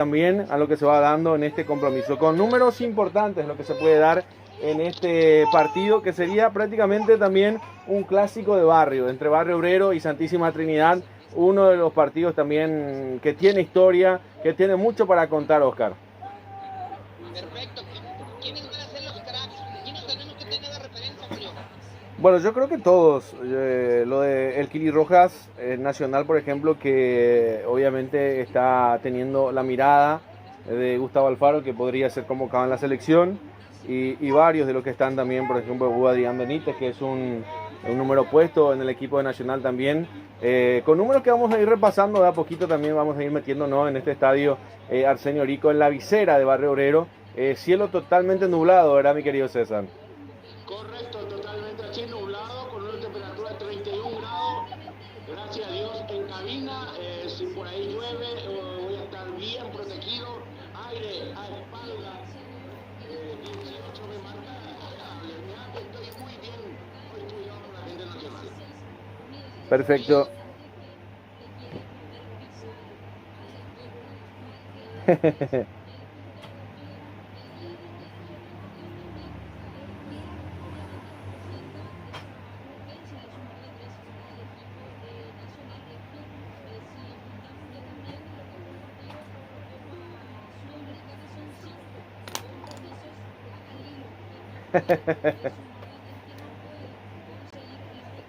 también a lo que se va dando en este compromiso. Con números importantes lo que se puede dar en este partido, que sería prácticamente también un clásico de barrio, entre Barrio Obrero y Santísima Trinidad, uno de los partidos también que tiene historia, que tiene mucho para contar, Oscar. Perfecto. ¿Quiénes van a ser los cracks? ¿Quiénes tenemos que tener de referencia, Julio? Bueno, yo creo que todos. Lo de el Kili Rojas Nacional, por ejemplo, que obviamente está teniendo la mirada de Gustavo Alfaro, que podría ser convocado en la selección, y varios de los que están también, por ejemplo, Hugo Adrián Benítez, que es un número puesto en el equipo de Nacional también. Con números que vamos a ir repasando de a poquito, también vamos a ir metiéndonos en este estadio Arsenio Rico, en la visera de Barrio Obrero. Cielo totalmente nublado, ¿verdad, mi querido César? Correcto, totalmente así nublado, con una temperatura de 31 grados. Gracias a Dios en cabina, si por ahí llueve, voy a estar bien protegido. Aire a espalda, 18 me marca agradable. Mira que estoy muy bien estudiado con la gente nacional. Perfecto.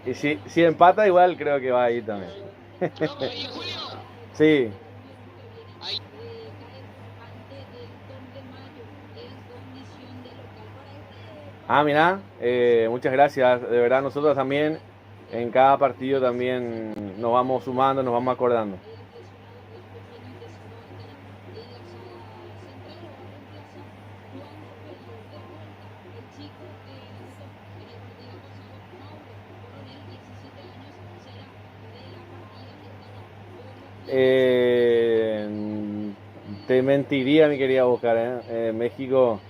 Y si empata igual creo que va ahí también. Oye, Julio. Sí. Ahí. Mira, muchas gracias. De verdad, nosotros también en cada partido también nos vamos sumando, nos vamos acordando. Te mentiría, mi querida Oscar, México.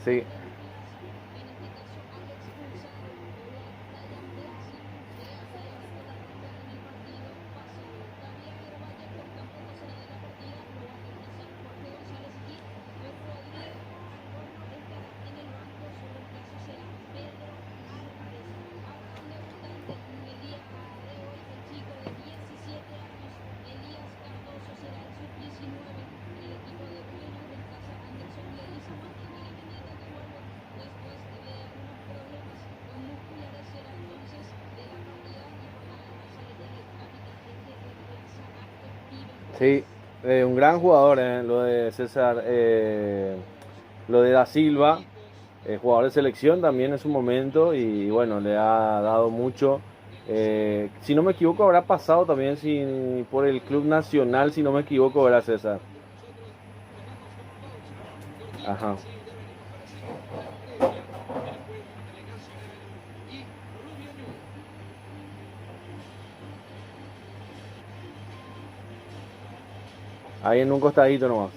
Sí. Sí, un gran jugador, lo de César, lo de Da Silva, jugador de selección también en su momento y bueno, le ha dado mucho. Si no me equivoco, habrá pasado también por el Club Nacional, si no me equivoco, ¿verdad, César? Ajá. Ahí en un costadito nomás.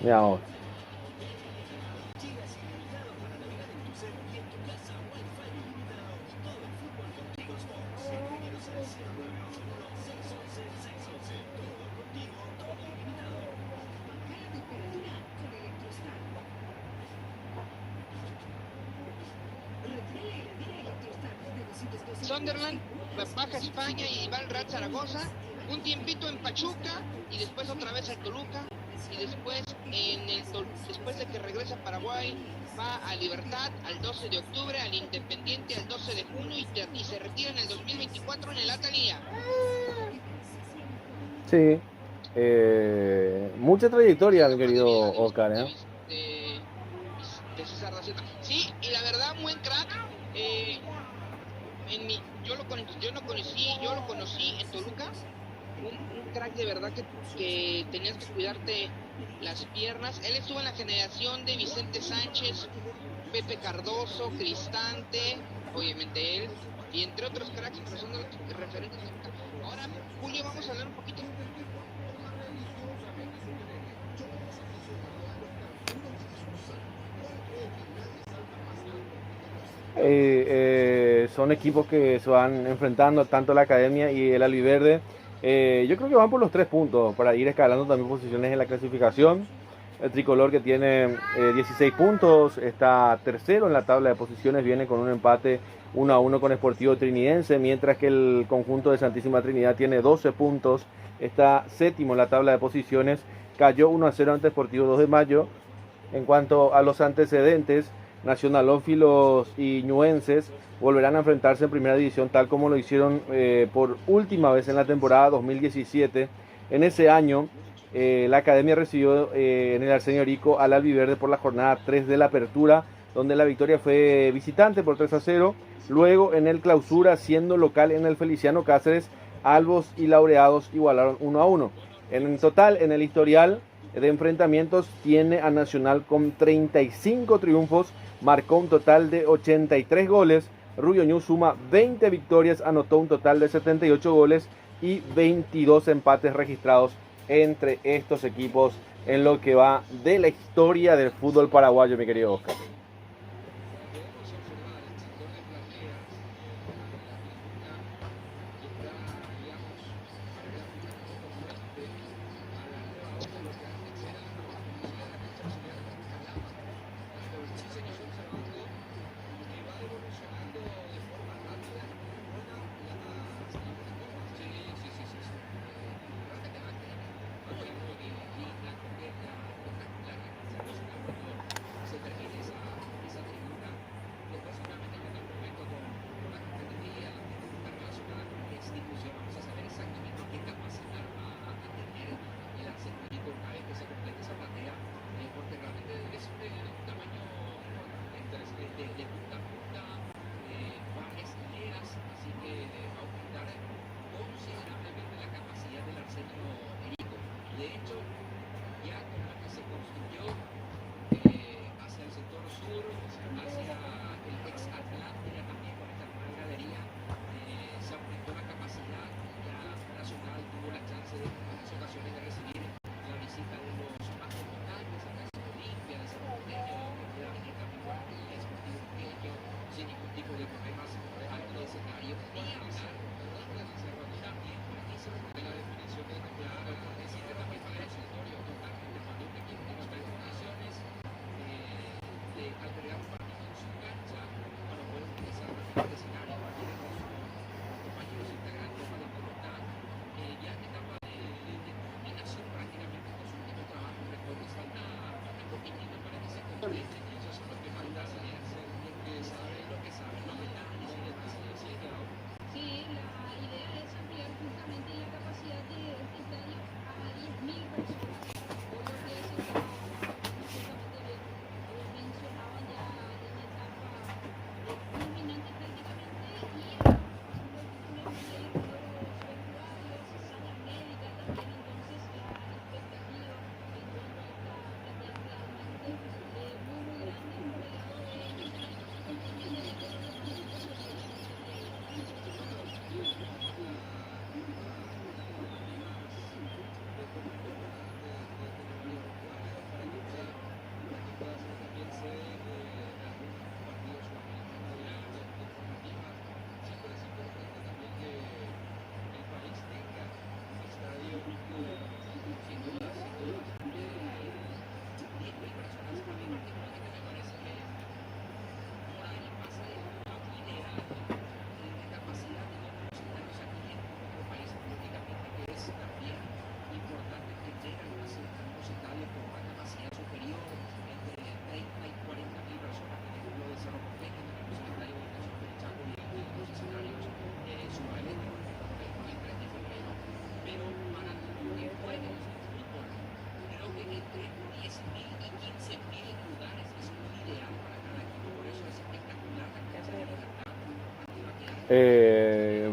Mira vos. Sunderland baja a España y va al Real Zaragoza, un tiempito en Pachuca y después otra vez al Toluca y después después de que regresa a Paraguay va a Libertad al 12 de octubre, al Independiente al 12 de junio y se retira en el 2024 en el Atalía. Sí, mucha trayectoria, mi querido Oscar, de César da Silva. Sí, y la verdad, buen crack. Yo lo conocí en Toluca, un crack de verdad que tenías que cuidarte las piernas. Él estuvo en la generación de Vicente Sánchez, Pepe Cardoso, Cristante, obviamente él, y entre otros cracks, pero son de los referentes. Ahora Julio, vamos a hablar un poquito. Son equipos que se van enfrentando, tanto la Academia y el Albiverde. Yo creo que van por los 3 puntos para ir escalando también posiciones en la clasificación. El tricolor, que tiene 16 puntos, está tercero en la tabla de posiciones, viene con un empate 1-1 con Sportivo Trinidense, mientras que el conjunto de Santísima Trinidad tiene 12 puntos, está séptimo en la tabla de posiciones, cayó 1-0 ante Sportivo 2 de Mayo. En cuanto a los antecedentes, nacionalófilos y ñuenses volverán a enfrentarse en primera división, tal como lo hicieron por última vez en la temporada 2017. En ese año, la Academia recibió en el Arsenio Rico al Albiverde por la jornada 3 de la apertura, donde la victoria fue visitante por 3-0. Luego, en el clausura, siendo local en el Feliciano Cáceres, Albos y Laureados igualaron 1-1. En total, en el historial de enfrentamientos, tiene a Nacional con 35 triunfos, marcó un total de 83 goles. Rubio Ñu suma 20 victorias, anotó un total de 78 goles y 22 empates registrados entre estos equipos en lo que va de la historia del fútbol paraguayo, mi querido Oscar.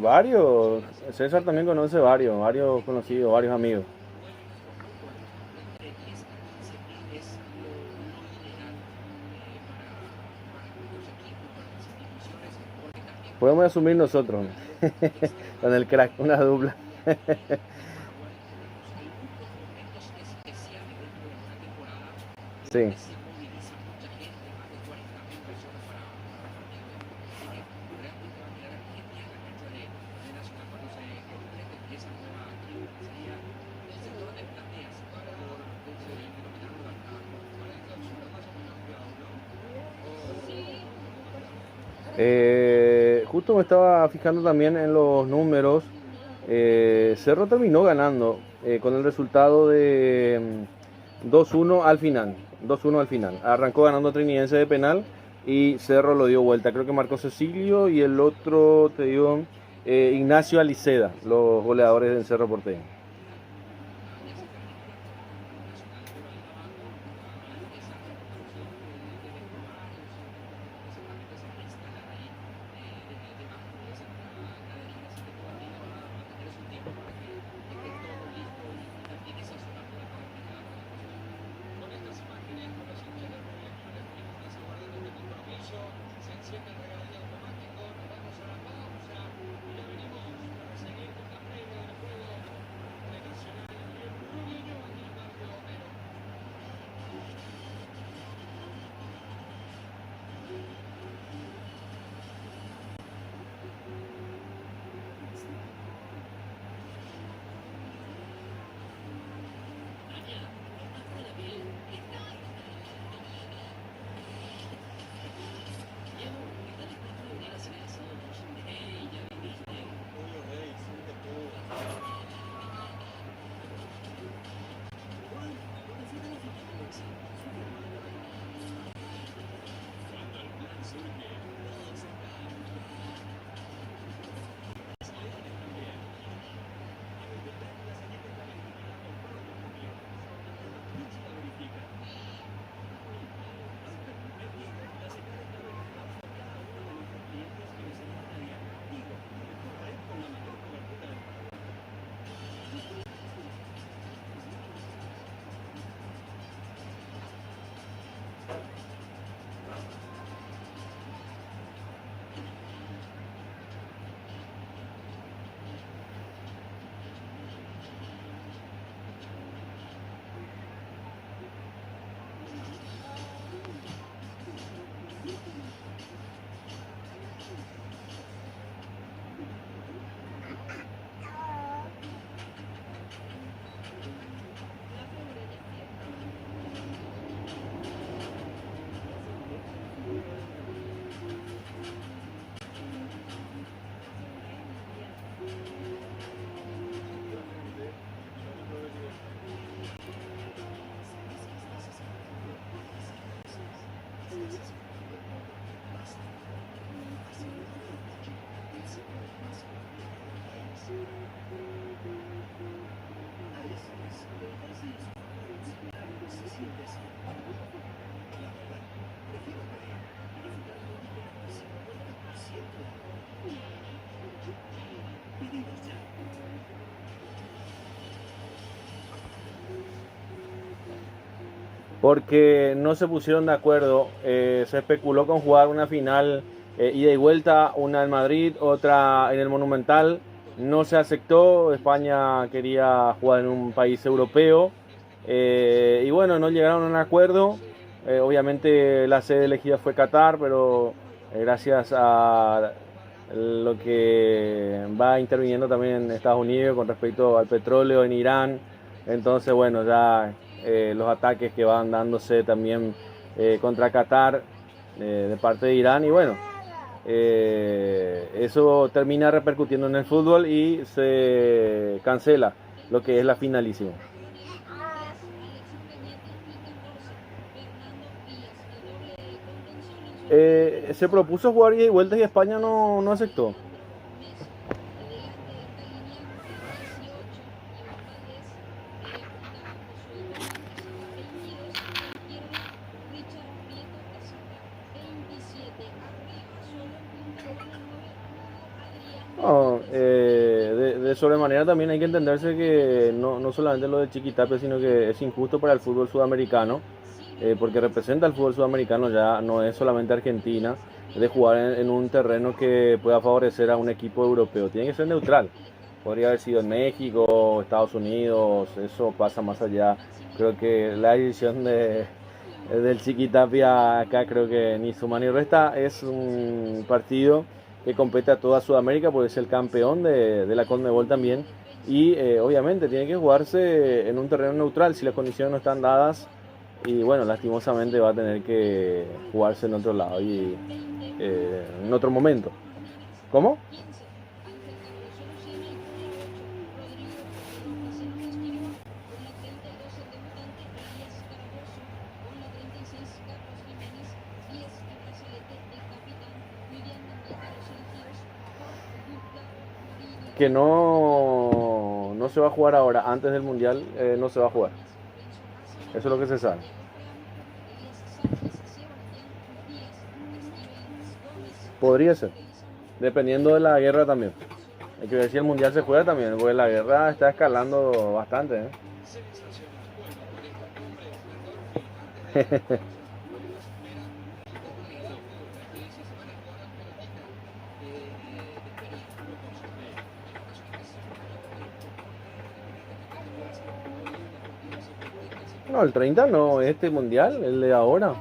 Varios, César también conoce varios conocidos, varios amigos. Podemos asumir nosotros con el crack, una dupla. Sí. Justo me estaba fijando también en los números. Cerro terminó ganando con el resultado de 2-1 al final. 2-1 al final. Arrancó ganando Trinidense de penal y Cerro lo dio vuelta. Creo que marcó Cecilio y el otro, te digo, Ignacio Aliceda, los goleadores del Cerro Porteño. Porque no se pusieron de acuerdo. Se especuló con jugar una final ida y vuelta, una en Madrid, otra en el Monumental. No se aceptó. España quería jugar en un país europeo. Y bueno, no llegaron a un acuerdo. Obviamente la sede elegida fue Qatar, pero gracias a lo que va interviniendo también en Estados Unidos con respecto al petróleo en Irán. Entonces, bueno, ya los ataques que van dándose también contra Qatar de parte de Irán. Y bueno, eso termina repercutiendo en el fútbol y se cancela lo que es la finalísima. Se propuso jugar ida y vuelta y España no aceptó. No, de sobremanera también hay que entenderse que no solamente lo de Chiquitapia, sino que es injusto para el fútbol sudamericano, porque representa al fútbol sudamericano, ya no es solamente Argentina, de jugar en un terreno que pueda favorecer a un equipo europeo, tiene que ser neutral. Podría haber sido en México, Estados Unidos, eso pasa más allá. Creo que la decisión del Chiquitapia acá creo que ni suma ni resta. Es un partido que compete a toda Sudamérica porque es el campeón de la Conmebol también. Y obviamente tiene que jugarse en un terreno neutral si las condiciones no están dadas. Y bueno, lastimosamente va a tener que jugarse en otro lado y en otro momento. ¿Cómo? Que no se va a jugar ahora, antes del Mundial no se va a jugar. Eso es lo que se sabe. Podría ser, dependiendo de la guerra también. Hay que ver si el Mundial se juega también, porque la guerra está escalando bastante, ¿eh? No, el 30 no, este Mundial, el de ahora.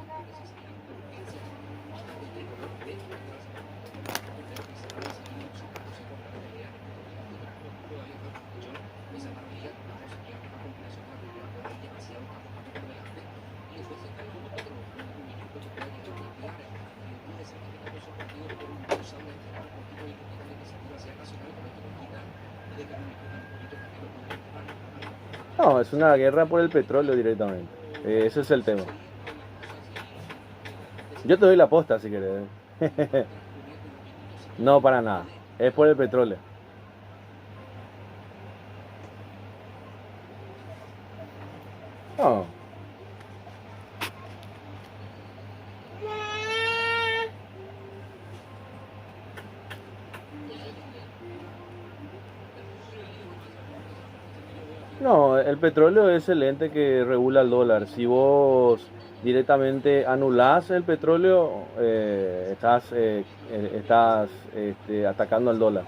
No, es una guerra por el petróleo directamente. Ese es el tema. Yo te doy la posta si querés. No, para nada. Es por el petróleo. No. No, el petróleo es el ente que regula el dólar. Si vos directamente anulás el petróleo, estás atacando al dólar.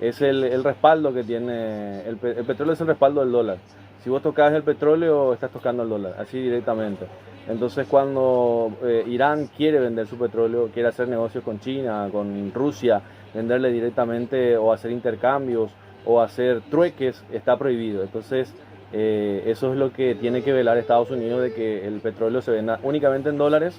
Es el respaldo que tiene, el petróleo es el respaldo del dólar. Si vos tocas el petróleo, estás tocando al dólar, así directamente. Entonces cuando Irán quiere vender su petróleo, quiere hacer negocios con China, con Rusia, venderle directamente o hacer intercambios, o hacer trueques, está prohibido. Entonces eso es lo que tiene que velar Estados Unidos, de que el petróleo se venda únicamente en dólares,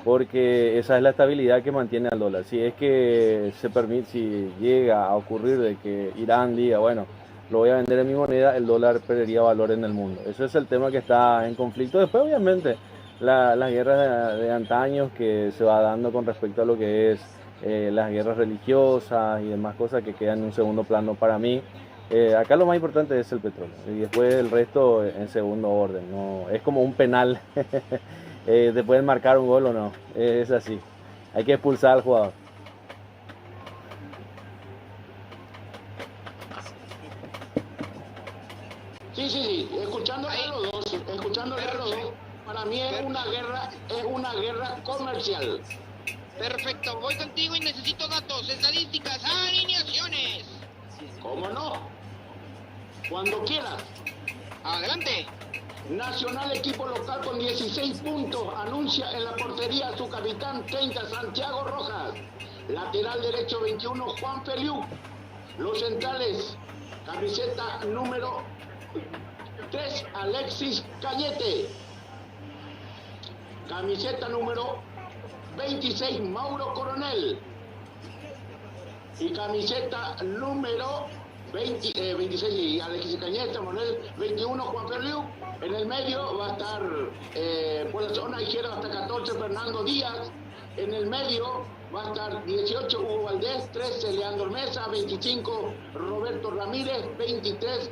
porque esa es la estabilidad que mantiene al dólar. Si es que se permite, si llega a ocurrir de que Irán diga, bueno, lo voy a vender en mi moneda, el dólar perdería valor en el mundo. Ese es el tema que está en conflicto. Después obviamente las guerras de antaños que se va dando con respecto a lo que es las guerras religiosas y demás cosas que quedan en un segundo plano para mí. Acá lo más importante es el petróleo y después el resto en segundo orden. No, es como un penal. Te pueden marcar un gol o no. Es así. Hay que expulsar al jugador. Sí, escuchándole a los dos, para mí es una guerra comercial. Perfecto, voy contigo y necesito datos, estadísticas, alineaciones. ¿Cómo no? Cuando quieras. Adelante. Nacional, equipo local con 16 puntos, anuncia en la portería a su capitán 30, Santiago Rojas. Lateral derecho 21, Juan Feliu. Los centrales, camiseta número 3, Alexis Cañete. Camiseta número 26, Mauro Coronel. Y camiseta número 26, Alexis Cañete, Manuel 21, Juan Feliu. En el medio va a estar por la zona izquierda hasta 14, Fernando Díaz. En el medio va a estar 18, Hugo Valdés, 13, Leandro Mesa, 25, Roberto Ramírez, 23,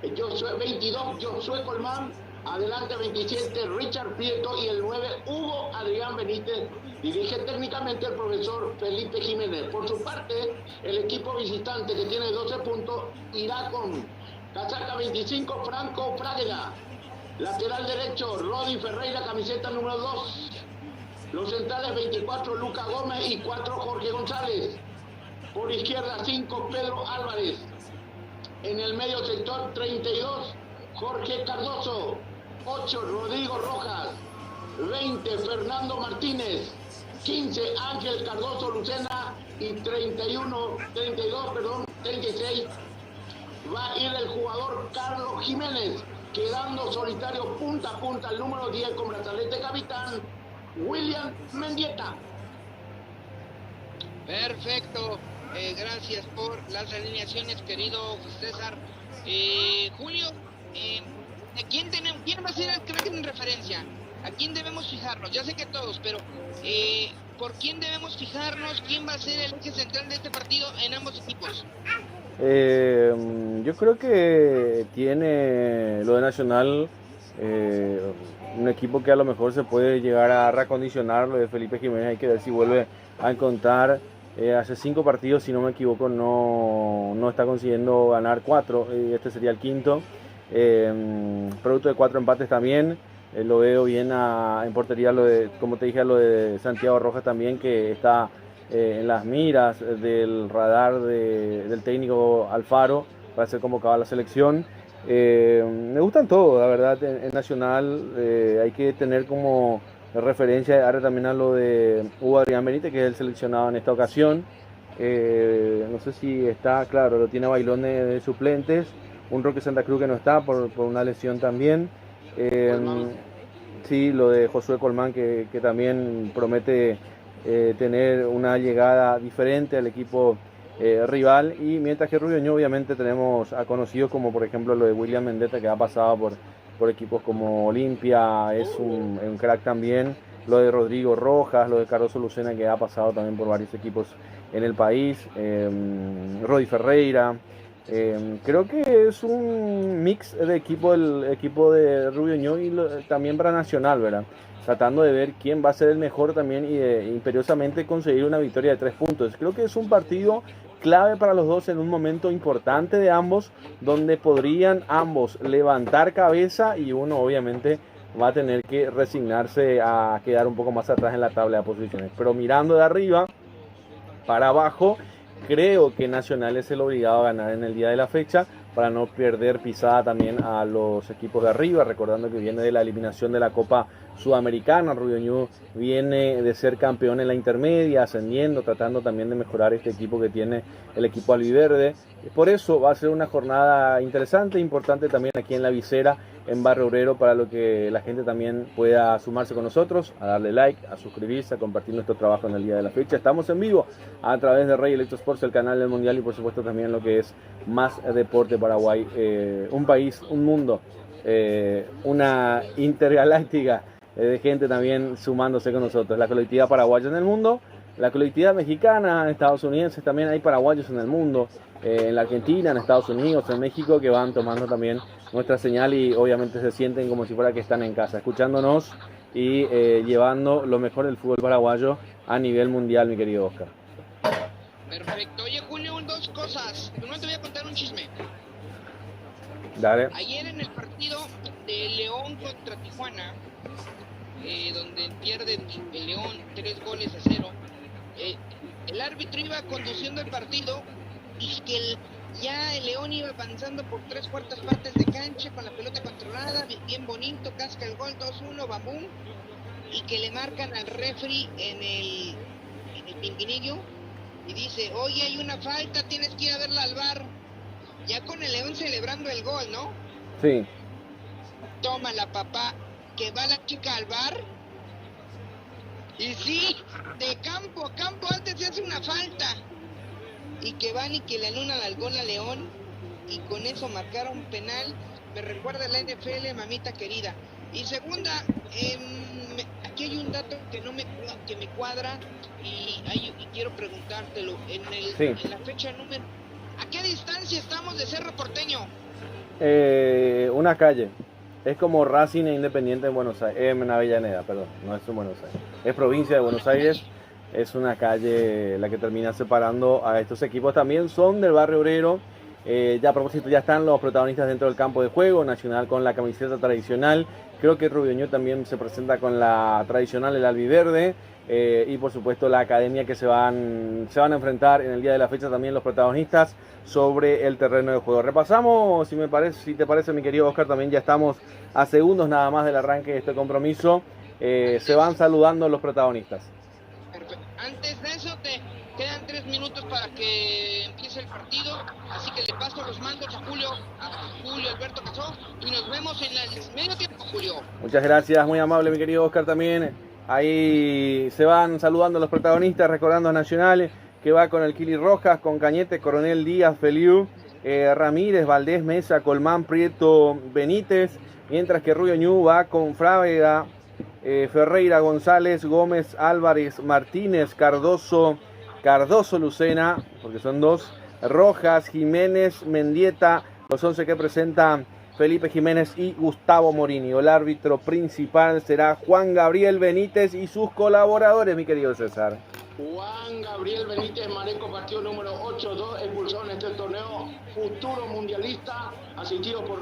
22, Josué Colmán. Adelante 27, Richard Prieto, y el 9, Hugo Adrián Benítez. Dirige técnicamente el profesor Felipe Jiménez. Por su parte, el equipo visitante, que tiene 12 puntos, irá con casaca 25, Franco Frádega. Lateral derecho, Rodi Ferreira, camiseta número 2. Los centrales 24, Luca Gómez, y 4, Jorge González. Por izquierda 5, Pedro Álvarez. En el medio sector 32, Jorge Cardoso. 8, Rodrigo Rojas. 20, Fernando Martínez. 15, Ángel Cardoso Lucena. Y 36, va a ir el jugador Carlos Jiménez, quedando solitario punta a punta el número 10 con brazalete capitán, William Mendieta. Perfecto, gracias por las alineaciones, querido César. Julio, ¿quién va a ser el crack en referencia? ¿A quién debemos fijarnos? Ya sé que todos, pero ¿por quién debemos fijarnos? ¿Quién va a ser el eje central de este partido en ambos equipos? Yo creo que tiene lo de Nacional un equipo que a lo mejor se puede llegar a reacondicionar. Lo de Felipe Jiménez hay que ver si vuelve a encontrar. Hace 5 partidos, si no me equivoco, no está consiguiendo ganar 4. Este sería el quinto. Producto de 4 empates también. Lo veo bien en portería, como te dije, lo de Santiago Rojas también, que está en las miras del radar del técnico Alfaro para ser convocado a la selección. Me gustan todos, la verdad. En Nacional hay que tener como referencia ahora también a lo de Hugo Adrián Benítez, que es el seleccionado en esta ocasión. No sé si está, claro, lo tiene Bailón de suplentes. Un Roque Santa Cruz que no está por una lesión también. Sí, lo de Josué Colmán que también promete tener una llegada diferente al equipo rival. Y mientras que Rubio Ñu, obviamente tenemos a conocidos como por ejemplo lo de William Mendieta, que ha pasado por equipos como Olimpia, es un crack también. Lo de Rodrigo Rojas, lo de Cardoso Lucena, que ha pasado también por varios equipos en el país. Rodi Ferreira. Creo que es un mix de equipo, el equipo de Rubio Ñu, y también para Nacional, ¿verdad? Tratando de ver quién va a ser el mejor también y imperiosamente conseguir una victoria de 3 puntos. Creo que es un partido clave para los dos en un momento importante de ambos, donde podrían ambos levantar cabeza y uno obviamente va a tener que resignarse a quedar un poco más atrás en la tabla de posiciones. Pero mirando de arriba para abajo, creo que Nacional es el obligado a ganar en el día de la fecha para no perder pisada también a los equipos de arriba, recordando que viene de la eliminación de la Copa Sudamericana. Rubio Ñu viene de ser campeón en la intermedia, ascendiendo, tratando también de mejorar este equipo que tiene el equipo albiverde. Por eso va a ser una jornada interesante, importante también aquí en La Visera, en Barrio Obrero, para lo que la gente también pueda sumarse con nosotros, a darle like, a suscribirse, a compartir nuestro trabajo en el día de la fecha. Estamos en vivo a través de Rey Electro Sports, el canal del Mundial, y por supuesto también lo que es Más Deporte Paraguay, un país, un mundo, una intergaláctica de gente también sumándose con nosotros. La colectividad paraguaya en el mundo, la colectividad mexicana, estadounidenses, también hay paraguayos en el mundo, en la Argentina, en Estados Unidos, en México, que van tomando también nuestra señal y obviamente se sienten como si fuera que están en casa, escuchándonos y llevando lo mejor del fútbol paraguayo a nivel mundial, mi querido Oscar. Perfecto. Oye, Julio, 2 cosas. Primero te voy a contar un chisme. Dale. Ayer en el partido de León contra Tijuana, donde pierde el León 3-0, el árbitro iba conduciendo el partido y que ya el León iba avanzando por 3/4 partes de cancha con la pelota controlada, bien bonito, casca el gol 2-1, bambum, y que le marcan al referee en el pinguinillo y dice: oye, hay una falta, tienes que ir a verla al VAR. Ya con el León celebrando el gol, ¿no? Sí. Toma la papá, que va la chica al VAR. Y sí, de campo a campo antes se hace una falta. Y que van y que le anulan al gol a León. Y con eso marcaron penal. Me recuerda a la NFL, mamita querida. Y segunda, aquí hay un dato que me cuadra y quiero preguntártelo. En la fecha número, ¿a qué distancia estamos de Cerro Porteño? Una calle. Es como Racing e Independiente en Buenos Aires, en Avellaneda, perdón, no es en Buenos Aires. Es provincia de Buenos Aires, es una calle la que termina separando a estos equipos. También son del Barrio Obrero Ya a propósito, ya están los protagonistas dentro del campo de juego. Nacional con la camiseta tradicional. Creo que Rubio Ñu también se presenta con la tradicional, el albiverde. Y por supuesto la academia que se van a enfrentar en el día de la fecha también los protagonistas sobre el terreno de juego. Repasamos, si te parece, mi querido Oscar, también ya estamos a segundos nada más del arranque de este compromiso. Se van saludando los protagonistas. Perfecto. Antes de eso te quedan 3 minutos para que empiece el partido, así que le paso los mandos a Julio Alberto Casó, y nos vemos en el medio tiempo, Julio. Muchas gracias, muy amable mi querido Oscar también. Ahí se van saludando los protagonistas, recordando a Nacional que va con el Kili Rojas, con Cañete, Coronel Díaz, Feliu, Ramírez, Valdés, Mesa, Colmán, Prieto, Benítez, mientras que Rubio Ñu va con Frávega, Ferreira, González, Gómez, Álvarez, Martínez, Cardoso, Lucena, porque son 2, Rojas, Jiménez, Mendieta, los 11 que presenta Felipe Jiménez y Gustavo Morini. El árbitro principal será Juan Gabriel Benítez y sus colaboradores, mi querido César. Juan Gabriel Benítez Marenco, partido número 8-2, expulsado en este torneo, futuro mundialista, asistido por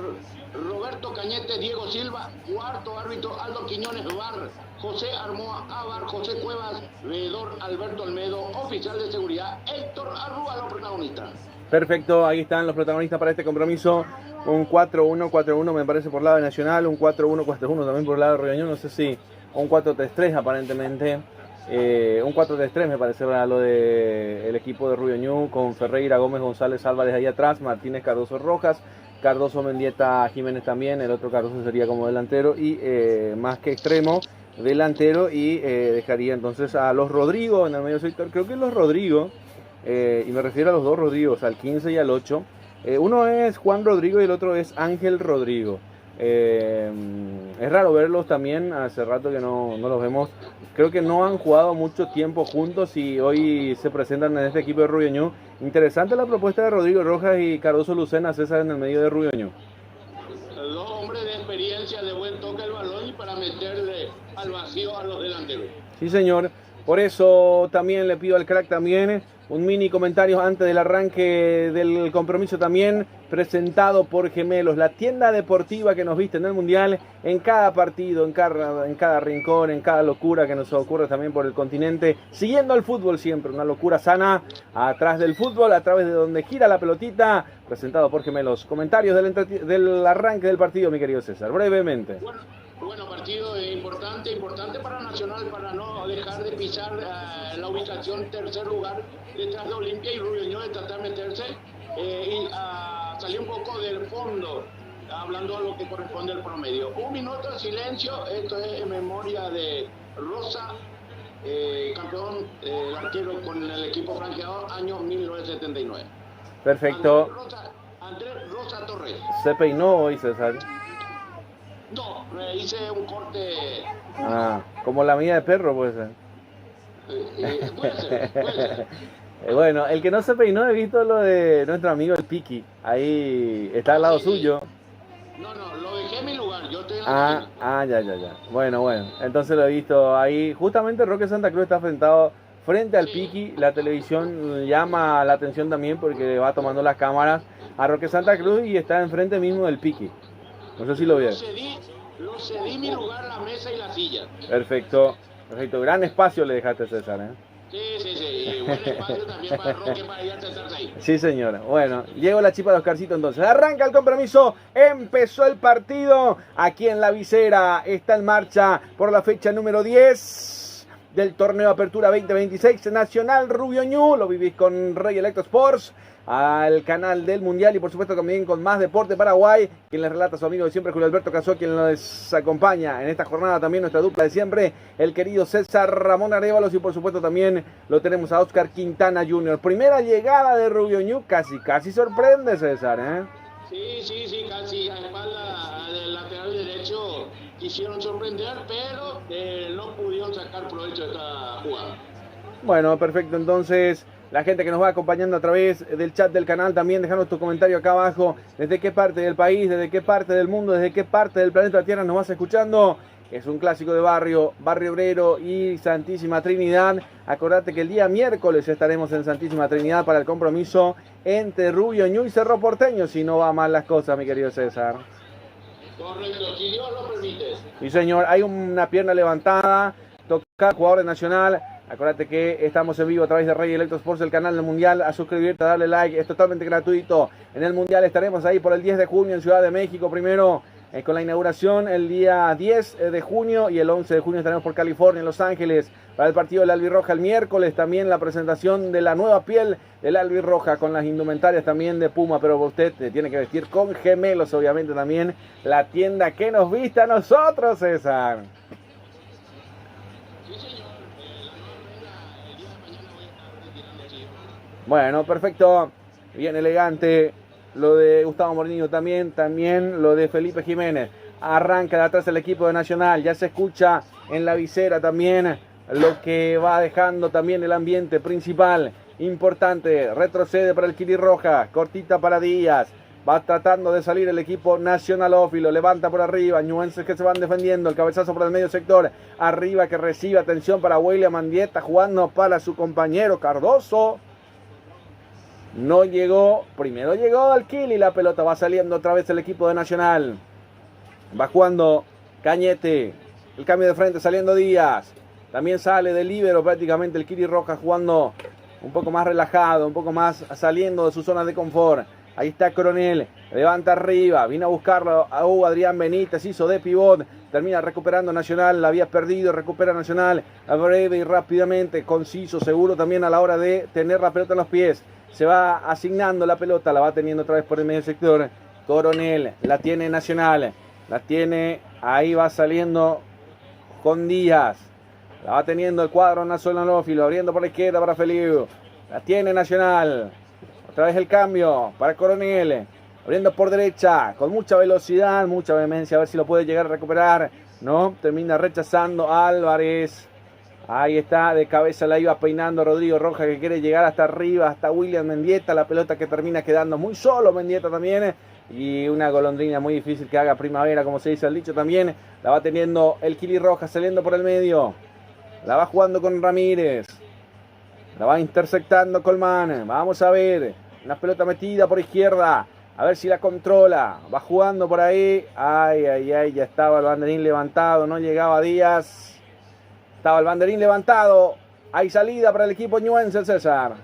Roberto Cañete, Diego Silva, cuarto árbitro Aldo Quiñones Bar, José Armoa Abar, José Cuevas, veedor Alberto Almedo, oficial de seguridad Héctor Arrúa, los protagonistas. Perfecto, ahí están los protagonistas para este compromiso. Un 4-1-4-1 me parece por lado de Nacional, un 4-1-4-1 también por lado de Rubio Ñu, no sé si un 4-3-3 aparentemente. Un 4-3-3 me parece lo del equipo de Rubio Ñu, con Ferreira, Gómez, González, Álvarez ahí atrás, Martínez, Cardoso, Rojas, Cardoso, Mendieta, Jiménez también, el otro Cardoso sería como delantero y más que extremo, delantero, y dejaría entonces a los Rodrigo en el medio sector. Creo que los Rodrigo, y me refiero a los 2 Rodrigos, al 15 y al 8, uno es Juan Rodrigo y el otro es Ángel Rodrigo. Es raro verlos también, hace rato que no los vemos. Creo que no han jugado mucho tiempo juntos y hoy se presentan en este equipo de Rubio Ñu. Interesante la propuesta de Rodrigo Rojas y Cardoso Lucena, César, en el medio de Rubio Ñu. 2 hombres de experiencia, de buen toque el balón y para meterle al vacío a los delanteros. Sí, señor. Por eso también le pido al crack también un mini comentario antes del arranque del compromiso, también presentado por Gemelos, la tienda deportiva que nos viste en el Mundial, en cada partido, en cada rincón, en cada locura que nos ocurre también por el continente, siguiendo al fútbol siempre, una locura sana, atrás del fútbol, a través de donde gira la pelotita, presentado por Gemelos. Comentarios del arranque del partido, mi querido César, brevemente. Bueno, partido importante para Nacional, para no dejar de pisar la ubicación tercer lugar detrás de Olimpia, y Rubio Ñu de tratar de meterse y salir un poco del fondo, hablando de lo que corresponde al promedio. 1 minuto de silencio, esto es en memoria de Rosa, campeón arquero con el equipo franqueador, año 1979. Perfecto. Andrés Rosa Torres. Se peinó hoy, César. No, hice un corte. Como la mía de perro, puede ser. Puede ser. Bueno, el que no se peinó, he visto lo de nuestro amigo el Piqui. Ahí está al lado suyo. No, lo dejé en mi lugar. Yo estoy en la ya. Bueno. Entonces lo he visto ahí. Justamente Roque Santa Cruz está frente al Piqui. La televisión llama la atención también porque va tomando las cámaras a Roque Santa Cruz y está enfrente mismo del Piqui. No sé si lo vieron. Lo cedí mi lugar, la mesa y la silla. Perfecto. Gran espacio le dejaste, César, ¿eh? Sí. Buen espacio también para Roque, para ir a sentarse ahí. Sí, señora. Bueno, llegó la chipa de Oscarcito entonces. Arranca el compromiso. Empezó el partido. Aquí en la visera está en marcha por la fecha número 10 del torneo Apertura 2026. Nacional Rubio Ñu. Lo vivís con Rey Electro Sports, al canal del Mundial, y por supuesto también con Más Deporte Paraguay, quien les relata a su amigo de siempre, Julio Alberto Casó, quien les acompaña en esta jornada también nuestra dupla de siempre, el querido César Ramón Arévalos, y por supuesto también lo tenemos a Oscar Quintana Jr. Primera llegada de Rubio Ñu, casi sorprende, César, ¿eh? Sí, casi a espalda del lateral derecho quisieron sorprender, pero no pudieron sacar provecho de esta jugada. Bueno, perfecto, entonces la gente que nos va acompañando a través del chat del canal, también dejanos tu comentario acá abajo, desde qué parte del país, desde qué parte del mundo, desde qué parte del planeta Tierra nos vas escuchando, Es un clásico de barrio, Barrio Obrero y Santísima Trinidad. Acordate que el día miércoles estaremos en Santísima Trinidad para el compromiso entre Rubio Ñu y Cerro Porteño, si no va mal las cosas, mi querido César. Correcto, si Dios lo permite. Sí, señor, hay una pierna levantada, toca jugador de Nacional. Acuérdate que estamos en vivo a través de Rey Electro Sports, el canal del Mundial. A suscribirte, a darle like, es totalmente gratuito. En el Mundial estaremos ahí por el 10 de junio en Ciudad de México primero. Con la inauguración el día 10 de junio y el 11 de junio estaremos por California, en Los Ángeles, para el partido del Albirroja el miércoles. También la presentación de la nueva piel del Albirroja con las indumentarias también de Puma, pero usted tiene que vestir con gemelos, obviamente también la tienda que nos vista a nosotros, César. Sí, señor. La nueva reina, el día de mañana voy a estar retirando chivos. Bueno, perfecto. Bien elegante. Lo de Gustavo Morinho también lo de Felipe Jiménez. Arranca de atrás el equipo de Nacional. Ya se escucha en la visera también lo que va dejando también el ambiente principal. Importante, retrocede para el Quilirroja. Cortita para Díaz. Va tratando de salir el equipo nacionalófilo. Levanta por arriba. Ñuenses que se van defendiendo. El cabezazo por el medio sector. Arriba que recibe atención para William Andieta. Jugando para su compañero Cardoso. No llegó, primero llegó al kill y la pelota va saliendo otra vez el equipo de Nacional. Va jugando Cañete, el cambio de frente saliendo Díaz. También sale de líbero prácticamente el Quilirroja jugando un poco más relajado, un poco más saliendo de su zona de confort. Ahí está Coronel, levanta arriba, vino a buscarlo a Adrián Benítez, hizo de pivot, termina recuperando Nacional, la había perdido, recupera Nacional, a breve y rápidamente, conciso, seguro también a la hora de tener la pelota en los pies. Se va asignando la pelota, la va teniendo otra vez por el medio sector. Coronel, la tiene Nacional, la tiene, ahí va saliendo con Díaz. La va teniendo el cuadro nacionalófilo, abriendo por la izquierda para Feliu. La tiene Nacional. Otra vez el cambio para Coronel. Abriendo por derecha, con mucha velocidad, mucha vehemencia, a ver si lo puede llegar a recuperar. No, termina rechazando Álvarez. Ahí está, de cabeza la iba peinando Rodrigo Rojas, que quiere llegar hasta arriba, hasta William Mendieta. La pelota que termina quedando muy solo Mendieta también. Y una golondrina muy difícil que haga primavera, como se dice el dicho también. La va teniendo el Quilirroja saliendo por el medio. La va jugando con Ramírez. La va interceptando Colmán. Vamos a ver. Una pelota metida por izquierda. A ver si la controla. Va jugando por ahí. Ay, ay, ay. Ya estaba el banderín levantado. No llegaba Díaz. Estaba el banderín levantado. Hay salida para el equipo ñuense, César.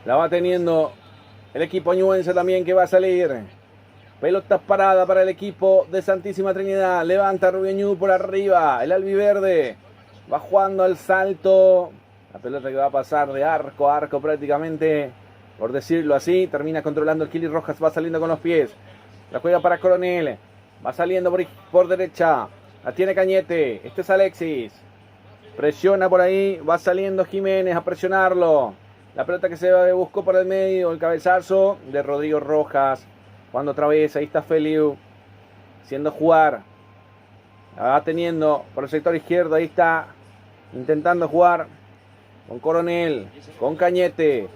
La va teniendo el equipo ñuense también que va a salir. Pelota parada para el equipo de Santísima Trinidad. Levanta Rubio Ñu por arriba. El albiverde va jugando al salto. La pelota que va a pasar de arco a arco prácticamente, por decirlo así. Termina controlando el Quilirroja. Va saliendo con los pies. La juega para Coronel. Va saliendo por derecha. La tiene Cañete. Este es Alexis. Presiona por ahí. Va saliendo Jiménez a presionarlo. La pelota que se buscó por el medio. El cabezazo de Rodrigo Rojas. Cuando otra vez. Ahí está Feliu. Haciendo jugar. La va teniendo por el sector izquierdo. Ahí está. Intentando jugar. Con Coronel, con Cañete.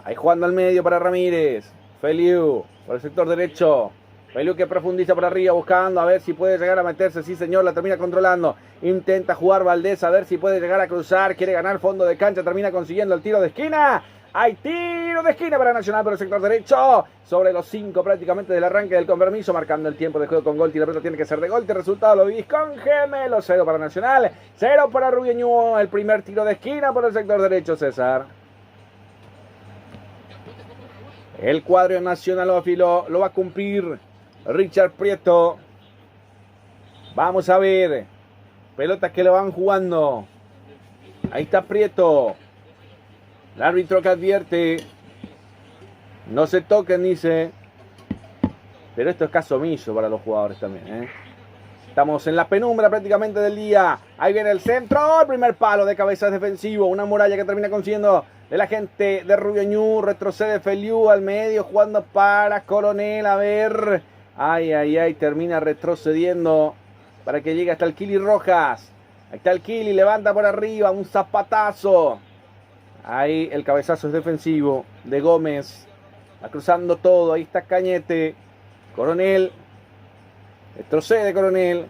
Ahí jugando al medio para Ramírez. Feliu, por el sector derecho. Feliu que profundiza por arriba, buscando a ver si puede llegar a meterse. Sí, señor, la termina controlando. Intenta jugar Valdés, a ver si puede llegar a cruzar. Quiere ganar fondo de cancha, termina consiguiendo el tiro de esquina. Hay tiro de esquina para Nacional por el sector derecho. Sobre los 5 prácticamente del arranque del compromiso. Marcando el tiempo de juego con Golti. La pelota tiene que ser de Golti. El resultado lo vivís con gemelo. 0 para Nacional. 0 para Rubio Ñu. El primer tiro de esquina por el sector derecho, César. El cuadro nacionalófilo lo va a cumplir Richard Prieto. Vamos a ver. Pelotas que lo van jugando. Ahí está Prieto. El árbitro que advierte. No se toquen, dice. Pero esto es caso omiso para los jugadores también, ¿eh? Estamos en la penumbra prácticamente del día. Ahí viene el centro. El primer palo de cabeza defensivo. Una muralla que termina consiguiendo de la gente de Rubio Ñu. Retrocede Feliu al medio. Jugando para Coronel. A ver. Ay, ay, ay. Termina retrocediendo para que llegue hasta el Quilirrojas. Ahí está el Kili, levanta por arriba, un zapatazo. Ahí el cabezazo es defensivo de Gómez. Va cruzando todo, ahí está Cañete. Coronel. Retrocede Coronel.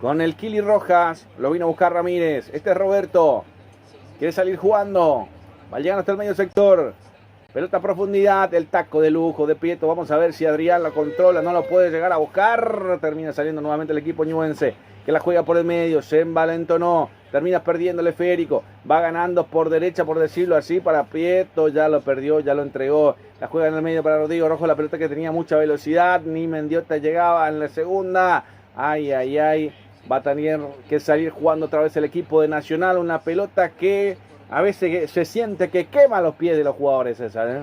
Con el Kili Rojas. Lo vino a buscar Ramírez. Este es Roberto. Quiere salir jugando. Va llegando hasta el medio sector. Pelota a profundidad. El taco de lujo de Prieto. Vamos a ver si Adrián lo controla. No lo puede llegar a buscar. Termina saliendo nuevamente el equipo ñuense, que la juega por el medio. Se envalentonó. Termina perdiendo el esférico. Va ganando por derecha, por decirlo así, para Prieto. Ya lo perdió, ya lo entregó. La juega en el medio para Rodrigo Rojo. La pelota que tenía mucha velocidad. Ni Mendiota llegaba en la segunda. Ay, ay, ay. Va a tener que salir jugando otra vez el equipo de Nacional. Una pelota que a veces se siente que quema los pies de los jugadores, César, ¿eh?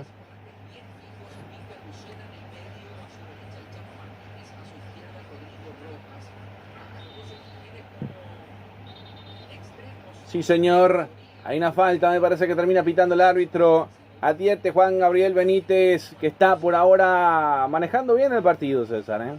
Sí, señor. Hay una falta, me parece que termina pitando el árbitro. Advierte Juan Gabriel Benítez, que está por ahora manejando bien el partido, César, ¿eh?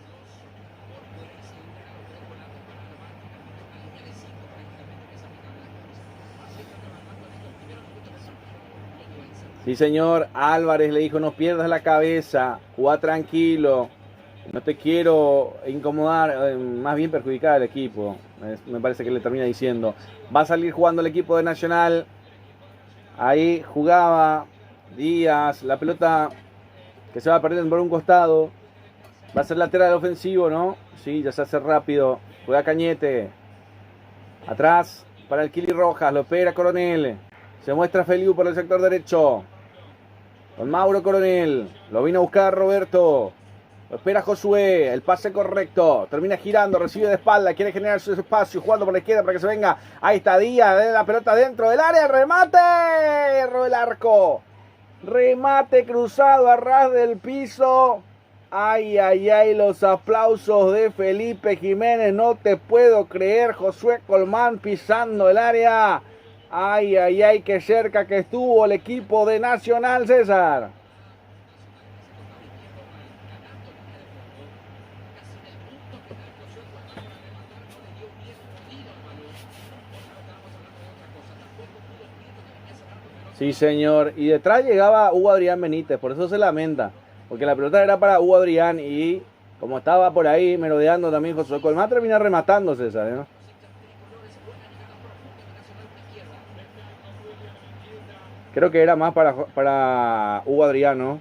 Sí, señor. Álvarez le dijo, no pierdas la cabeza, jugá tranquilo, no te quiero incomodar, más bien perjudicar al equipo. Me parece que le termina diciendo. Va a salir jugando el equipo de Nacional. Ahí jugaba Díaz, la pelota que se va perdiendo por un costado. Va a ser lateral ofensivo, ¿no? Sí, ya se hace rápido. Juega Cañete. Atrás para el Kili Rojas, lo espera Coronel. Se muestra Feliu por el sector derecho. Con Mauro Coronel. Lo vino a buscar Roberto. Lo espera Josué. El pase correcto. Termina girando. Recibe de espalda. Quiere generar su espacio. Jugando por la izquierda para que se venga. Ahí está Díaz. La pelota dentro del área. Remate. Erró el arco. Remate cruzado a ras del piso. Ay, ay, ay. Los aplausos de Felipe Jiménez. No te puedo creer. Josué Colmán pisando el área. Ay, ay, ay, qué cerca que estuvo el equipo de Nacional, César. Sí, señor. Y detrás llegaba Hugo Adrián Benítez, por eso se lamenta. Porque la pelota era para Hugo Adrián y como estaba por ahí merodeando también Josué Colmán, termina rematando, César, ¿no? Creo que era más para Hugo Adrián, ¿no?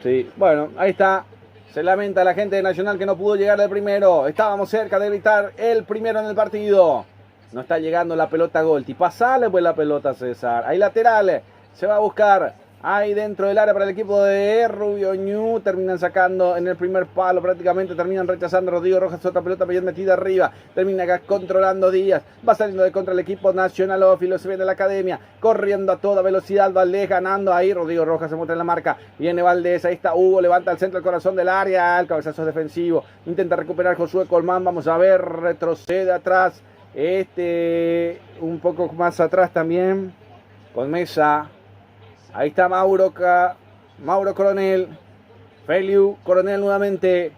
Sí, bueno, ahí está. Se lamenta la gente de Nacional que no pudo llegar al primero. Estábamos cerca de evitar el primero en el partido. No está llegando la pelota a Golti. Pasale pues la pelota, César. Ahí lateral. Se va a buscar. Ahí dentro del área para el equipo de Rubio Ñu. Terminan sacando en el primer palo. Prácticamente terminan rechazando. Rodrigo Rojas, otra pelota bien metida arriba. Termina acá controlando Díaz. Va saliendo de contra el equipo Nacional. Ófilo se viene de la academia. Corriendo a toda velocidad. Valdés ganando ahí. Rodrigo Rojas se muestra en la marca. Viene Valdés. Ahí está Hugo. Levanta al centro, el corazón del área. El cabezazo defensivo. Intenta recuperar Josué Colmán. Vamos a ver. Retrocede atrás. Un poco más atrás también. Con Mesa. Ahí está Mauro Coronel. Feliu Coronel nuevamente.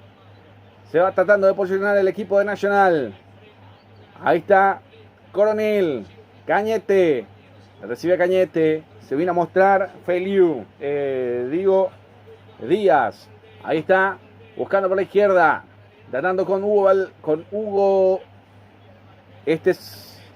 Se va tratando de posicionar el equipo de Nacional. Ahí está Coronel. Cañete. Recibe Cañete. Se viene a mostrar Feliu. Díaz. Ahí está. Buscando por la izquierda. Tratando con Hugo.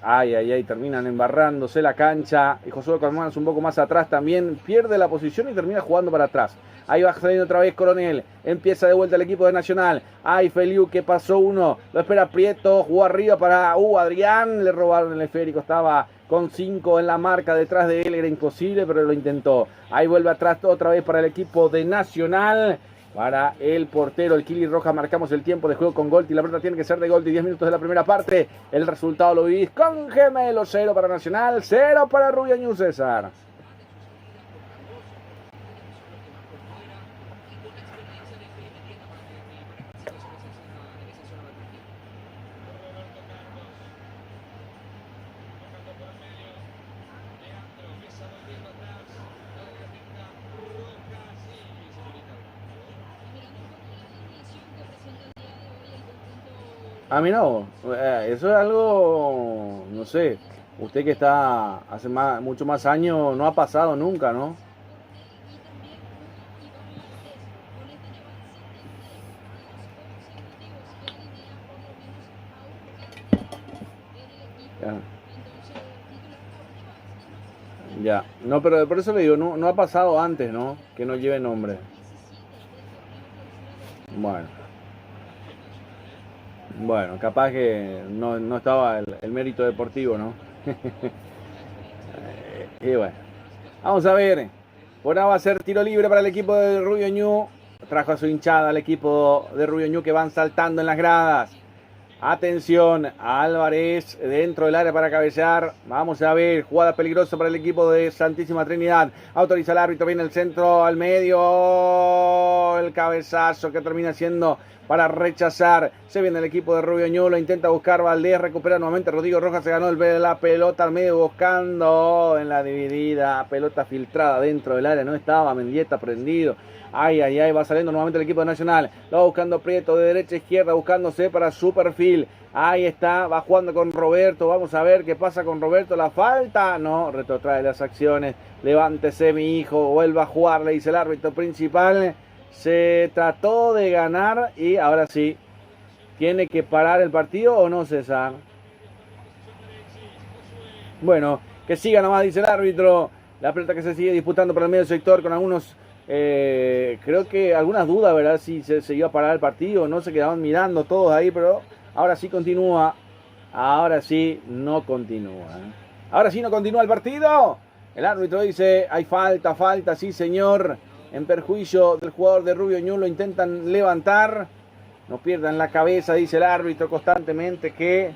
Ay, ay, ay, terminan embarrándose la cancha. Y Josué Colmán un poco más atrás también. Pierde la posición y termina jugando para atrás. Ahí va saliendo otra vez Coronel. Empieza de vuelta el equipo de Nacional. Ay, Feliu que pasó uno. Lo espera Prieto. Jugó arriba para Adrián. Le robaron el esférico. Estaba con 5 en la marca detrás de él. Era imposible, pero lo intentó. Ahí vuelve atrás otra vez para el equipo de Nacional. Para el portero, el Kili Rojas, marcamos el tiempo de juego con Golti. La pelota tiene que ser de Golti. 10 minutos de la primera parte. El resultado lo vivís con Gemelo. 0 para Nacional, 0 para Rubio Ñu, César. Ah, mira vos, eso es algo, no sé, usted que está hace mucho más años, no ha pasado nunca, ¿no? Ya. Ya, no, pero por eso le digo, no, no ha pasado antes, ¿no? Que no lleve nombre. Bueno, bueno, capaz que no estaba el mérito deportivo, ¿no? Y bueno, vamos a ver. Por ahora va a ser tiro libre para el equipo de Rubio Ñu. Trajo a su hinchada al equipo de Rubio Ñu que van saltando en las gradas. Atención, Álvarez dentro del área para cabecear. Vamos a ver, jugada peligrosa para el equipo de Santísima Trinidad. Autoriza el árbitro, viene el centro al medio. El cabezazo que termina siendo para rechazar. Se viene el equipo de Rubio Ñu, lo intenta buscar Valdés, recupera nuevamente Rodrigo Rojas, se ganó la pelota al medio buscando en la dividida. Pelota filtrada dentro del área, no estaba Mendieta prendido. Ay, ay, ay, va saliendo nuevamente el equipo de Nacional. Lo va buscando Prieto de derecha a izquierda, buscándose para su perfil. Ahí está, va jugando con Roberto. Vamos a ver qué pasa con Roberto. La falta, no, retrotrae las acciones. Levántese, mi hijo, vuelva a jugar, le dice el árbitro principal. Se trató de ganar y ahora sí. ¿Tiene que parar el partido o no, César? Bueno, que siga nomás, dice el árbitro. La pelota que se sigue disputando por el medio sector con algunos... creo que algunas dudas, ¿verdad? Si se iba a parar el partido, no se quedaban mirando todos ahí, pero ahora sí continúa. Ahora sí no continúa. Ahora sí no continúa el partido. El árbitro dice, hay falta, sí señor. En perjuicio del jugador de Rubio Ñu, lo intentan levantar. No pierdan la cabeza, dice el árbitro constantemente que...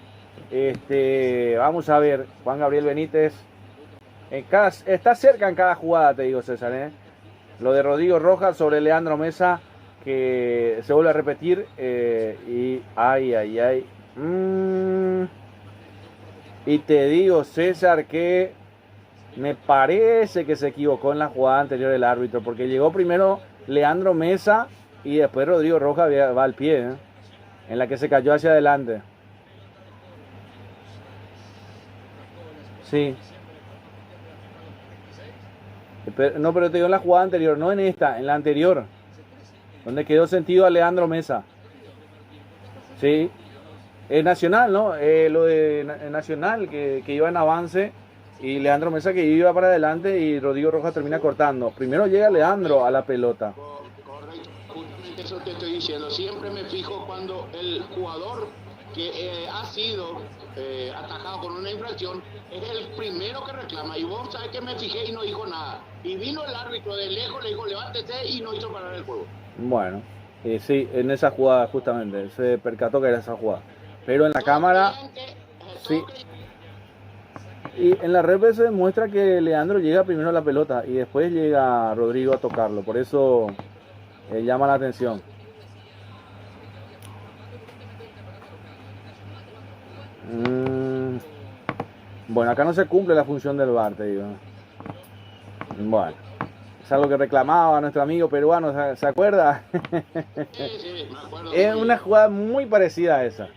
vamos a ver, Juan Gabriel Benítez. Está cerca en cada jugada, te digo, César, Lo de Rodrigo Rojas sobre Leandro Mesa, que se vuelve a repetir. Y ay, ay, ay. Y te digo, César, que me parece que se equivocó en la jugada anterior el árbitro, porque llegó primero Leandro Mesa y después Rodrigo Rojas va al pie, en la que se cayó hacia adelante. Sí. No, pero te digo en la jugada anterior, no en esta, en la anterior, donde quedó sentido a Leandro Mesa. Sí, es Nacional, ¿no? Lo de Nacional, que iba en avance, y Leandro Mesa que iba para adelante y Rodrigo Rojas termina cortando. Primero llega Leandro a la pelota. Correcto, justamente eso te estoy diciendo. Siempre me fijo cuando el jugador que ha sido atajado con una infracción es el primero que reclama. Y vos sabés que me fijé y no dijo nada. Y vino el árbitro de lejos, le dijo levántese y no hizo parar el juego. Bueno, sí, en esa jugada justamente, se percató que era esa jugada. Pero en la cámara, sí. Y en la red se demuestra que Leandro llega primero a la pelota y después llega Rodrigo a tocarlo. Por eso llama la atención. Bueno, acá no se cumple la función del VAR, te digo. Bueno, es algo que reclamaba nuestro amigo peruano, ¿se acuerda? Sí, me acuerdo. Es una jugada muy parecida a esa.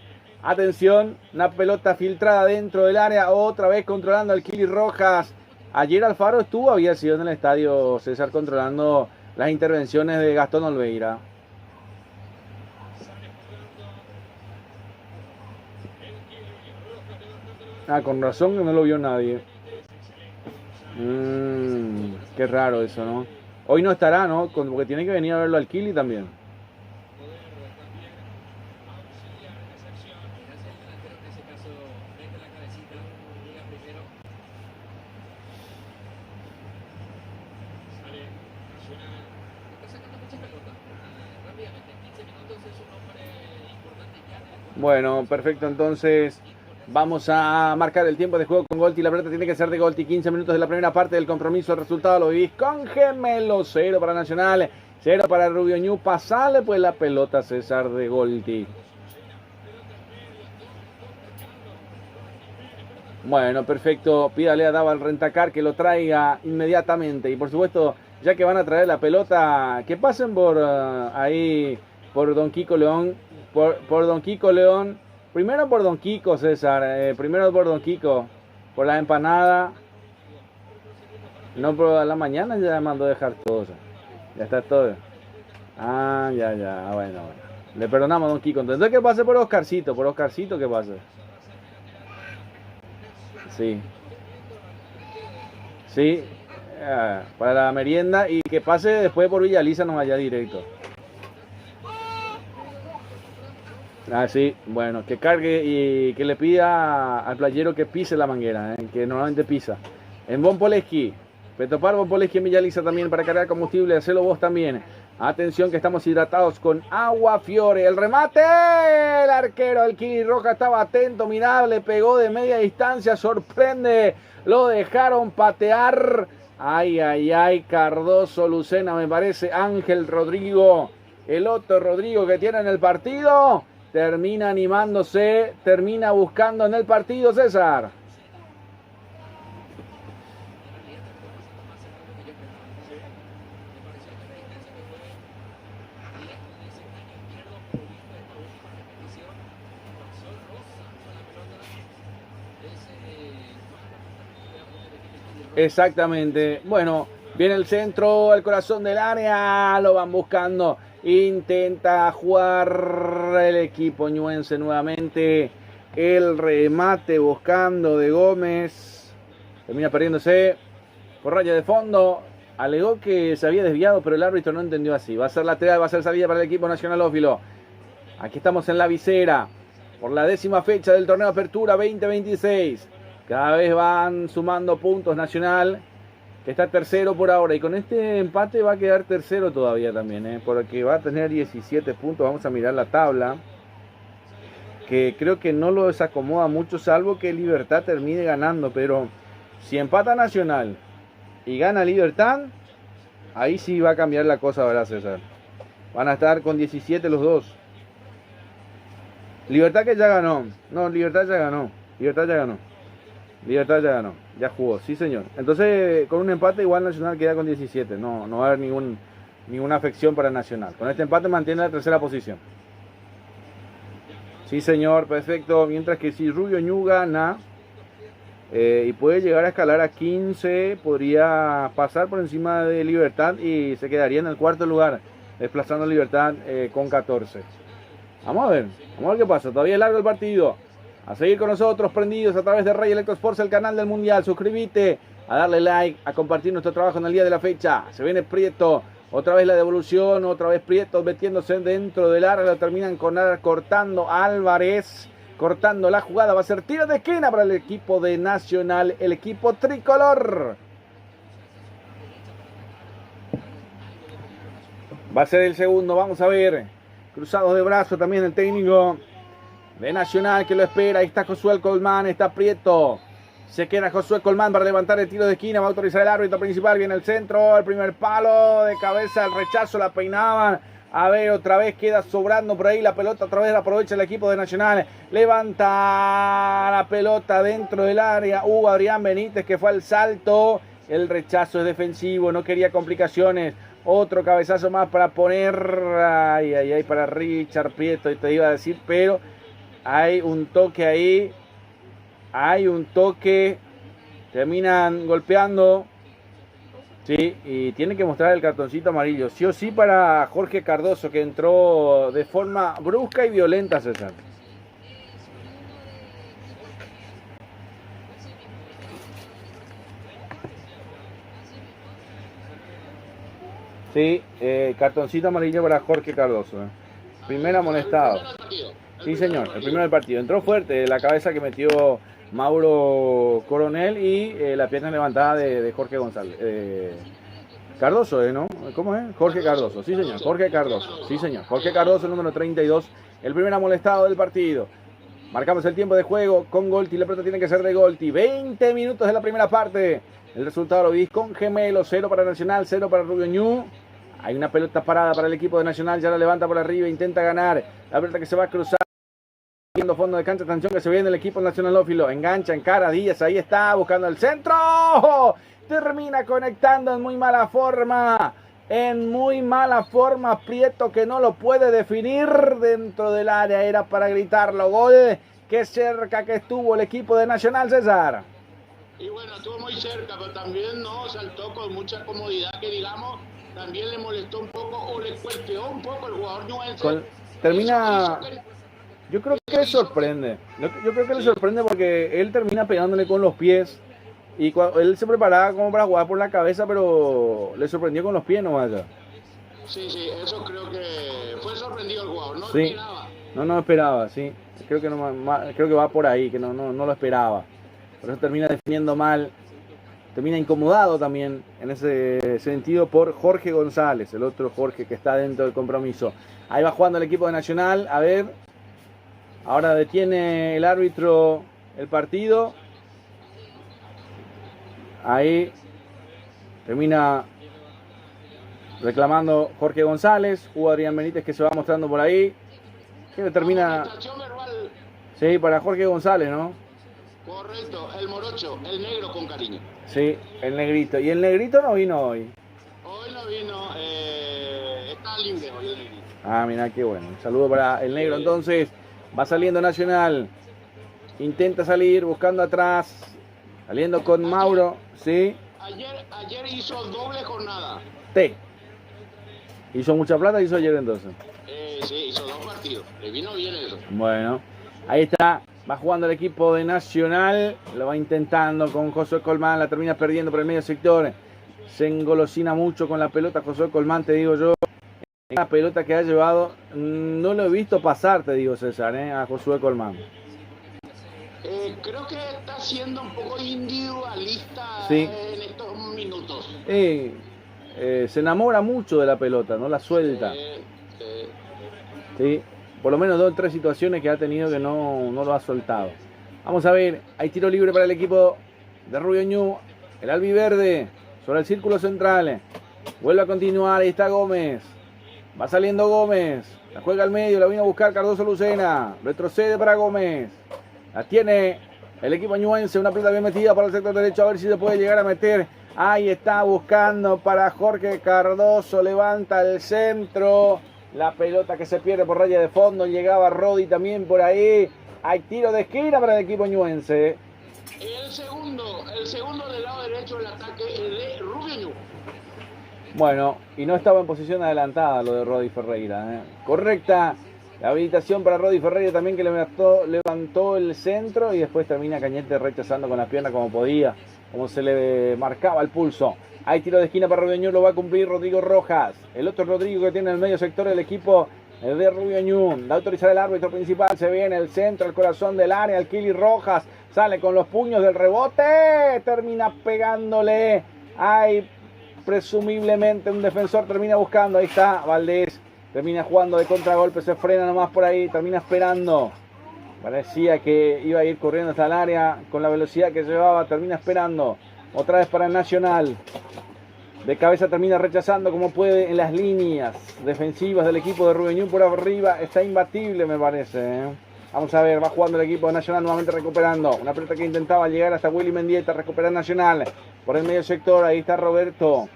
Atención, una pelota filtrada dentro del área, otra vez controlando al Kili Rojas. Ayer Alfaro había sido en el estadio, César, controlando las intervenciones de Gastón Olveira. Con razón que no lo vio nadie. Qué raro eso, ¿no? Hoy no estará, ¿no? Porque tiene que venir a verlo al Kili también. Bueno, perfecto, entonces vamos a marcar el tiempo de juego con Golti. La pelota tiene que ser de Golti. 15 minutos de la primera parte del compromiso. El resultado lo vivís con Gemelo. 0 para Nacional, 0 para Rubio Ñu. Pasale pues la pelota, César, de Golti. Bueno, perfecto. Pídale a Daval Rentacar que lo traiga inmediatamente. Y por supuesto, ya que van a traer la pelota, que pasen por ahí, por Don Kiko León. Por Don Kiko León, Primero por Don Kiko, César. Primero por Don Kiko. Por la empanada. No, pero a la mañana ya mandó dejar todo. Ya está todo. Ah, ya. Bueno. Le perdonamos a Don Kiko. Entonces que pase por Oscarcito. Por Oscarcito que pase. Sí. Para la merienda. Y que pase después por Villa Lisa, no vaya directo. Sí, bueno, que cargue y que le pida al playero que pise la manguera, que normalmente pisa. En Bonpoleski, Petopar Bonpoleski en Villa Lisa también para cargar combustible, hacelo vos también. Atención que estamos hidratados con Agua Fiore. El remate, el arquero, el Kili Roja estaba atento, mirá, le pegó de media distancia, sorprende, lo dejaron patear. Ay, Cardoso, Lucena, me parece, Ángel Rodrigo, el otro Rodrigo que tiene en el partido. Termina animándose, termina buscando en el partido, César. Exactamente. Bueno, viene el centro, al corazón del área, lo van buscando. Intenta jugar el equipo ñuense nuevamente. El remate buscando de Gómez. Termina perdiéndose por raya de fondo. Alegó que se había desviado, pero el árbitro no entendió así. Va a ser lateral, va a ser salida para el equipo nacionalófilo. Aquí estamos en la visera. Por la 10ª fecha del torneo Apertura 2026. Cada vez van sumando puntos Nacional, que está tercero por ahora, y con este empate va a quedar tercero todavía también, porque va a tener 17 puntos. Vamos a mirar la tabla, que creo que no lo desacomoda mucho, salvo que Libertad termine ganando, pero si empata Nacional y gana Libertad, ahí sí va a cambiar la cosa, ¿verdad, César? Van a estar con 17 los dos. Libertad que ya ganó, Libertad ya ganó, ya jugó, sí señor. Entonces con un empate igual Nacional queda con 17, no va a haber ninguna afección para Nacional. Con este empate mantiene la tercera posición. Sí señor, perfecto. Mientras que si Rubio Ñu gana y puede llegar a escalar a 15, podría pasar por encima de Libertad y se quedaría en el cuarto lugar, desplazando a Libertad con 14. Vamos a ver qué pasa, todavía es largo el partido. A seguir con nosotros, prendidos a través de Rey Electro Sports, el canal del Mundial. Suscríbete, a darle like, a compartir nuestro trabajo en el día de la fecha. Se viene Prieto, otra vez la devolución, otra vez Prieto metiéndose dentro del área. Lo terminan cortando Álvarez, cortando la jugada. Va a ser tiro de esquina para el equipo de Nacional, el equipo tricolor. Va a ser el segundo, vamos a ver. Cruzados de brazo también el técnico de Nacional que lo espera. Ahí está Josué Colmán, está Prieto. Se queda Josué Colmán para levantar el tiro de esquina. Va a autorizar el árbitro principal. Viene el centro, el primer palo de cabeza, el rechazo, la peinaban. A ver, otra vez queda sobrando por ahí la pelota. Otra vez la aprovecha el equipo de Nacional. Levanta la pelota dentro del área. Adrián Benítez que fue al salto. El rechazo es defensivo, no quería complicaciones. Otro cabezazo más para poner. Ay, para Richard Prieto. Y te iba a decir, pero hay un toque ahí. Terminan golpeando. Sí, y tiene que mostrar el cartoncito amarillo. Sí o sí para Jorge Cardoso, que entró de forma brusca y violenta, César. Sí, cartoncito amarillo para Jorge Cardoso. Primer amonestado. Sí, señor, el primero del partido. Entró fuerte la cabeza que metió Mauro Coronel y la pierna levantada de Jorge González. Cardoso, ¿no? ¿Cómo es? Jorge Cardoso, sí señor, Jorge Cardoso. Sí señor, Jorge Cardoso, el número 32, el primer amonestado del partido. Marcamos el tiempo de juego con Golti, la pelota tiene que ser de Golti. 20 minutos de la primera parte. El resultado lo vivís con Gemelo, 0 para Nacional, 0 para Rubio Ñu. Hay una pelota parada para el equipo de Nacional, ya la levanta por arriba, intenta ganar. La pelota que se va a cruzar. Viendo fondo de cancha, atención que se viene el equipo nacionalófilo. Engancha, encara Díaz, ahí está, buscando el centro. Termina conectando en muy mala forma. en muy mala forma. Prieto que no lo puede definir dentro del área. Era para gritarlo. Gol. Qué cerca que estuvo el equipo de Nacional, César. Y bueno, estuvo muy cerca, pero también no saltó con mucha comodidad, que digamos, también le molestó un poco o le cuestionó un poco el jugador ñuense. Termina... Yo creo que le sorprende. Yo creo que le sorprende porque él termina pegándole con los pies. Y él se preparaba como para jugar por la cabeza, pero le sorprendió con los pies nomás. Sí, eso creo que fue sorprendido el jugador, no sí. esperaba. No esperaba, sí. Creo que va por ahí, que no lo esperaba. Por eso termina definiendo mal. Termina incomodado también en ese sentido por Jorge González, el otro Jorge que está dentro del compromiso. Ahí va jugando el equipo de Nacional. A ver. Ahora detiene el árbitro el partido. Ahí termina reclamando Jorge González. Hugo Adrián Benítez que se va mostrando por ahí. Que termina... Sí, para Jorge González, ¿no? Correcto, el morocho, el negro con cariño. Sí, el negrito. Y el negrito no vino hoy. Hoy no vino, está libre hoy el negrito. Ah, mira, qué bueno. Un saludo para el negro. Entonces, va saliendo Nacional. Intenta salir, buscando atrás. Saliendo con Mauro, ¿sí? Ayer hizo doble jornada. Sí. ¿Hizo mucha plata? ¿Hizo ayer entonces? Sí, hizo 2 partidos. Le vino bien eso. Bueno, ahí está. Va jugando el equipo de Nacional. Lo va intentando con Josué Colmán. La termina perdiendo por el medio sector. Se engolosina mucho con la pelota Josué Colmán, te digo yo. La pelota que ha llevado, no lo he visto pasar, te digo, César, a Josué Colmán. Creo que está siendo un poco individualista sí. En estos minutos. Se enamora mucho de la pelota, no la suelta. Sí. Por lo menos 2 o 3 situaciones que ha tenido que no lo ha soltado. Vamos a ver, hay tiro libre para el equipo de Rubio Ñu. El albiverde sobre el círculo central. Vuelve a continuar, ahí está Gómez. Va saliendo Gómez. La juega al medio, la vino a buscar Cardoso Lucena. Retrocede para Gómez. La tiene el equipo ñuense. Una pelota bien metida para el sector derecho. A ver si se puede llegar a meter. Ahí está buscando para Jorge Cardoso. Levanta el centro. La pelota que se pierde por raya de fondo. Llegaba Rodi también por ahí. Hay tiro de esquina para el equipo ñuense. El segundo del lado derecho del ataque de Rubio Ñu. Bueno, y no estaba en posición adelantada lo de Rodi Ferreira. Correcta la habilitación para Rodi Ferreira también, que levantó el centro y después termina Cañete rechazando con las piernas como podía, como se le marcaba el pulso. Hay tiro de esquina para Rubio Ñu, lo va a cumplir Rodrigo Rojas. El otro Rodrigo que tiene en el medio sector el equipo de Rubio Ñu. Va a autorizar el árbitro principal, se viene el centro, el corazón del área, el Kili Rojas. Sale con los puños del rebote, termina pegándole. Hay presumiblemente un defensor, termina buscando, ahí está Valdés, termina jugando de contragolpe, se frena nomás por ahí, termina esperando. Parecía que iba a ir corriendo hasta el área con la velocidad que llevaba, termina esperando. Otra vez para el Nacional. De cabeza termina rechazando como puede en las líneas defensivas del equipo de Rubio Ñu. Por arriba está imbatible, me parece. Vamos a ver, va jugando el equipo de Nacional, nuevamente recuperando. Una pelota que intentaba llegar hasta Willy Mendieta, recuperar Nacional. Por el medio sector, ahí está Roberto.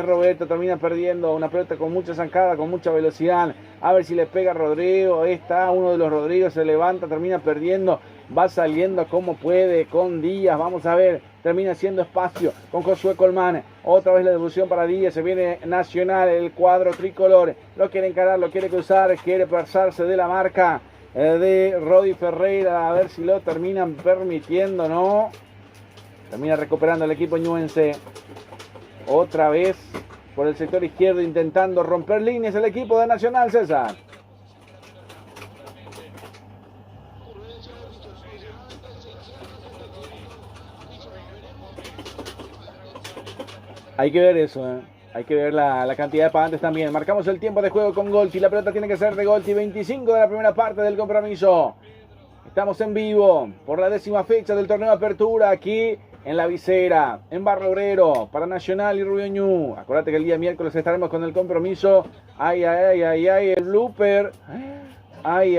Roberto termina perdiendo una pelota con mucha zancada, con mucha velocidad. A ver si le pega a Rodrigo. Ahí está uno de los Rodrigos, se levanta, termina perdiendo. Va saliendo como puede con Díaz. Vamos a ver, termina haciendo espacio con Josué Colmán. Otra vez la devolución para Díaz. Se viene Nacional, el cuadro tricolor. Lo quiere encarar, lo quiere cruzar, quiere pasarse de la marca de Rodi Ferreira. A ver si lo terminan permitiendo, ¿no? Termina recuperando el equipo ñuense. Otra vez por el sector izquierdo intentando romper líneas el equipo de Nacional, César. Hay que ver eso, hay que ver la cantidad de pagantes también. Marcamos el tiempo de juego con Golti. La pelota tiene que ser de Golti. 25 de la primera parte del compromiso. Estamos en vivo por la 10ª fecha del torneo de apertura aquí en La Visera, en Barrio Obrero, para Nacional y Rubio Ñu. Acuérdate que el día miércoles estaremos con el compromiso. Ay, el blooper. Ay,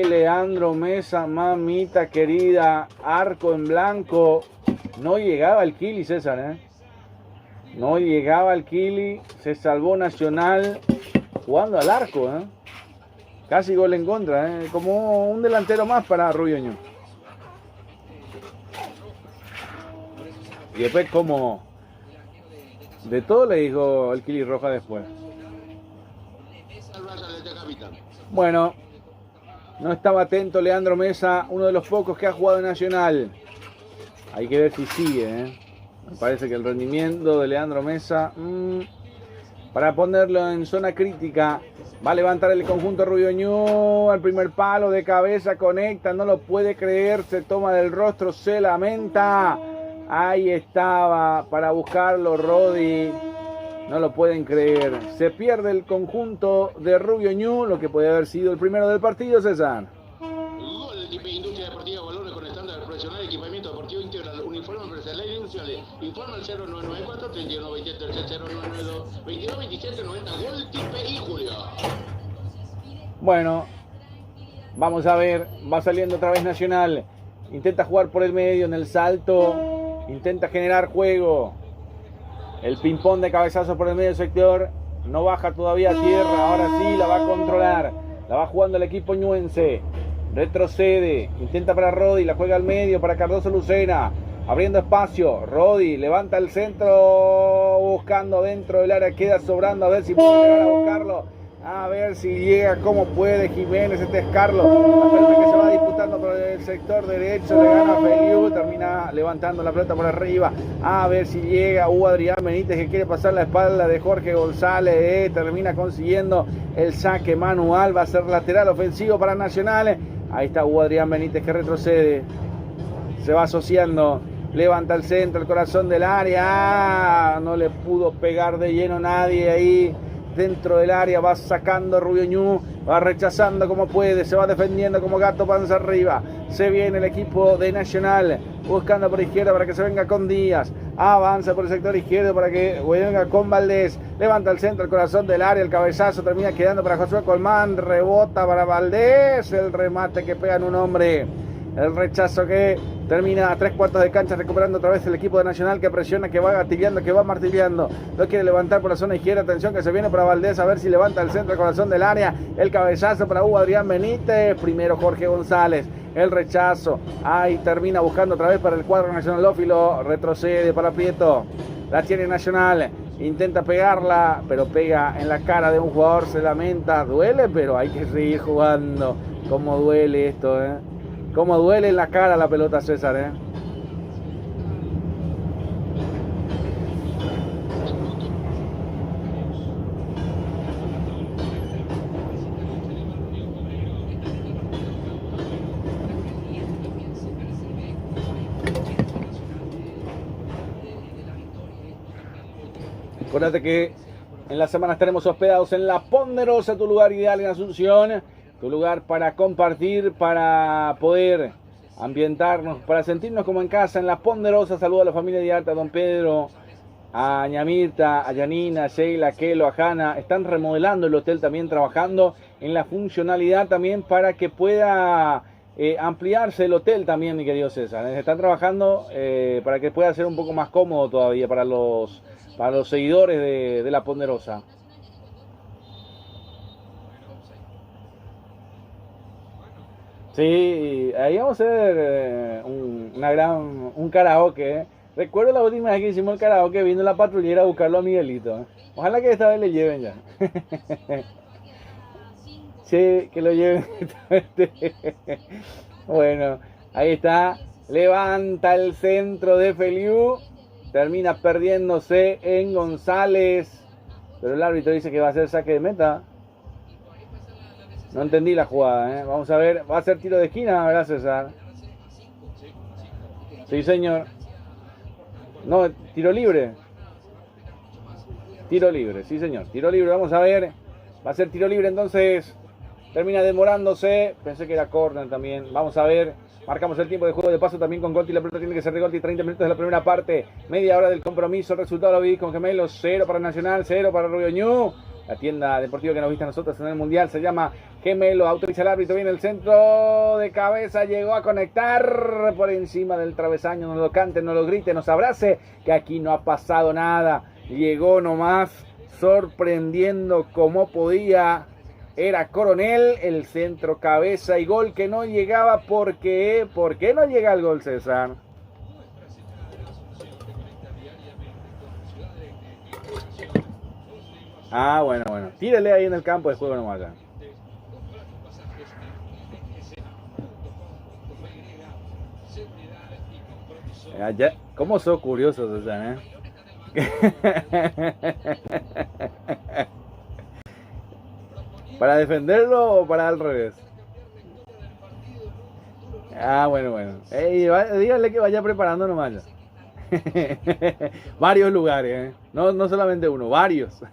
Leandro Mesa, mamita querida. Arco en blanco. No llegaba el Kili, César, No llegaba el Kili, se salvó Nacional jugando al arco, ¿eh? Casi gol en contra, ¿eh? Como un delantero más para Rubio Ñu. Y después como de todo le dijo el Kili Roja después. Bueno, no estaba atento Leandro Mesa, uno de los pocos que ha jugado en Nacional. Hay que ver si sigue, ¿eh? Me parece que el rendimiento de Leandro Mesa, para ponerlo en zona crítica, va a levantar el conjunto Rubio Ñu al primer palo de cabeza, conecta, no lo puede creer, se toma del rostro, se lamenta. Ahí estaba para buscarlo Rodi, no lo pueden creer. Se pierde el conjunto de Rubio Ñu, lo que puede haber sido el primero del partido, César. Gol de Industria Deportiva Balones con estándar profesional, equipamiento deportivo integral, uniforme empresarial y industriales. Informa al 0994 31 27 0992 22 27 90. Gol Tipe y Julio. Bueno, vamos a ver, va saliendo otra vez Nacional. Intenta jugar por el medio en el salto, intenta generar juego. El ping-pong de cabezazo por el medio sector, no baja todavía a tierra, ahora sí la va a controlar. La va jugando el equipo ñuense. Retrocede, intenta para Rodi, la juega al medio para Cardoso Lucena, abriendo espacio. Rodi levanta el centro, buscando dentro del área, queda sobrando, a ver si puede llegar a buscarlo, a ver si llega como puede Jiménez. Este es Carlos, la pelota que se va disputando por el sector derecho, le gana Feliu, termina levantando la pelota por arriba, a ver si llega Adrián Benítez, que quiere pasar la espalda de Jorge González, termina consiguiendo el saque manual, va a ser lateral ofensivo para Nacional. Ahí está Adrián Benítez, que retrocede, se va asociando, levanta el centro, el corazón del área, no le pudo pegar de lleno nadie ahí dentro del área, va sacando Rubio Ñu, va rechazando como puede, se va defendiendo como gato panza arriba. Se viene el equipo de Nacional, buscando por izquierda para que se venga con Díaz, avanza por el sector izquierdo para que venga con Valdés, levanta el centro, el corazón del área, el cabezazo termina quedando para Josué Colmán, rebota para Valdés, el remate que pega en un hombre, el rechazo que termina a 3/4 de cancha, recuperando otra vez el equipo de Nacional, que presiona, que va gatilleando, que va martilleando, lo quiere levantar por la zona izquierda. Atención que se viene para Valdés, a ver si levanta el centro, el corazón del área, el cabezazo para Adrián Benítez, primero Jorge González, el rechazo, ahí termina buscando otra vez para el cuadro nacionalófilo, retrocede para Prieto, la tiene Nacional, intenta pegarla, pero pega en la cara de un jugador, se lamenta, duele, pero hay que seguir jugando. Cómo duele esto, cómo duele en la cara la pelota, César, Acuérdate que en la semana estaremos hospedados en La Ponderosa, tu lugar ideal en Asunción, tu lugar para compartir, para poder ambientarnos, para sentirnos como en casa en La Ponderosa. Saludo a la familia de Alta, a don Pedro, a Ñamirta, a Yanina, a Sheila, a Kelo, a Hanna. Están remodelando el hotel también, trabajando en la funcionalidad también para que pueda ampliarse el hotel también, mi querido César. Están trabajando para que pueda ser un poco más cómodo todavía para los seguidores de La Ponderosa. Sí, ahí vamos a hacer un karaoke. Recuerdo la última vez que hicimos el karaoke, vino la patrullera a buscarlo a Miguelito. Ojalá que esta vez le lleven ya. Sí, que lo lleven. Bueno, ahí está. Levanta el centro de Feliu. Termina perdiéndose en González. Pero el árbitro dice que va a ser saque de meta. No entendí la jugada, Vamos a ver. Va a ser tiro de esquina, ¿verdad, César? Sí, señor. No, tiro libre. Tiro libre, sí, señor. Tiro libre, vamos a ver. Va a ser tiro libre, entonces. Termina demorándose. Pensé que era córner también. Vamos a ver. Marcamos el tiempo de juego de paso también con Golti. La pelota tiene que ser de Golti. 30 minutos de la primera parte. Media hora del compromiso. El resultado lo vi con Gemelos. 0 para Nacional, 0 para Rubio Ñu. La tienda deportiva que nos viste a nosotros en el Mundial se llama Gemelo. Autoriza el árbitro. Viene el centro de cabeza. Llegó a conectar por encima del travesaño. No lo cante, no lo grite, nos abrace. Que aquí no ha pasado nada. llegó nomás, sorprendiendo como podía. Era Coronel, el centro, cabeza y gol que no llegaba. ¿Por qué? ¿Por qué no llega el gol, César? Ah, bueno. Tírele ahí en el campo de juego nomás ya. Ya, ¿cómo sos curioso, César, ¿Para defenderlo o para al revés? Ah, bueno. Díganle que vaya preparando nomás ya. Varios lugares, no solamente uno, varios.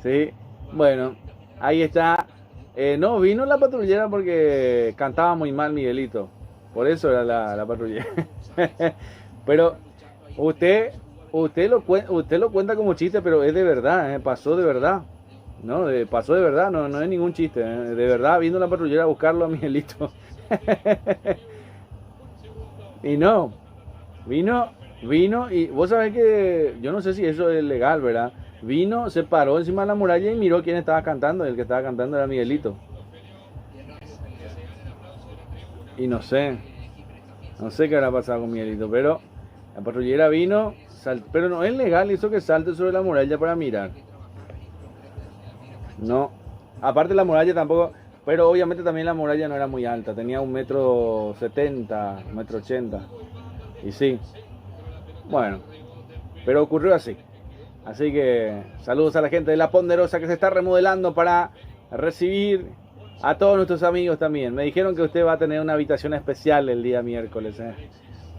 Sí, bueno, ahí está. No vino la patrullera porque cantaba muy mal Miguelito. Por eso era la patrullera. Pero usted lo cuenta como chiste, pero es de verdad, pasó de verdad. No, pasó de verdad, no es ningún chiste. De verdad vino la patrullera a buscarlo a Miguelito. Y no, vino y vos sabés que yo no sé si eso es legal, ¿verdad? Vino, se paró encima de la muralla y miró quién estaba cantando. El que estaba cantando era Miguelito. Y no sé qué habrá pasado con Miguelito, pero la patrullera vino, pero no es legal eso que salte sobre la muralla para mirar. No, aparte la muralla tampoco, pero obviamente también la muralla no era muy alta, tenía 1,70 m, 1,80 m. Y sí, bueno, pero ocurrió así. Así que saludos a la gente de La Ponderosa que se está remodelando para recibir a todos nuestros amigos también. Me dijeron que usted va a tener una habitación especial el día miércoles.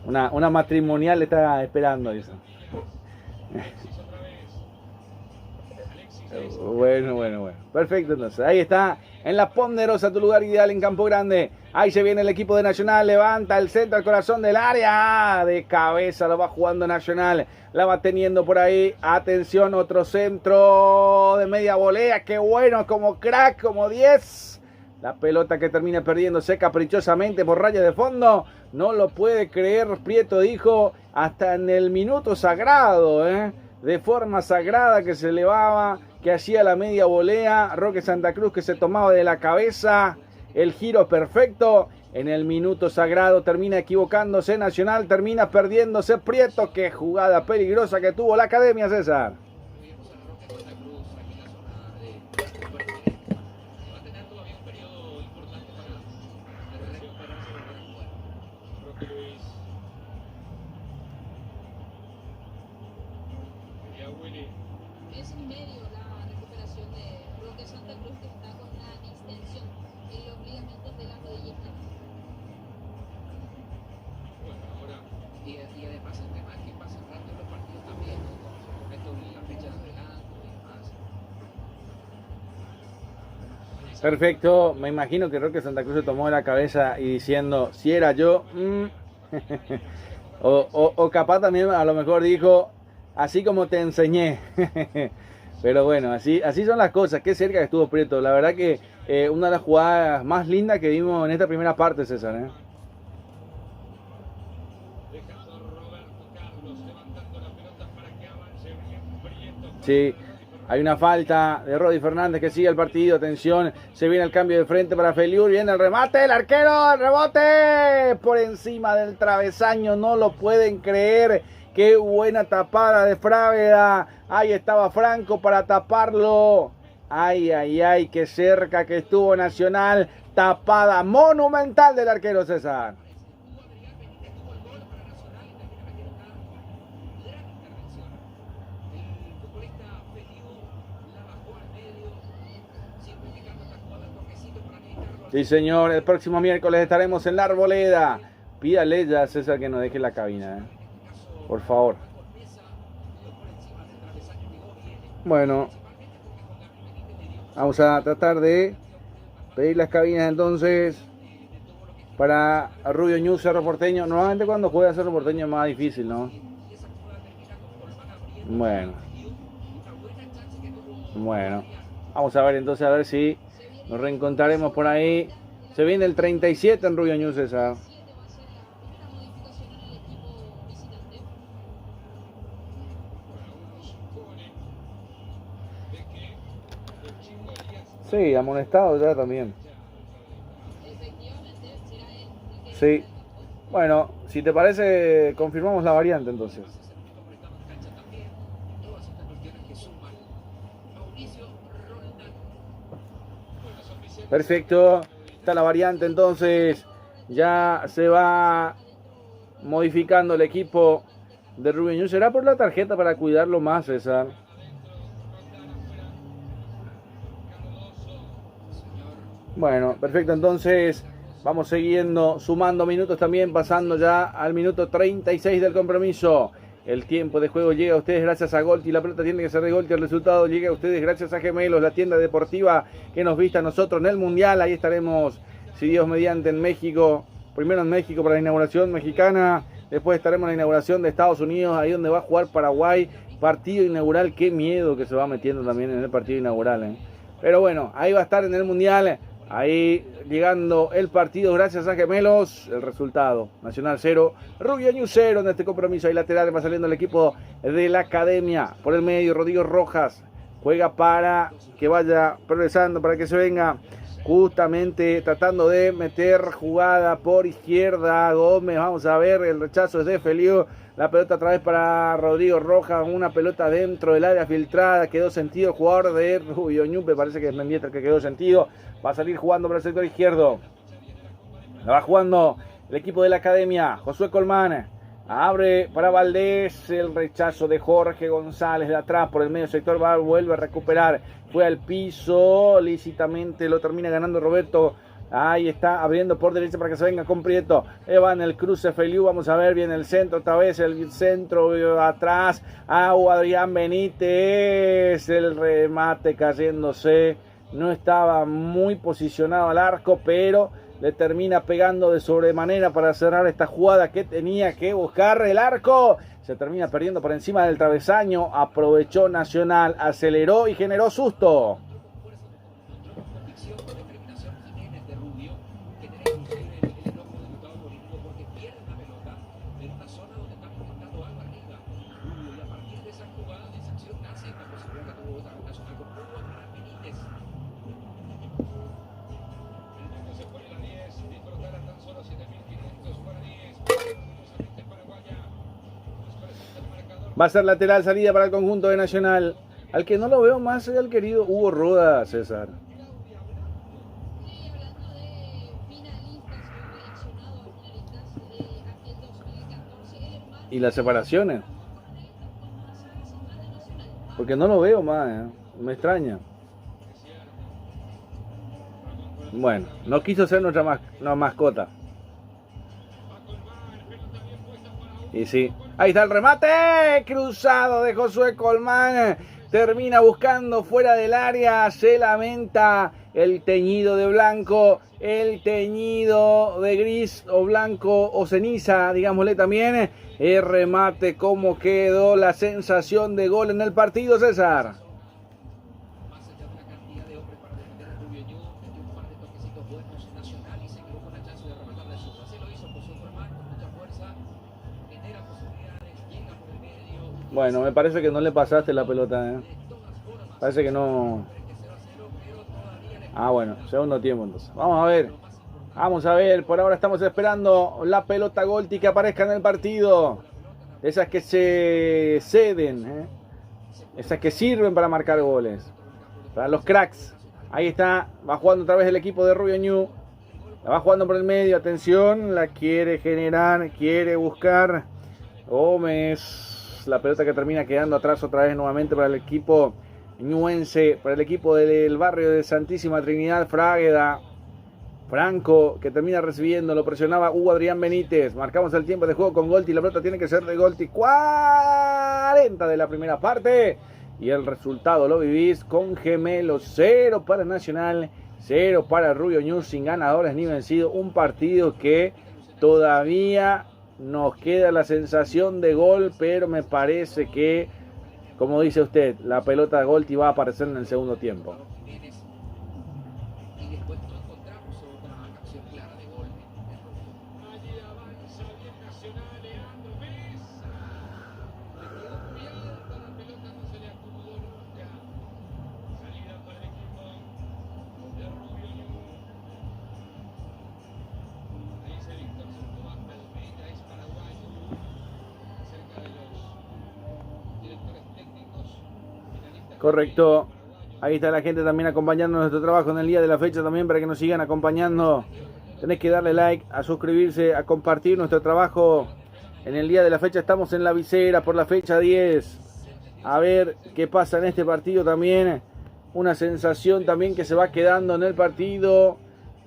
Una matrimonial está esperando eso. Bueno. Perfecto, entonces. Ahí está, en La Ponderosa, tu lugar ideal en Campo Grande. Ahí se viene el equipo de Nacional, levanta el centro al corazón del área. De cabeza lo va jugando Nacional. La va teniendo por ahí. Atención, otro centro de media volea. Qué bueno, como crack, como 10. La pelota que termina perdiéndose caprichosamente por raya de fondo. No lo puede creer, Prieto dijo, hasta en el minuto sagrado, de forma sagrada que se elevaba, que hacía la media volea. Roque Santa Cruz que se tomaba de la cabeza el giro perfecto. En el minuto sagrado termina equivocándose Nacional, termina perdiéndose Prieto. Qué jugada peligrosa que tuvo la Academia, César. Es en medio la recuperación de Roque Santa Cruz, que está con una distensión en los ligamentos de la rodilla. Bueno, ahora, y además el tema es que pasa rato en los partidos también, ¿no? Con esto la fecha de adelanto y demás. Perfecto, me imagino que Roque Santa Cruz se tomó de la cabeza y diciendo, si era yo, o capaz también a lo mejor dijo, así como te enseñé. Pero bueno, así son las cosas. Qué cerca que estuvo Prieto. La verdad que una de las jugadas más lindas que vimos en esta primera parte, César. Sí, hay una falta de Rodi Fernández que sigue el partido. Atención, se viene el cambio de frente para Feliur. Viene el remate, el arquero, el rebote por encima del travesaño. No lo pueden creer. Qué buena tapada de Fráveda. Ahí estaba Franco para taparlo. Ay, qué cerca que estuvo Nacional. Tapada monumental del arquero César. Sí, señor. El próximo miércoles estaremos en La Arboleda. Pídale ya a César que nos deje la cabina, por favor. Bueno, vamos a tratar de pedir las cabinas entonces para Rubio News, Cerro Porteño. Normalmente cuando juega Cerro Porteño es más difícil, ¿no? Bueno, vamos a ver entonces, a ver si nos reencontraremos por ahí. Se viene el 37 en Rubio News, esa. Sí, amonestado ya también. Efectivamente, será él el que Sí. Bueno, si te parece, confirmamos la variante entonces. Todas estas cuestiones que suman. Mauricio Roldán. Perfecto. Está la variante entonces. Ya se va modificando el equipo de Rubio Ñu. ¿Será por la tarjeta para cuidarlo más, César? Bueno, perfecto. Entonces vamos siguiendo, sumando minutos también, pasando ya al minuto 36 del compromiso. El tiempo de juego llega a ustedes gracias a Golti. La pelota tiene que ser de Golti. El resultado llega a ustedes gracias a Gemelos, la tienda deportiva que nos vista a nosotros en el Mundial. Ahí estaremos, si Dios mediante, en México. Primero en México para la inauguración mexicana. Después estaremos en la inauguración de Estados Unidos, ahí donde va a jugar Paraguay. Partido inaugural. Qué miedo que se va metiendo también en el partido inaugural. Pero bueno, ahí va a estar en el Mundial. Ahí llegando el partido gracias a Gemelos. El resultado: Nacional 0, Rubio Ñu 0 en este compromiso. Ahí lateral va saliendo el equipo de la Academia. Por el medio, Rodrigo Rojas juega para que vaya progresando, para que se venga justamente tratando de meter jugada por izquierda. Gómez, vamos a ver, el rechazo es de Feliu. La pelota otra vez para Rodrigo Rojas, una pelota dentro del área filtrada, quedó sentido el jugador de Rubio Ñu, me parece que es Mendieta el que quedó sentido. Va a salir jugando para el sector izquierdo. La va jugando el equipo de la Academia. Josué Colmán abre para Valdés. El rechazo de Jorge González de atrás por el medio sector. Vuelve a recuperar. Fue al piso. Lícitamente lo termina ganando Roberto. Ahí está abriendo por derecha para que se venga con Prieto. Va en el cruce Feliu. Vamos a ver bien el centro. Otra vez el centro atrás. Adrián Benítez. El remate cayéndose. No estaba muy posicionado al arco, pero le termina pegando de sobremanera para cerrar esta jugada que tenía que buscar el arco. Se termina perdiendo por encima del travesaño. Aprovechó Nacional, aceleró y generó susto. Va a ser lateral, salida para el conjunto de Nacional. Al que no lo veo más es el querido Hugo Roda, César. Sí, hablando de finalistas o relacionados a finalistas de aquel 2014, el hermano Y las separaciones. con la saga central de Nacional. Porque no lo veo más, me extraña. Bueno, no quiso ser nuestra mascota. Y sí, ahí está el remate cruzado de Josué Colmán. Termina buscando fuera del área. Se lamenta el teñido de blanco, el teñido de gris o blanco o ceniza, digámosle también. El remate, cómo quedó la sensación de gol en el partido, César. Más allá de la cantidad de hombres para defender a Rubio Ñu, metió un par de toquecitos buenos Nacional y se quedó con la chance de rematar de zurda. Se lo hizo Josué Colmán con mucha fuerza, genera posibilidades, llega por el medio. Bueno, me parece que no le pasaste la pelota, Parece que no. Ah, bueno, segundo tiempo entonces. Vamos a ver. Vamos a ver, por ahora estamos esperando la pelota Golti que aparezca en el partido. Esas que se ceden, esas que sirven para marcar goles. Para los cracks. Ahí está, va jugando otra vez el equipo de Rubio Ñu. La va jugando por el medio, atención, la quiere generar, quiere buscar Gómez. La pelota que termina quedando atrás otra vez nuevamente para el equipo ñuense, para el equipo del barrio de Santísima Trinidad, Frágueda. Franco, que termina recibiendo, lo presionaba Hugo Adrián Benítez. Marcamos el tiempo de juego con Golti. La pelota tiene que ser de Golti. 40 de la primera parte. Y el resultado lo vivís con Gemelos. 0 para Nacional, 0 para Rubio Ñu, sin ganadores ni vencidos. Un partido que todavía nos queda la sensación de gol, pero me parece que, como dice usted, la pelota de Golti va a aparecer en el segundo tiempo. Y después no encontramos otra acción clara de gol. Allí avanza bien Nacional, Leandro Mesa. Le quedó muy alta la pelota, no se le acomodó nunca. Salida para el equipo Correcto. Ahí está la gente también acompañando nuestro trabajo en el día de la fecha también para que nos sigan acompañando. Tenés que darle like, a suscribirse, a compartir nuestro trabajo. En el día de la fecha estamos en la visera por la fecha 10. A ver qué pasa en este partido también. Una sensación también que se va quedando en el partido.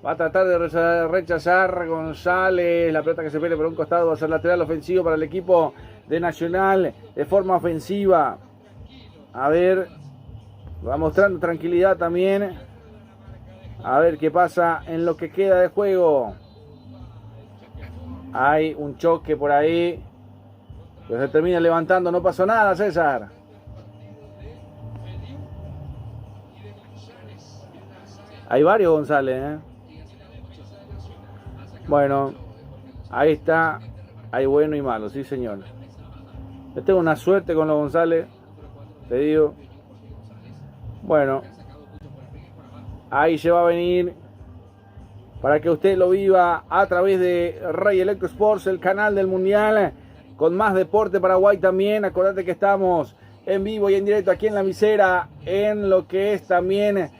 Va a tratar de rechazar González. La pelota que se pierde por un costado va a ser lateral ofensivo para el equipo de Nacional de forma ofensiva. A ver, va mostrando tranquilidad también. A ver qué pasa en lo que queda de juego. Hay un choque por ahí. Pero se termina levantando. No pasó nada, César. Hay varios González, ¿eh? Bueno, ahí está. Hay bueno y malo, sí señor. Yo tengo una suerte con los González. Te digo. Bueno. Ahí se va a venir. Para que usted lo viva a través de Rey Electro Sports, el canal del Mundial. Con más deporte Paraguay también. Acordate que estamos en vivo y en directo aquí en la visera. En lo que es también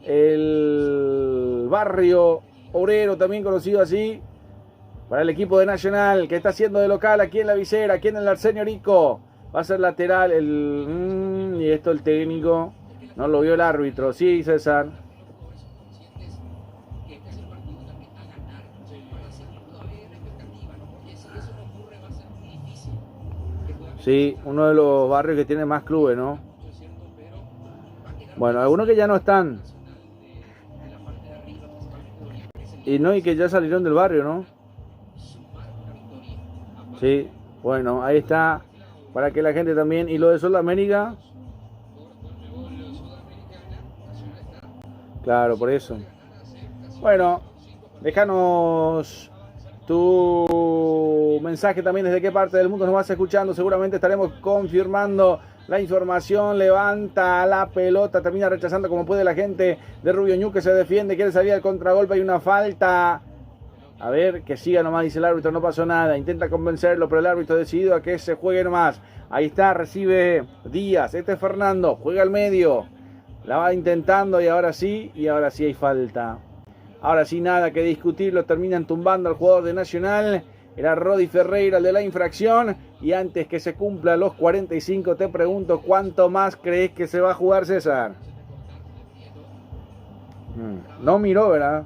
el barrio obrero, también conocido así, para el equipo de Nacional, que está haciendo de local aquí en la visera, aquí en el Arsenio Rico. Va a ser lateral y esto el técnico no lo vio el árbitro. Sí, César. Sí, uno de los barrios que tiene más clubes, ¿no? Bueno, algunos que ya no están. Y que ya salieron del barrio, ¿no? Sí, bueno, ahí está. Para que la gente también. Y lo de Sudamérica. Claro, por eso. Bueno, déjanos tu mensaje también desde qué parte del mundo nos vas escuchando. Seguramente estaremos confirmando la información. Levanta la pelota, termina rechazando como puede la gente de Rubio Ñu, que se defiende, quiere salir al contragolpe, hay una falta. A ver, que siga nomás, dice el árbitro, no pasó nada. Intenta convencerlo, pero el árbitro ha decidido a que se juegue nomás. Ahí está, recibe Díaz, este es Fernando, juega al medio. La va intentando y ahora sí hay falta. Ahora sí nada que discutir, lo terminan tumbando al jugador de Nacional. Era Rodi Ferreira el de la infracción. Y antes que se cumpla los 45, te pregunto, ¿cuánto más crees que se va a jugar, César? No miró, ¿verdad?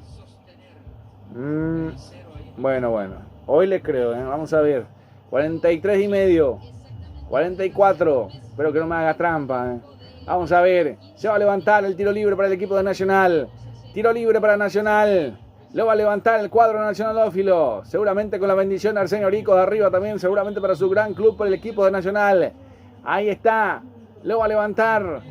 Bueno. Hoy le creo, ¿eh? Vamos a ver. 43 y medio. 44. Espero que no me haga trampa, ¿eh? Vamos a ver. Se va a levantar el tiro libre para el equipo de Nacional. Tiro libre para Nacional. Lo va a levantar el cuadro nacionalófilo. Seguramente con la bendición de Arsenio Rico de arriba también. Seguramente para su gran club, por el equipo de Nacional. Ahí está. Lo va a levantar.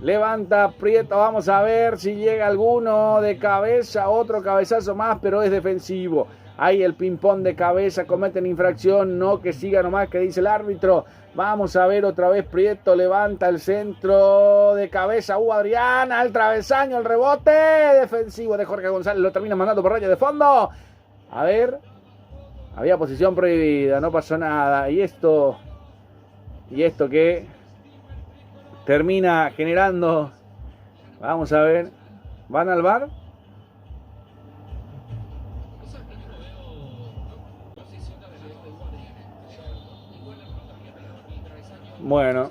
Levanta Prieto. Vamos a ver si llega alguno de cabeza. Otro cabezazo más, pero es defensivo. Ahí el ping-pong de cabeza. Cometen infracción. No, que siga nomás, que dice el árbitro. Vamos a ver otra vez. Prieto levanta el centro de cabeza. Adriana, el travesaño, el rebote defensivo de Jorge González. Lo termina mandando por raya de fondo. A ver. Había posición prohibida. No pasó nada. Y esto que termina generando. Vamos a ver. ¿Van al VAR? Bueno,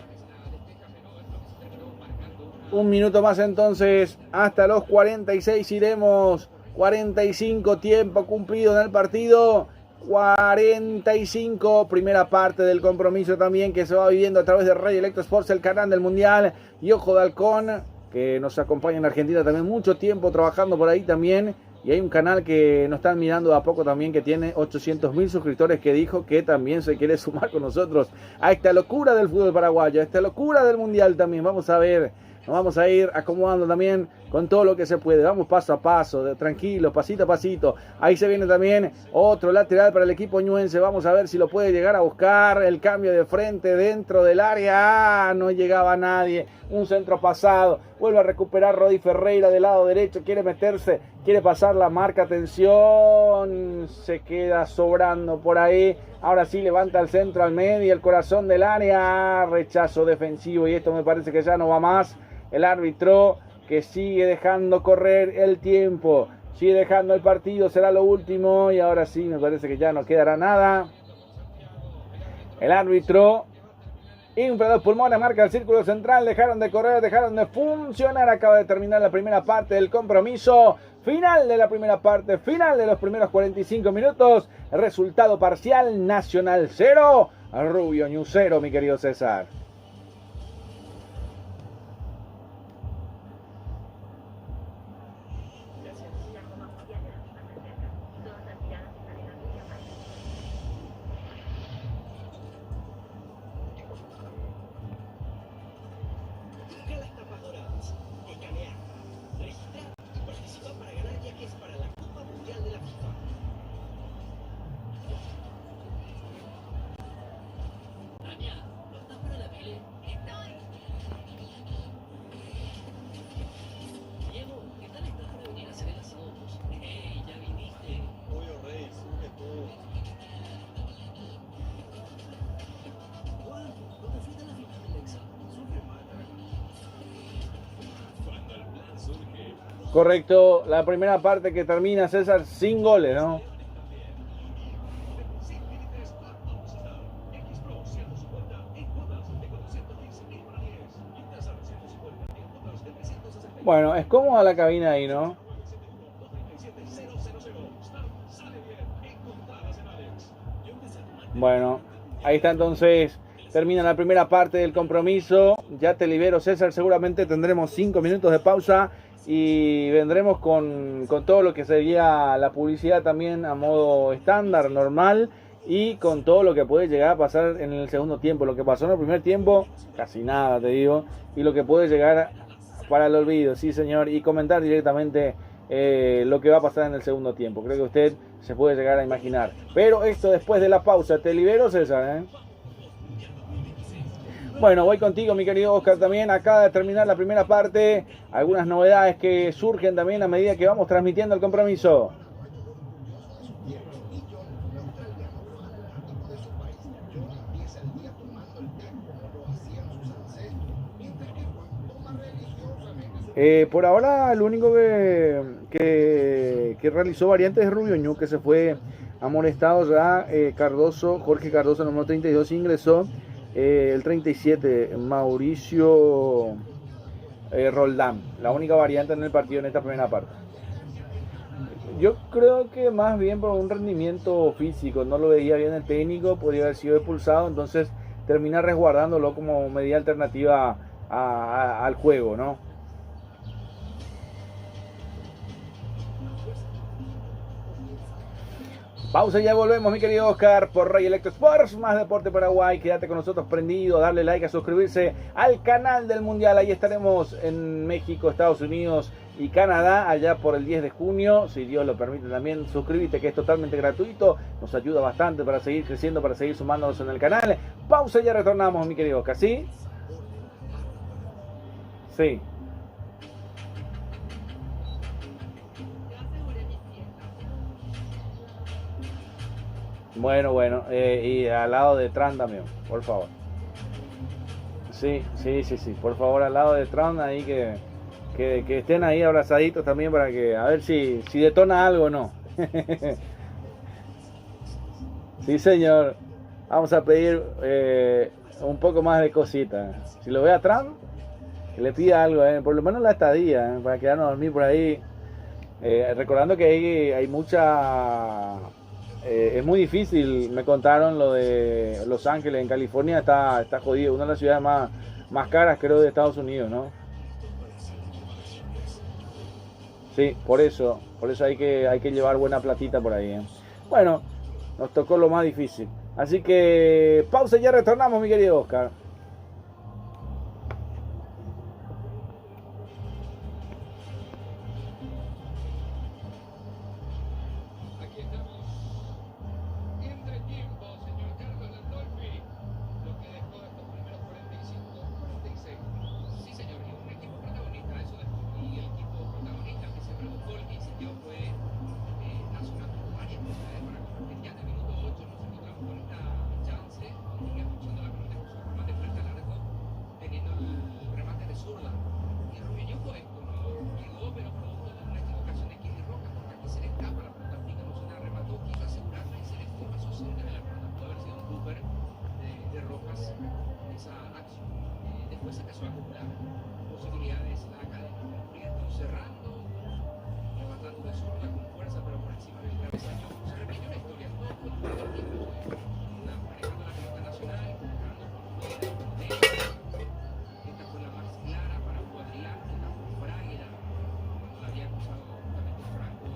un minuto más entonces, hasta los 46 iremos. 45, tiempo cumplido en el partido. 45, primera parte del compromiso también que se va viviendo a través de Rey Electro Sports, el canal del Mundial. Y Ojo de Halcón, que nos acompaña en Argentina también, mucho tiempo trabajando por ahí también. Y hay un canal que nos están mirando a poco también, que tiene 800.000 suscriptores, que dijo que también se quiere sumar con nosotros a esta locura del fútbol paraguayo, a esta locura del Mundial también. Vamos a ver, nos vamos a ir acomodando también con todo lo que se puede. Vamos paso a paso, tranquilos, pasito a pasito. Ahí se viene también otro lateral para el equipo ñuense. Vamos a ver si lo puede llegar a buscar. El cambio de frente dentro del área. No llegaba nadie. Un centro pasado. Vuelve a recuperar Rodi Ferreira del lado derecho. Quiere meterse, quiere pasar la marca. Atención. Se queda sobrando por ahí. Ahora sí levanta el centro al medio, el corazón del área, rechazo defensivo y esto me parece que ya no va más. El árbitro que sigue dejando correr el tiempo, sigue dejando el partido, será lo último y ahora sí me parece que ya no quedará nada. El árbitro infla los pulmones, marca el círculo central, dejaron de correr, dejaron de funcionar, acaba de terminar la primera parte del compromiso. Final de la primera parte, final de los primeros 45 minutos. Resultado parcial, Nacional 0, Rubio Ñu 0, mi querido César. Correcto, la primera parte que termina, César, sin goles, ¿no? Bueno, es cómoda la cabina ahí, ¿no? Bueno, ahí está entonces, termina la primera parte del compromiso. Ya te libero, César, seguramente tendremos 5 minutos de pausa y vendremos con todo lo que sería la publicidad también a modo estándar, normal, y con todo lo que puede llegar a pasar en el segundo tiempo. Lo que pasó en el primer tiempo, casi nada, te digo, y lo que puede llegar para el olvido, sí señor, y comentar directamente lo que va a pasar en el segundo tiempo. Creo que usted se puede llegar a imaginar. Pero esto después de la pausa. Te libero, César, Bueno, voy contigo, mi querido Oscar, también. Acaba de terminar la primera parte. Algunas novedades que surgen también a medida que vamos transmitiendo el compromiso. Por ahora, el único que realizó variantes es Rubio Ñu, que se fue amonestado ya. Cardoso, Jorge Cardoso, número 32, ingresó. El 37, Mauricio Roldán. La única variante en el partido en esta primera parte. Yo creo que más bien por un rendimiento físico. No lo veía bien el técnico, podría haber sido expulsado. Entonces termina resguardándolo como medida alternativa al juego, ¿no? Pausa y ya volvemos, mi querido Oscar, por Ray Electro Sports, más Deporte Paraguay. Quédate con nosotros prendido, darle like, a suscribirse al canal del Mundial. Ahí estaremos en México, Estados Unidos y Canadá, allá por el 10 de junio. Si Dios lo permite también, suscríbete, que es totalmente gratuito. Nos ayuda bastante para seguir creciendo, para seguir sumándonos en el canal. Pausa y ya retornamos, mi querido Oscar, ¿sí? Sí. Bueno, y al lado de Tran también, por favor. Sí, por favor, al lado de Tran, ahí que estén ahí abrazaditos también para que, a ver si detona algo o no. Sí, señor. Vamos a pedir un poco más de cositas. Si lo ve a Tran, que le pida algo, por lo menos la estadía, para quedarnos a dormir por ahí. Recordando que hay mucha... es muy difícil, me contaron lo de Los Ángeles, en California está jodido, una de las ciudades más caras creo de Estados Unidos, ¿no? Sí, por eso hay que llevar buena platita por ahí, Bueno, nos tocó lo más difícil, así que pausa y ya retornamos, mi querido Oscar. después se empezó a acumular posibilidades la academia. Prieto cerrando, levantando de zurda con fuerza, pero por encima del travesaño. Se repitió la historia, todo fue muy tranquilo. Manejando la pelota nacional, buscando por fuera, por dentro. Esta fue la más clara para Hugo Adrián, esta fue Fragueda, cuando la había acusado justamente Franco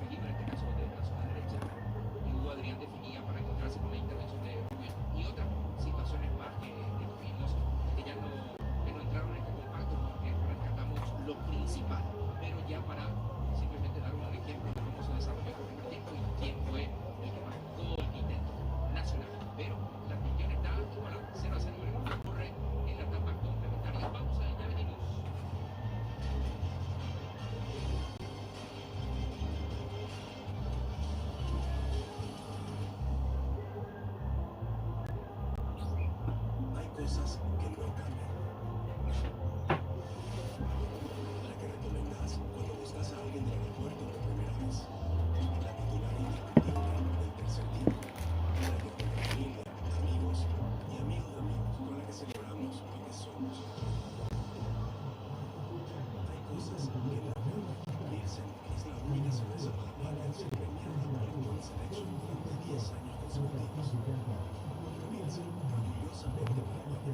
Felipe, en este caso de la zona derecha. Y Hugo Adrián definía para encontrarse con la intervención de Rubio. Y otras situaciones más que tuvimos, que ya no entraron en este compacto porque rescatamos lo principal. Pero ya para simplemente dar un ejemplo de cómo se desarrolló el primer tiempo y quién fue el que marcó el intento nacional. Pero la cuestión está igualada, 0-0, veremos qué ocurre en la etapa complementaria. Pausa y ya venimos. Hay cosas que no cambian. La que recomiendas cuando buscas a alguien del aeropuerto por primera vez. La titular indiscutible del tercer tiempo. La que con la familia, amigos y amigos de amigos con la que celebramos lo que somos. Hay cosas que la verdad Nielsen es la única cerveza paraguaya en ser premiada por el World Selection durante 10 años consecutivos. Nielsen, orgullosamente paraguaya.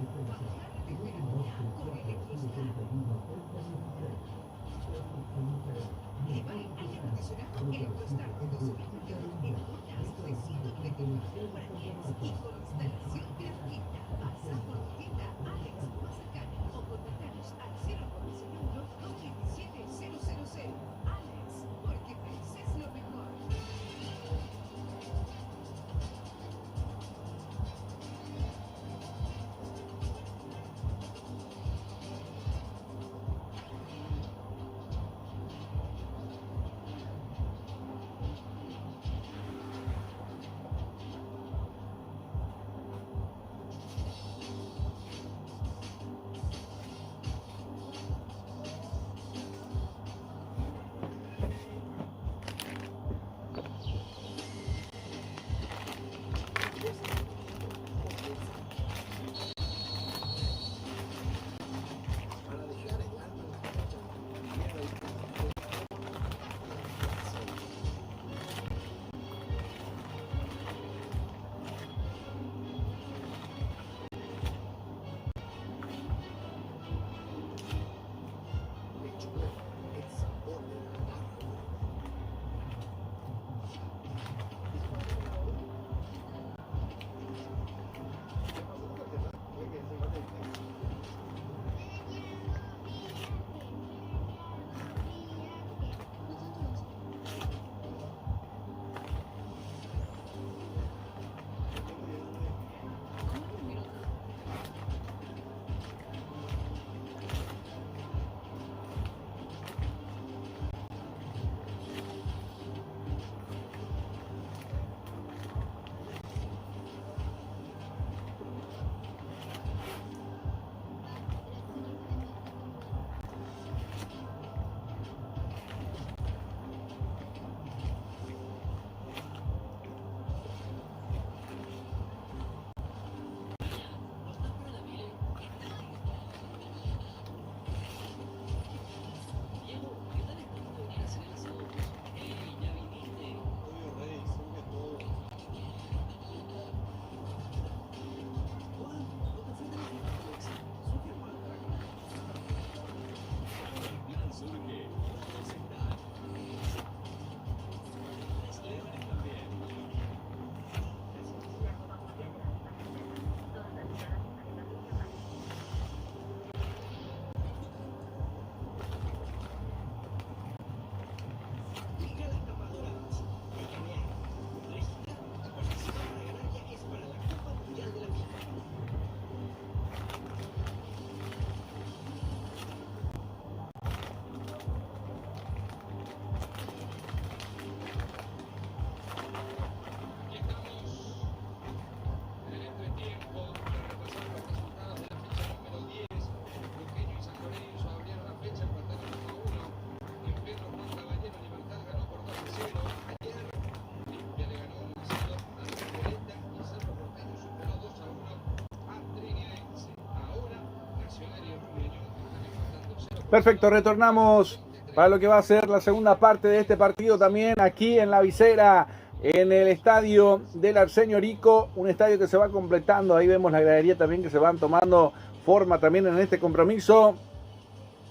Perfecto, retornamos para lo que va a ser la segunda parte de este partido también aquí en La Visera, en el estadio del Arsenio Rico, un estadio que se va completando. Ahí vemos la gradería también que se van tomando forma también en este compromiso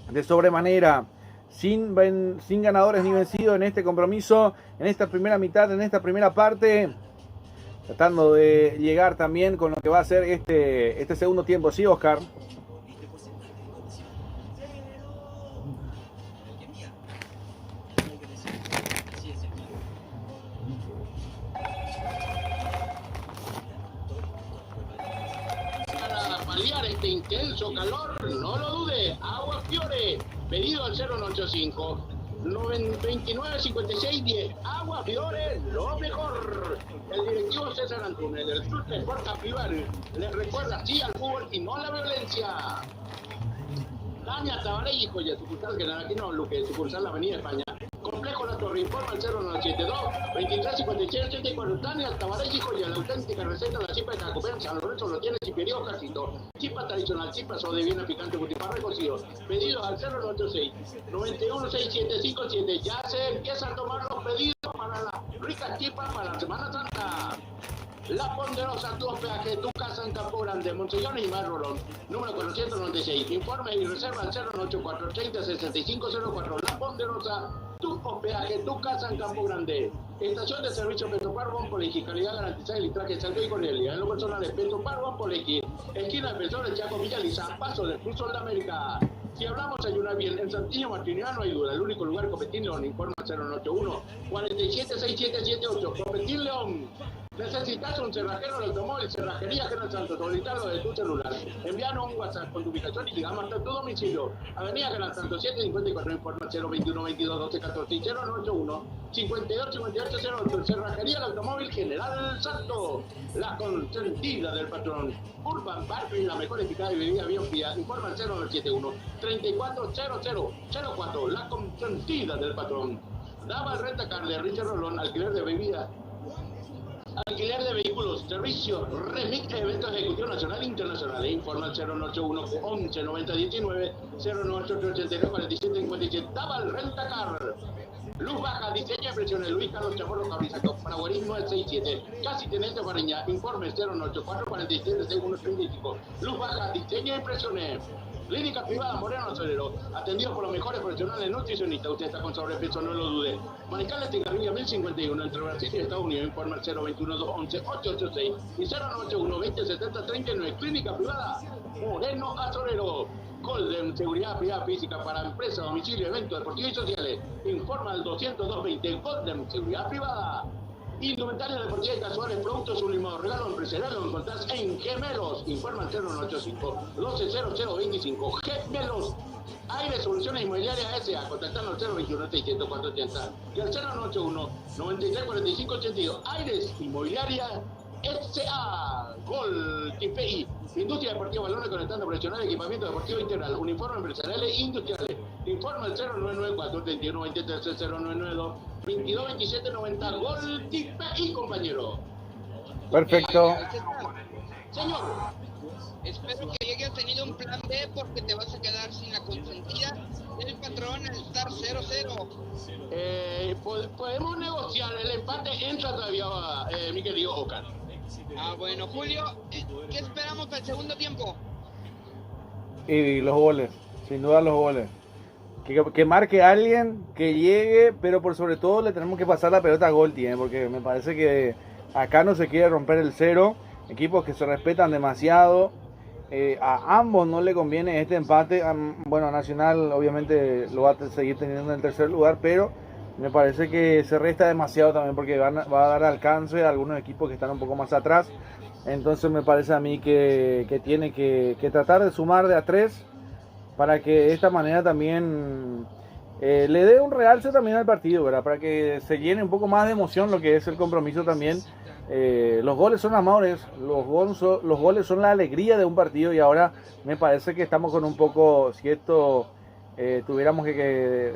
de sobremanera, sin ganadores ni vencidos en este compromiso, en esta primera mitad, en esta primera parte, tratando de llegar también con lo que va a ser este segundo tiempo. Sí, Oscar. Paliar este intenso calor, no lo dude, Agua Fiore, pedido al 085 2956 10, Agua Fiore, lo mejor. El directivo César Antunes del Club de Sport Capivar les recuerda sí al fútbol y no a la violencia. Tania Tabaré y Joya, sucursal General Aquino Luque, sucursal la Avenida España. Complejo La Torre, informa al 0972 2356 84. Tania Tabaré y Joya, la auténtica receta de la chipa de Cacupén, San Lorenzo lo tiene Chiperío Casito. Chipa tradicional, chipa de viena picante, butifarra cocido. Pedidos al 0986 916757. Ya se empiezan a tomar los pedidos para las ricas chipas para la Semana Santa. La Ponderosa, tu hospedaje, tu casa en Campo Grande, Monseñones y Mar Rolón, número 496. Informe y reserva al 084 30 6504. La Ponderosa, tu hospedaje, tu casa en Campo Grande. Estación de servicio Petropar Bonpolequi, calidad garantizada y litraje Salto y Cornelia. En lo personal es Petropar Bonpolequi, esquina de Pesores, Chaco Villaliza, paso del Cruz Sol de América. Si hablamos ayunar bien, en Santiago Martiniano no hay duda, el único lugar Copetín León, informa 081 476778. Copetín León. ¿Necesitas un cerrajero del automóvil? Cerrajería General Santos, solicitalo de tu celular. Envíanos un WhatsApp con tu ubicación y llegamos hasta tu domicilio. Avenida General Santos 754, informa 021 22 12 14 y 091 58 58 08. Cerrajería del automóvil General Santos, la consentida del patrón. Urban Parking, la mejor eficaz y bebida bien fría. Informa al 0971 340004, la consentida del patrón. Daba Rentacar de Richard Rolón, alquiler de bebida. Alquiler de vehículos, servicio, remix, eventos ejecutivo nacional e internacional. Informa al 081 11 90 19 098 89 47 57. Tabal Rentacar. Luz baja, diseño y impresiones. Luis Carlos Chamorro Cabrizaco, Paraguarismo 967. Casi Tenente Fariña. Informe 094 47 6135. Luz baja, diseño y impresiones. Clínica privada Moreno Solero, atendido por los mejores profesionales nutricionistas. Usted está con sobrepeso, no lo dude. Manicales de Garriga 1051, entre Brasil y Estados Unidos. Informa al 021 211 886 y 091 2070 39. Clínica privada Moreno Solero. Golden, seguridad privada física para empresas, domicilio, eventos deportivos y sociales. Informa al 20220. Golden, seguridad privada. Indumentaria deportiva y casuales, productos sublimados, regalo empresarial, lo encontrás en Gemelos. Informa al 085 120025. Gemelos. Aire Soluciones Inmobiliarias S.A. Contactando al 021 600 480 y al 081 93 45 82. Aires Inmobiliaria S.A. Gol TPI. Industria Deportiva Balones conectando profesional, equipamiento deportivo integral, uniformes empresariales e industriales. Informa al 0994 31 23 0992 22 27 90. Gol TPI, compañero. Perfecto. Señor, espero que hayas tenido un plan B porque te vas a quedar sin la consentida del patrón al estar 0-0. Podemos negociar, el empate entra todavía, mi querido Oscar. Bueno, Julio, ¿qué esperamos para el segundo tiempo? Y los goles, sin duda los goles. Que marque a alguien, que llegue, pero por sobre todo le tenemos que pasar la pelota a Golti, porque me parece que acá no se quiere romper el cero. Equipos que se respetan demasiado. A ambos no le conviene este empate. Bueno, Nacional obviamente lo va a seguir teniendo en el tercer lugar, pero me parece que se resta demasiado también porque va a dar alcance a algunos equipos que están un poco más atrás. Entonces me parece a mí que tiene que tratar de sumar de a 3 para que de esta manera también le dé un realce también al partido, ¿verdad? Para que se llene un poco más de emoción lo que es el compromiso también. Los goles son amores, los goles son la alegría de un partido, y ahora me parece que estamos con un poco, si esto tuviéramos que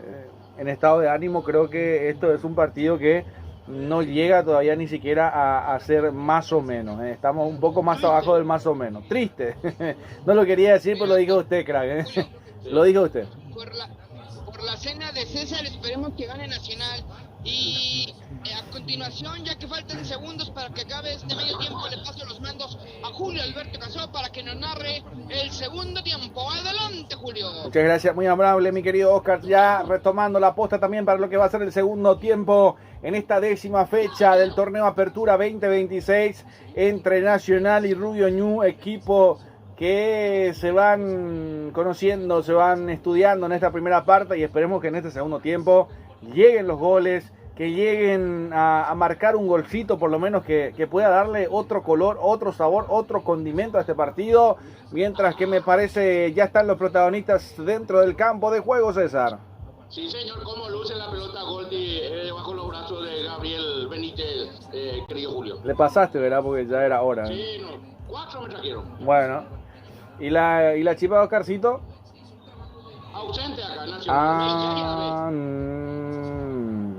en estado de ánimo, creo que esto es un partido que no llega todavía ni siquiera a ser más o menos. Estamos un poco más abajo del más o menos. Triste. No lo quería decir, pero lo dijo usted, crack. Lo dijo usted. por la cena de César, esperemos que gane Nacional. Y a continuación, ya que faltan segundos para que acabe este medio tiempo, le paso los mandos a Julio Alberto Casó para que nos narre el segundo tiempo. Adelante, Julio. Muchas gracias, muy amable mi querido Oscar, ya retomando la posta también para lo que va a ser el segundo tiempo en esta 10ª fecha del torneo Apertura 2026 entre Nacional y Rubio Ñu, equipo que se van conociendo, se van estudiando en esta primera parte, y esperemos que en este segundo tiempo lleguen los goles, que lleguen a marcar un golcito por lo menos que pueda darle otro color, otro sabor, otro condimento a este partido, mientras que me parece ya están los protagonistas dentro del campo de juego, César. Sí, señor, cómo luce la pelota Goldi bajo los brazos de Gabriel Benítez, querido Julio. Le pasaste, ¿verdad? Porque ya era hora. Sí, no, 4 me trajeron. Bueno, ¿y la chipa de Oscarcito? Ausente acá, Nacional.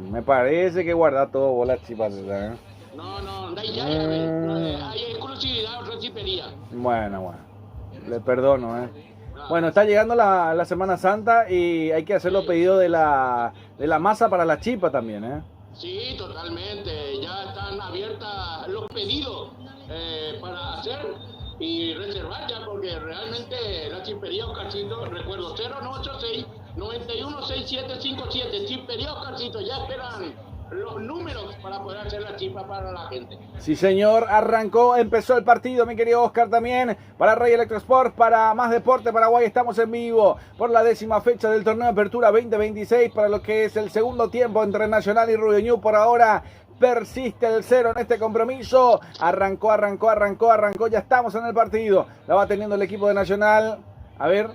Me parece que guarda todo vos la chipa, César, ¿eh? No, hay exclusividad, recipería. Bueno, le perdono, ¿eh? Bueno, está llegando la Semana Santa y hay que hacer los pedidos de la masa para la chipa también, ¿eh? Sí, totalmente. Ya están abiertas los pedidos para hacer y reservar ya, porque realmente la chipería Oscarcito, recuerdo, 086-916757, chipería Oscarcito, ya esperan los números para poder hacer la chipa para la gente. Sí, señor, empezó el partido, mi querido Oscar, también para Rey Electrosport, para Más Deporte Paraguay. Estamos en vivo por la 10ª fecha del torneo de Apertura 2026 para lo que es el segundo tiempo entre Nacional y Rubio Ñu. Por ahora persiste el 0 en este compromiso. Arrancó, ya estamos en el partido. La va teniendo el equipo de Nacional. A ver,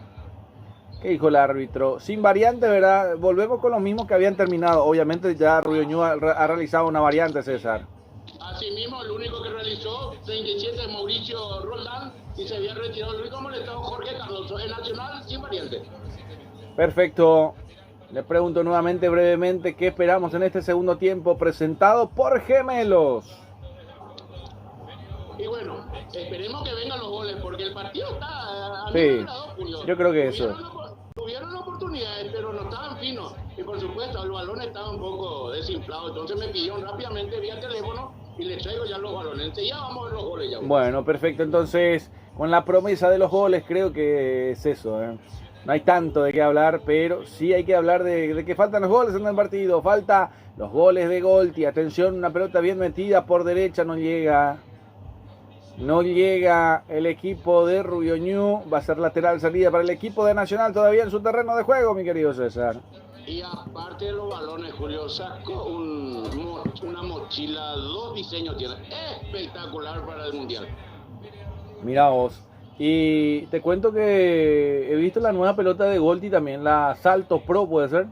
¿qué dijo el árbitro? Sin variante, ¿verdad? Volvemos con los mismos que habían terminado. Obviamente ya Rubio Ñu ha realizado una variante, César. Asimismo, el único que realizó 37 es Mauricio Roldán y se había retirado el único molestado Jorge Cardoso. El Nacional sin variante. Perfecto. Le pregunto nuevamente brevemente qué esperamos en este segundo tiempo presentado por Gemelos. Y bueno, esperemos que vengan los goles porque el partido está... Sí, yo creo que eso. Tuvieron oportunidades, pero no estaban finos. Y por supuesto, el balón estaba un poco desinflado. Entonces me pidieron rápidamente vía teléfono y les traigo ya los balones. Ya vamos a ver los goles. Ya. Bueno, perfecto. Entonces, con la promesa de los goles, creo que es eso, ¿eh? No hay tanto de qué hablar, pero sí hay que hablar de que faltan los goles en el partido. Falta los goles de Golti. Atención, una pelota bien metida por derecha, no llega el equipo de Rubio Ñu. Va a ser lateral salida para el equipo de Nacional todavía en su terreno de juego, mi querido César. Y aparte de los balones, Julio, sacó una mochila, 2 diseños tiene, espectacular para el Mundial. Mira vos. Y te cuento que he visto la nueva pelota de Golti también, la Salto Pro, ¿puede ser?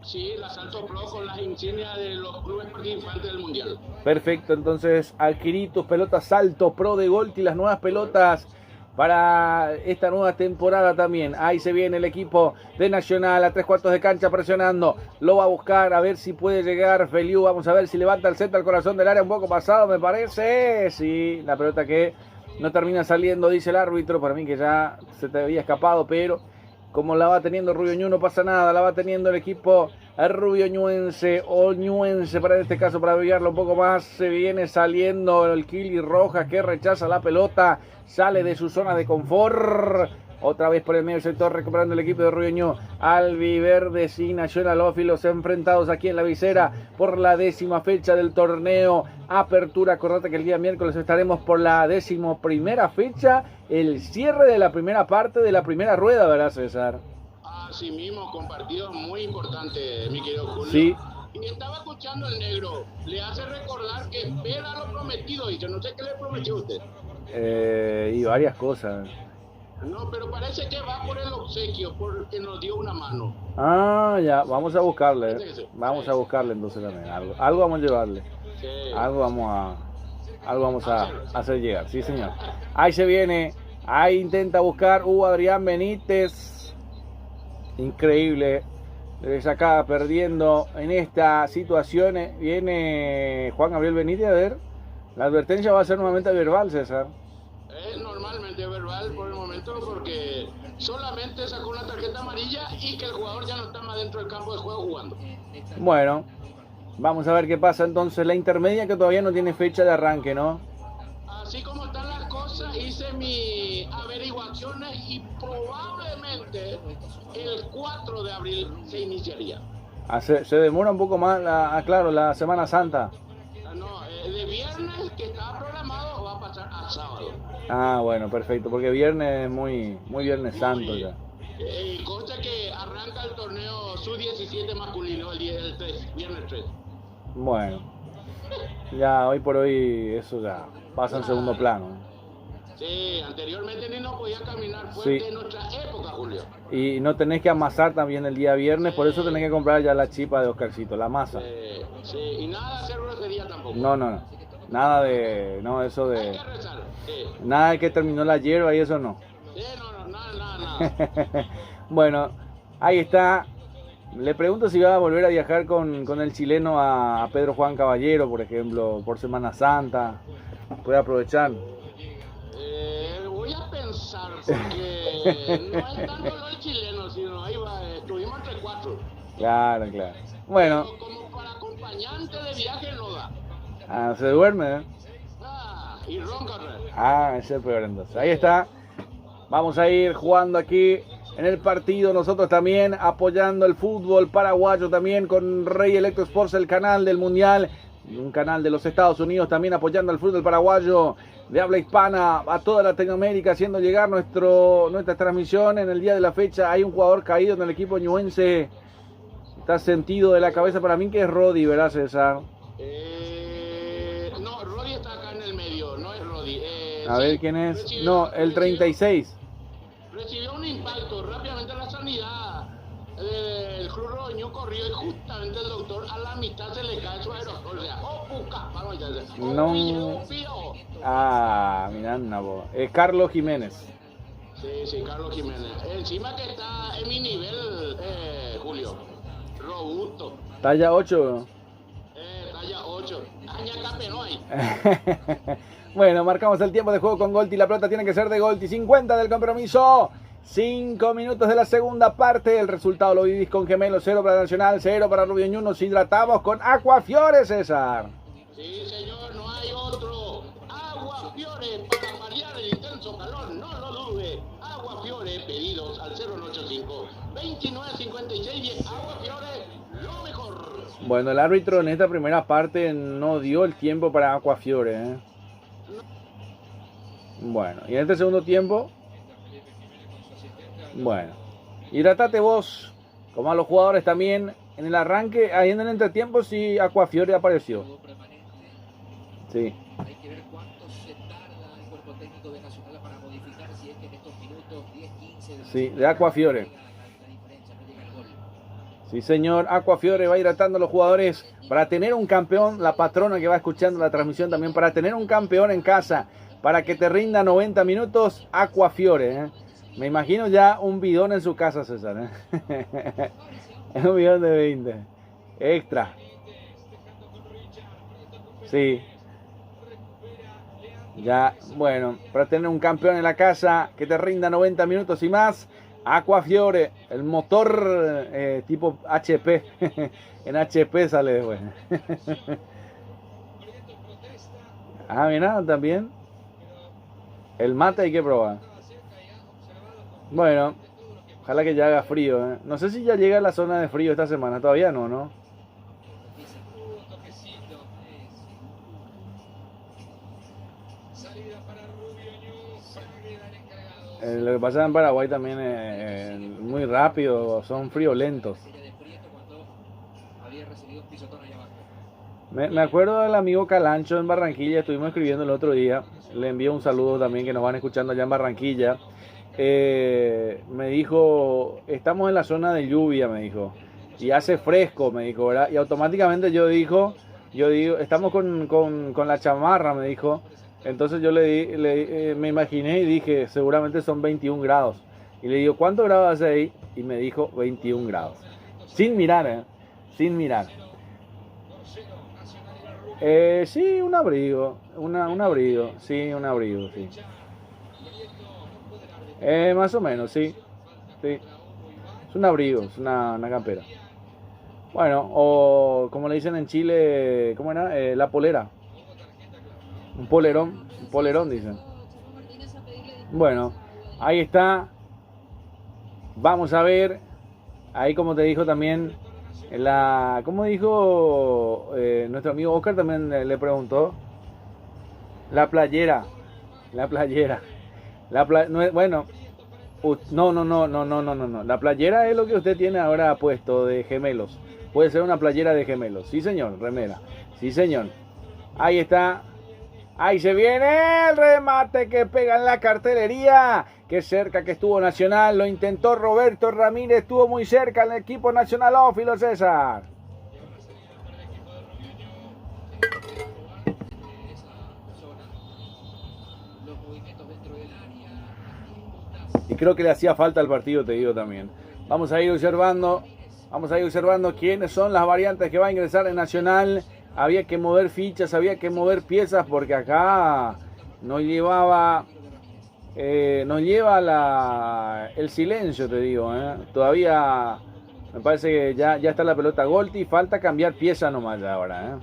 Sí, la Salto Pro con las insignias de los clubes participantes del Mundial. Perfecto, entonces adquirí tus pelotas Salto Pro de Golti, las nuevas pelotas para esta nueva temporada también. Ahí se viene el equipo de Nacional a 3/4 de cancha presionando. Lo va a buscar a ver si puede llegar Feliu. Vamos a ver si levanta el centro al corazón del área un poco pasado, me parece. Sí, la pelota que no termina saliendo, dice el árbitro. Para mí que ya se te había escapado, pero como la va teniendo Rubio Ñu no pasa nada. La va teniendo el equipo Rubio Ñuense o Ñuense para este caso, para abrigarlo un poco más. Se viene saliendo el Kili Rojas que rechaza la pelota. Sale de su zona de confort. Otra vez por el medio sector recuperando el equipo de Rubio Ñu. Albiverdes y Nacionalófilos enfrentados aquí en la visera por la 10ª fecha del torneo Apertura. Acordate que el día miércoles estaremos por la 11ª fecha, el cierre de la primera parte de la primera rueda, ¿verdad, César? Así mismo, con partidos muy importantes, mi querido Julio. Sí. Y estaba escuchando el negro, le hace recordar que espera lo prometido, y yo no sé qué le prometió a usted. Y varias cosas. No, pero parece que va por el obsequio, porque nos dio una mano. Ah, ya, vamos a buscarle. Vamos a buscarle entonces también. Algo vamos a llevarle. Sí. Algo vamos a hacer llegar. Sí, señor. Ahí se viene. Ahí intenta buscar Adrián Benítez. Increíble. Les acaba perdiendo en esta situación. Viene Juan Gabriel Benítez. A ver. La advertencia va a ser nuevamente verbal, César. normalmente verbal por el momento, porque solamente sacó una tarjeta amarilla y que el jugador ya no está más dentro del campo de juego jugando. Bueno, vamos a ver qué pasa entonces. La intermedia que todavía no tiene fecha de arranque, ¿no? Así como están las cosas, hice mis averiguaciones y probablemente el 4 de abril se iniciaría. Se demora un poco más, claro, la Semana Santa. No, de viernes que estaba programado va a pasar a sábado. Ah, bueno, perfecto, porque viernes es muy Viernes Santo ya. Cosa que arranca el torneo sub-17 masculino el 3, viernes 3. Bueno, ya hoy por hoy eso ya pasa en segundo plano. Sí, anteriormente ni no podía caminar fuerte Sí. en nuestra época, Julio. Y no tenés que amasar también el día viernes, por eso tenés que comprar ya la chipa de Oscarcito, la masa. Sí, y nada de hacer grosería tampoco. No, nada de, no, eso Hay de, que rezar, sí. nada de que terminó la hierba y eso no. Sí, no, nada. Bueno, ahí está. Le pregunto si va a volver a viajar con el chileno a Pedro Juan Caballero, por ejemplo, por Semana Santa. Puede aprovechar. Voy a pensar, porque no es tanto lo del chileno, sino ahí va, estuvimos entre 4. Claro. Bueno, Pero como para acompañante de viaje no da. se duerme, ¿eh? Y ronca. Re. Ese es el peor entonces. Ahí está. Vamos a ir jugando aquí en el partido. Nosotros también apoyando el fútbol paraguayo también con Rey Electro Sports, el canal del Mundial. Un canal de los Estados Unidos también apoyando al fútbol paraguayo de habla hispana a toda Latinoamérica, haciendo llegar nuestra transmisión. En el día de la fecha hay un jugador caído en el equipo ñuense. Está sentido de la cabeza para mí que es Rodi, ¿verdad, César? No, Rodi está acá en el medio, no es Rodi. A ver quién es. No, el 36. Recibió un impacto rápidamente en la sanidad. El Club Roño corrió y justamente el doctor a la mitad se le cae su aerosol. O sea, puca, vamos a decir. No. Miranda, es Carlos Jiménez. Sí, Carlos Jiménez. Encima que está en mi nivel, Julio. Robusto. Talla 8. Talla 8. Añacape no hay. Bueno, marcamos el tiempo de juego con Golti. La pelota tiene que ser de Golti. 50 del compromiso. 5 minutos de la segunda parte. El resultado lo vivís con Gemelo. 0 para Nacional, 0 para Rubio Ñu. Nos hidratamos con Aquafiore, César. Sí, señor, no hay otro. Aquafiore para variar el intenso calor. No lo dude. Aquafiore, pedidos al 0185 2956 10. Aquafiore, lo mejor. Bueno, el árbitro en esta primera parte no dio el tiempo para Aquafiore, ¿eh? Bueno, y en este segundo tiempo, bueno, hidratate vos, como a los jugadores también en el arranque, ahí en el entretiempo sí Aquafiore apareció. Sí. Hay que ver cuánto se tarda el cuerpo técnico de Nacional para modificar, si es que en estos minutos 10, 15... Sí, de Aquafiore. Sí, señor, Aquafiore va hidratando a los jugadores para tener un campeón, la patrona que va escuchando la transmisión también, para tener un campeón en casa, para que te rinda 90 minutos, Aquafiore, ¿eh? Me imagino ya un bidón en su casa, César, ¿eh? Un bidón de 20. Extra. Sí. Ya, bueno, para tener un campeón en la casa que te rinda 90 minutos y más, Aquafiore, el motor tipo HP. En HP sale después. Mira, también. El mate hay que probar. Bueno, ojalá que ya haga frío, ¿eh? No sé si ya llega a la zona de frío esta semana, todavía no, ¿no? Lo que pasa en Paraguay también es muy rápido, son friolentos. Me acuerdo del amigo Calancho en Barranquilla, estuvimos escribiendo el otro día, le envío un saludo también que nos van escuchando allá en Barranquilla. Me dijo, estamos en la zona de lluvia, me dijo, y hace fresco, me dijo, ¿verdad? Y automáticamente yo digo, estamos con la chamarra, me dijo. Entonces yo me imaginé y dije, seguramente son 21 grados. Y le digo, ¿cuántos grados hace ahí? Y me dijo 21 grados. Sin mirar, sin mirar. Sí, un abrigo, sí, un abrigo, sí. Más o menos, sí. Sí. Es un abrigo, es una campera. Bueno, o como le dicen en Chile, ¿cómo era? La polera. Un polerón dicen. Bueno, ahí está. Vamos a ver. Ahí como te dijo también, como dijo nuestro amigo Oscar también le preguntó. La playera. Bueno, no. La playera es lo que usted tiene ahora puesto de gemelos. Puede ser una playera de gemelos. Sí, señor, remera. Sí, señor. Ahí está. Ahí se viene el remate que pega en la cartelería. Qué cerca que estuvo Nacional. Lo intentó Roberto Ramírez. Estuvo muy cerca el equipo Nacional. Ófilo César. Y creo que le hacía falta al partido, te digo también. Vamos a ir observando quiénes son las variantes que va a ingresar en Nacional. Había que mover fichas, había que mover piezas porque acá nos lleva el silencio, te digo. Todavía me parece que ya está la pelota Golti. Falta cambiar pieza nomás ahora.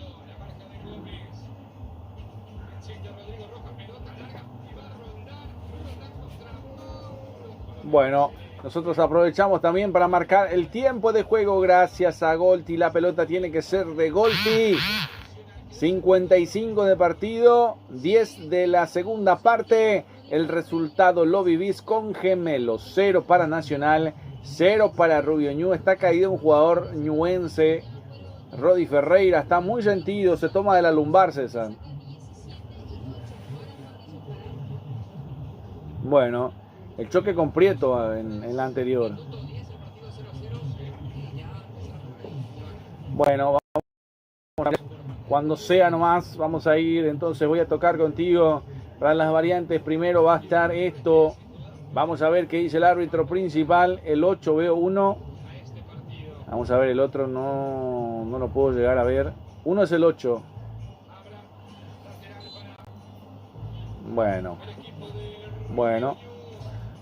Bueno, nosotros aprovechamos también para marcar el tiempo de juego gracias a Golti. La pelota tiene que ser de Golti. 55 de partido, 10 de la segunda parte. El resultado lo vivís con gemelos. 0 para Nacional, 0 para Rubio Ñu. Está caído un jugador ñuense, Rodi Ferreira. Está muy sentido, se toma de la lumbar, César. Bueno, el choque con Prieto en la anterior. Bueno, vamos a, cuando sea nomás, vamos a ir. Entonces voy a tocar contigo para las variantes. Primero va a estar esto. Vamos a ver qué dice el árbitro principal. El 8 veo 1. Vamos a ver el otro, no lo puedo llegar a ver. Uno es el 8. Bueno.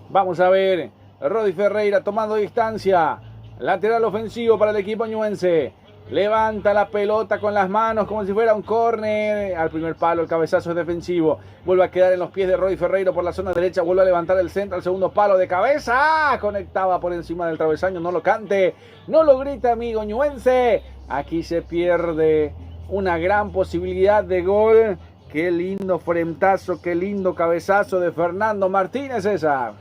Vamos a ver. Rodi Ferreira tomando distancia. Lateral ofensivo para el equipo ñuense. Levanta la pelota con las manos como si fuera un córner. Al primer palo el cabezazo es defensivo. Vuelve a quedar en los pies de Rodi Ferreira por la zona derecha. Vuelve a levantar el centro al segundo palo de cabeza. Conectaba por encima del travesaño. No lo cante. No lo grita, amigo ñuense. Aquí se pierde una gran posibilidad de gol. Qué lindo frentazo. Qué lindo cabezazo de Fernando Martínez, César.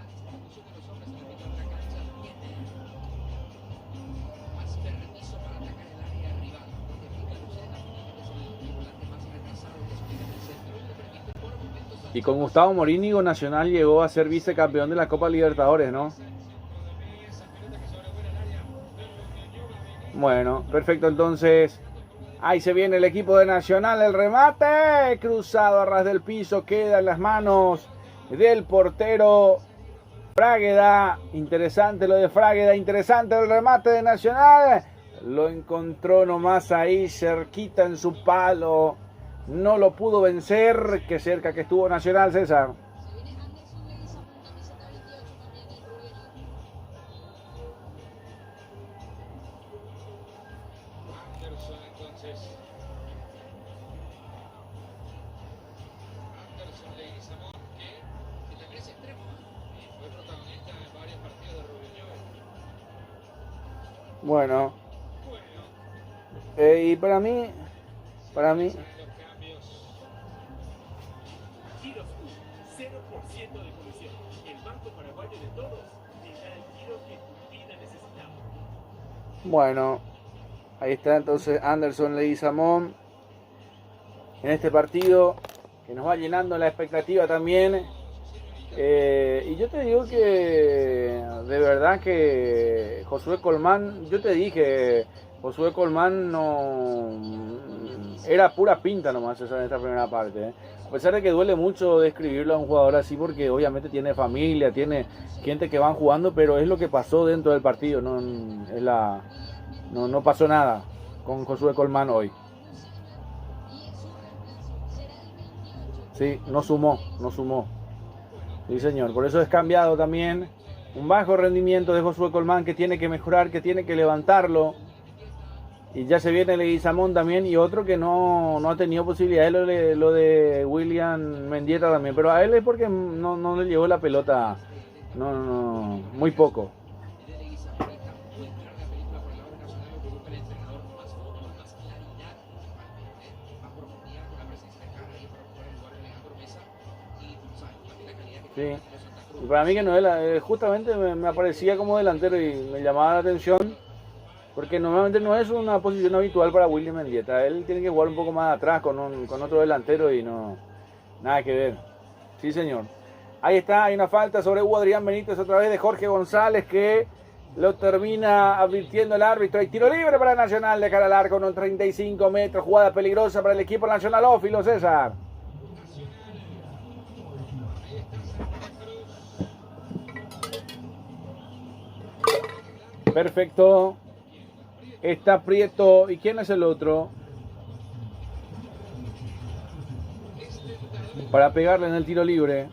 Y con Gustavo Morínigo, Nacional llegó a ser vicecampeón de la Copa Libertadores, ¿no? Bueno, perfecto, entonces ahí se viene el equipo de Nacional, el remate cruzado a ras del piso, queda en las manos del portero Frágueda. Interesante lo de Frágueda, interesante el remate de Nacional. Lo encontró nomás ahí cerquita en su palo. No lo pudo vencer. Qué cerca que estuvo Nacional, César. Bueno. Y para mí bueno, ahí está entonces Anderson Leguizamón en este partido que nos va llenando la expectativa también. Y yo te digo que de verdad que Josué Colmán, yo te dije, Josué Colmán no era pura pinta nomás en esta primera parte. A pesar de que duele mucho describirlo a un jugador así porque obviamente tiene familia, tiene gente que van jugando, pero es lo que pasó dentro del partido, no pasó nada con Josué Colmán hoy. Sí, no sumó. Sí, señor. Por eso es cambiado también. Un bajo rendimiento de Josué Colmán que tiene que mejorar, que tiene que levantarlo. Y ya se viene Leguizamón también. Y otro que no ha tenido posibilidades, lo de William Mendieta también. Pero a él es porque no le llegó la pelota. No, muy poco. Sí. Y para mí que no es, justamente me aparecía como delantero y me llamaba la atención porque normalmente no es una posición habitual para William Mendieta. Él tiene que jugar un poco más atrás con otro delantero y no, nada que ver. Sí, señor. Ahí está, hay una falta sobre Hugo Adrián Benítez otra vez de Jorge González que lo termina advirtiendo el árbitro. Hay tiro libre para Nacional de cara al arco, unos 35 metros, jugada peligrosa para el equipo nacional. Ófilo, César. Perfecto. Está Prieto. ¿Y quién es el otro? Para pegarle en el tiro libre.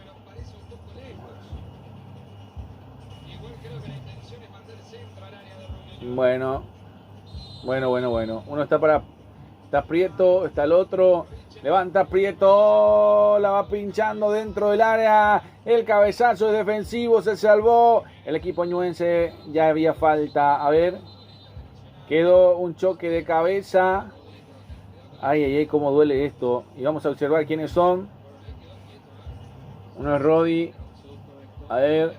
Bueno. Uno está Está Prieto, está el otro. Levanta Prieto, la va pinchando dentro del área. El cabezazo es defensivo, se salvó. El equipo ñuense, ya había falta. A ver, quedó un choque de cabeza. Ay, cómo duele esto. Y vamos a observar quiénes son. Uno es Rodi. A ver,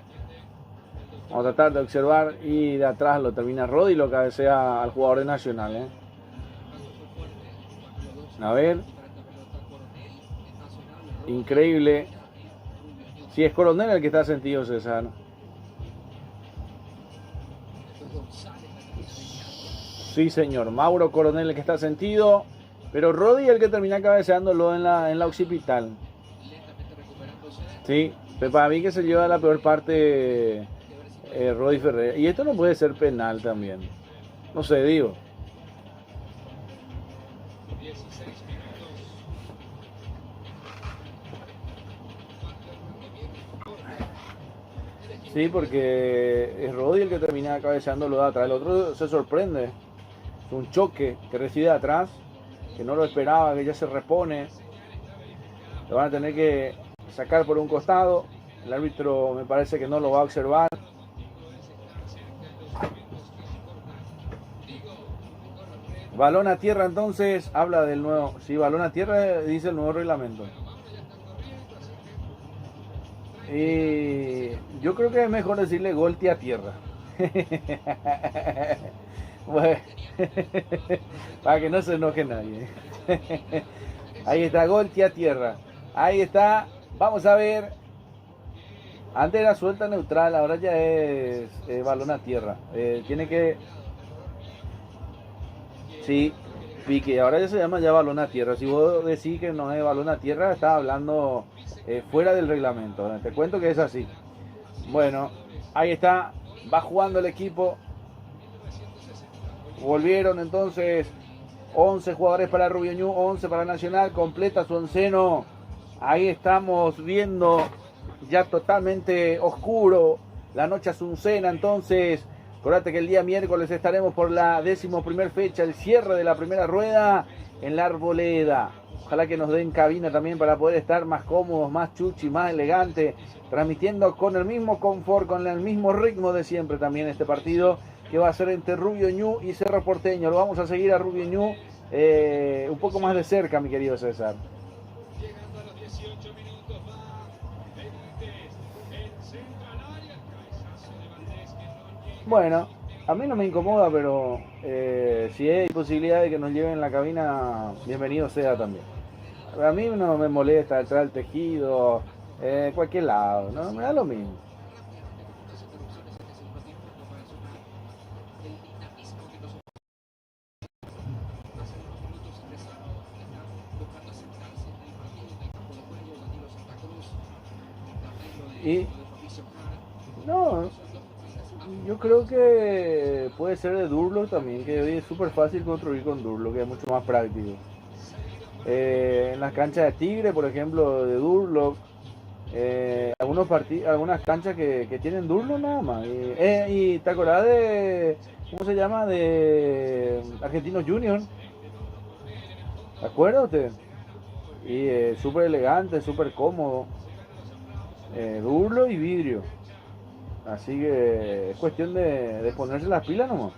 vamos a tratar de observar. Y de atrás lo termina Rodi, lo cabecea al jugador de Nacional. A ver. Increíble. Sí, es Coronel el que está sentido, César. Sí, señor. Mauro Coronel el que está sentido. Pero Rodi el que termina cabeceándolo en la occipital. Sí, pero para mí que se lleva la peor parte Rodi Ferrer. Y esto no puede ser penal también. No sé, digo. Sí, porque es Rodi el que termina cabeceándolo de atrás. El otro se sorprende. Es un choque que recibe de atrás, que no lo esperaba, que ya se repone. Lo van a tener que sacar por un costado. El árbitro me parece que no lo va a observar. Balón a tierra, entonces habla del nuevo. Sí, balón a tierra dice el nuevo reglamento. Y yo creo que es mejor decirle golti a tierra. Bueno, para que no se enoje nadie. Ahí está, golti a tierra. Ahí está. Vamos a ver. Antes era suelta neutral, ahora ya es balón a tierra. Tiene que... Sí, pique. Ahora ya se llama ya balón a tierra. Si vos decís que no es balón a tierra, estás hablando fuera del reglamento. Te cuento que es así. Bueno, ahí está. Va jugando el equipo. Volvieron entonces 11 jugadores para Rubio Ñu, 11 para Nacional. Completa su onceno. Ahí estamos viendo ya totalmente oscuro la noche azucena. Entonces, acuérdate que el día miércoles estaremos por la 11ª fecha, el cierre de la primera rueda en la Arboleda. Ojalá que nos den cabina también para poder estar más cómodos, más chuchi, más elegante, transmitiendo con el mismo confort, con el mismo ritmo de siempre también este partido que va a ser entre Rubio Ñu y Cerro Porteño. Lo vamos a seguir a Rubio Ñu un poco más de cerca, mi querido César. Llegando a los 18 minutos va Benítez, el centro al área, cabezazo de Valdés que no llega. Bueno, a mí no me incomoda, pero si hay posibilidad de que nos lleven en la cabina, bienvenido sea también. A mí no me molesta detrás del tejido, cualquier lado, no me da lo mismo. Y no, yo creo que puede ser de Durlock también, que hoy es súper fácil construir con Durlock, que es mucho más práctico. En las canchas de Tigre, por ejemplo, de Durlock, algunas canchas que tienen Durlo nada más. Y te acordás de, ¿cómo se llama? De Argentinos Junior. ¿Te acuerdas usted? Y súper elegante, súper cómodo. Durlo y vidrio. Así que es cuestión de ponerse las pilas nomás.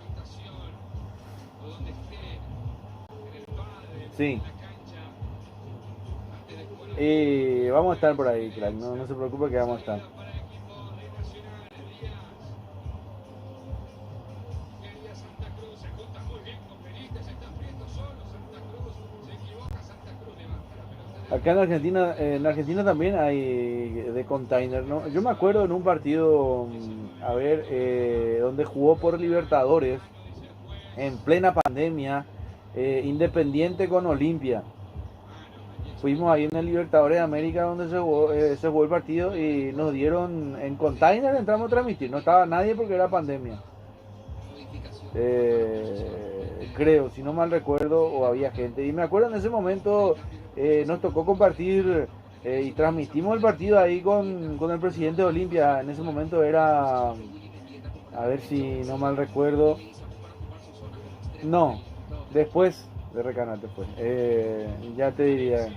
Sí. Y vamos a estar por ahí, crack. No se preocupe que vamos a estar. Acá en Argentina también hay de container, ¿no? Yo me acuerdo en un partido, donde jugó por Libertadores, en plena pandemia, Independiente con Olimpia. Fuimos ahí en el Libertadores de América donde se jugó el partido y nos dieron en container, entramos a transmitir. No estaba nadie porque era pandemia. Creo, si no mal recuerdo, o había gente. Y me acuerdo en ese momento nos tocó compartir y transmitimos el partido ahí con el presidente de Olimpia. En ese momento era, a ver si no mal recuerdo, no, después de Recanate fue. Ya te diría.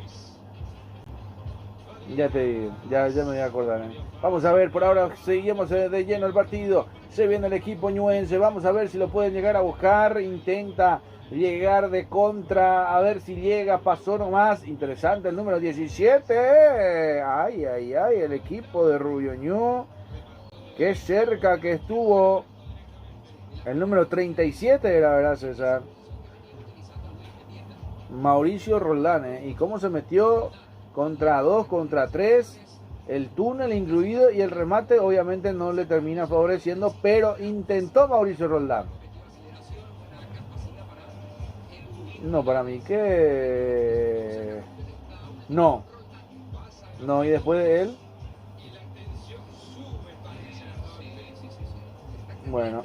Ya me voy a acordar. Vamos a ver, por ahora seguimos de lleno el partido. Se viene el equipo ñuense. Vamos a ver si lo pueden llegar a buscar. Intenta llegar de contra. A ver si llega. Pasó nomás. Interesante el número 17. Ay, el equipo de Rubio Ñu. Qué cerca que estuvo. El número 37 era, ¿verdad, César? Mauricio Roldán, y cómo se metió contra 2, contra 3, el túnel incluido y el remate obviamente no le termina favoreciendo, pero intentó Mauricio Roldán. No, para mí que no, y después de él, bueno,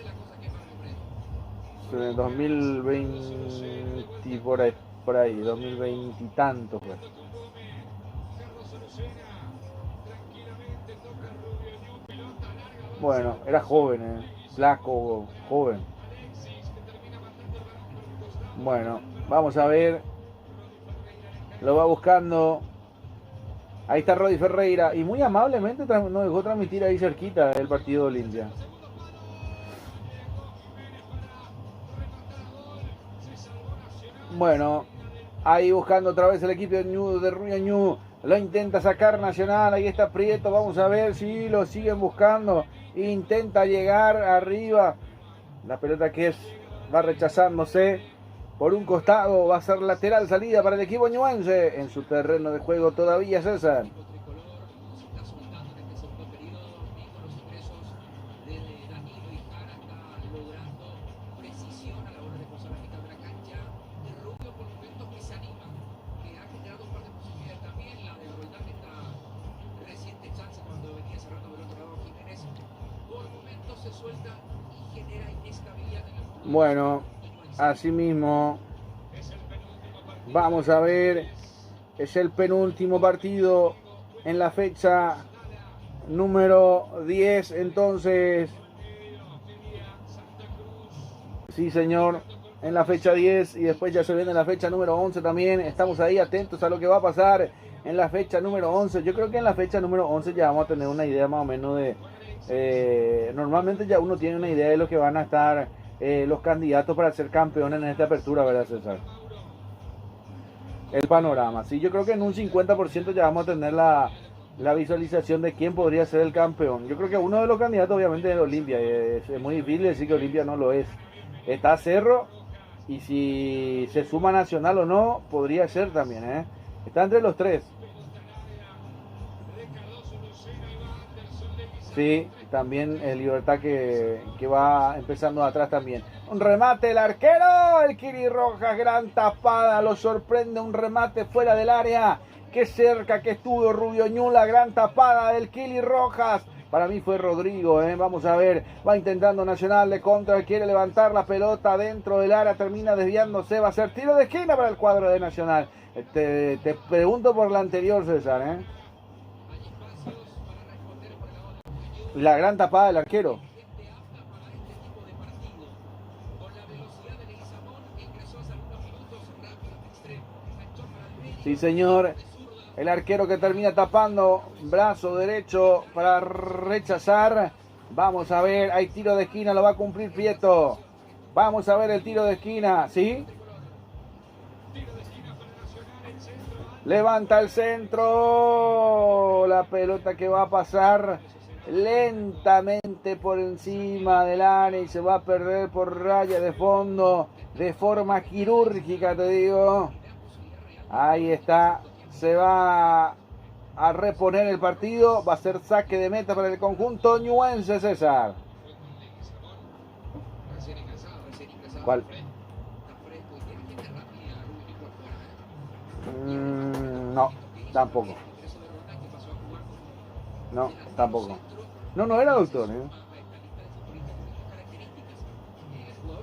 en el 2020 por ahí, 2020 y tanto pues. Bueno, era joven, flaco, joven. Bueno, vamos a ver. Lo va buscando. Ahí está Rodi Ferreira. Y muy amablemente nos dejó transmitir ahí cerquita el partido de Olimpia. Bueno, ahí buscando otra vez el equipo de Rubio Ñu. Lo intenta sacar Nacional. Ahí está Prieto. Vamos a ver si lo siguen buscando. Intenta llegar arriba. La pelota que va rechazándose por un costado. Va a ser lateral salida para el equipo ñuense. En su terreno de juego todavía, César. Bueno, así mismo, vamos a ver, es el penúltimo partido en la fecha número 10, entonces, sí señor, en la fecha 10 y después ya se viene la fecha número 11 también, estamos ahí atentos a lo que va a pasar en la fecha número 11, yo creo que en la fecha número 11 ya vamos a tener una idea más o menos de, normalmente ya uno tiene una idea de lo que van a estar los candidatos para ser campeones en esta apertura, ¿verdad, César? El panorama, sí, yo creo que en un 50% ya vamos a tener la visualización de quién podría ser el campeón. Yo creo que uno de los candidatos obviamente es Olimpia, es muy difícil decir que Olimpia no lo es. Está Cerro y si se suma Nacional o no, podría ser también, está entre los tres. Sí, también el Libertad que va empezando atrás también. Un remate el arquero, el Kili Rojas, gran tapada, lo sorprende un remate fuera del área. Qué cerca que estuvo Rubio Ñu, la gran tapada del Kili Rojas. Para mí fue Rodrigo, vamos a ver, va intentando Nacional de contra, quiere levantar la pelota dentro del área, termina desviándose, va a ser tiro de esquina para el cuadro de Nacional. Te pregunto por la anterior, César, La gran tapada del arquero. Sí, señor. El arquero que termina tapando. Brazo derecho para rechazar. Vamos a ver. Hay tiro de esquina. Lo va a cumplir Prieto. Vamos a ver el tiro de esquina. ¿Sí? Levanta el centro. La pelota que va a pasar lentamente por encima del área y se va a perder por raya de fondo. De forma quirúrgica, te digo. Ahí está. Se va a reponer el partido. Va a ser saque de meta para el conjunto ñuense, César. ¿Cuál? No, tampoco. No, tampoco. No era doctor, ¿eh?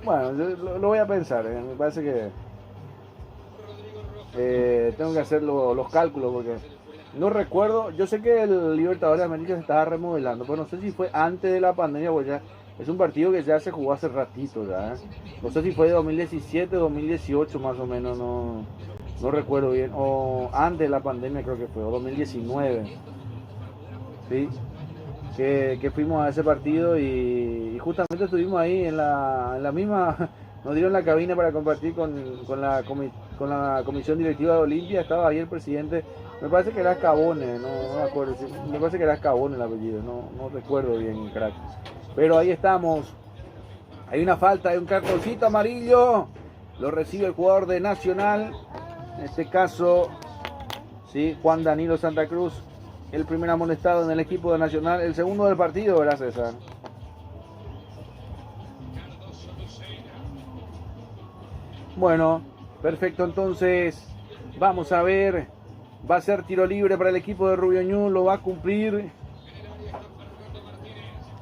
Bueno, yo lo voy a pensar, ¿eh? Me parece que tengo que hacer los cálculos porque no recuerdo. Yo sé que el Libertadores de América se estaba remodelando, pero no sé si fue antes de la pandemia o ya. Es un partido que ya se jugó hace ratito ya, ¿eh? No sé si fue de 2017 o 2018 más o menos, no recuerdo bien. O antes de la pandemia creo que fue, o 2019. ¿Sí? Que fuimos a ese partido y justamente estuvimos ahí en la misma, nos dieron la cabina para compartir con la comisión directiva de Olimpia. Estaba ahí el presidente, me parece que era Escabone, no me acuerdo, me parece que era Escabone el apellido, no recuerdo bien, crack. Pero ahí estamos, hay una falta, hay un cartoncito amarillo, lo recibe el jugador de Nacional, en este caso, sí, Juan Danilo Santa Cruz. El primer amonestado en el equipo de Nacional, el segundo del partido, ¿verdad, César? Bueno, perfecto, entonces vamos a ver, va a ser tiro libre para el equipo de Rubio Ñu, lo va a cumplir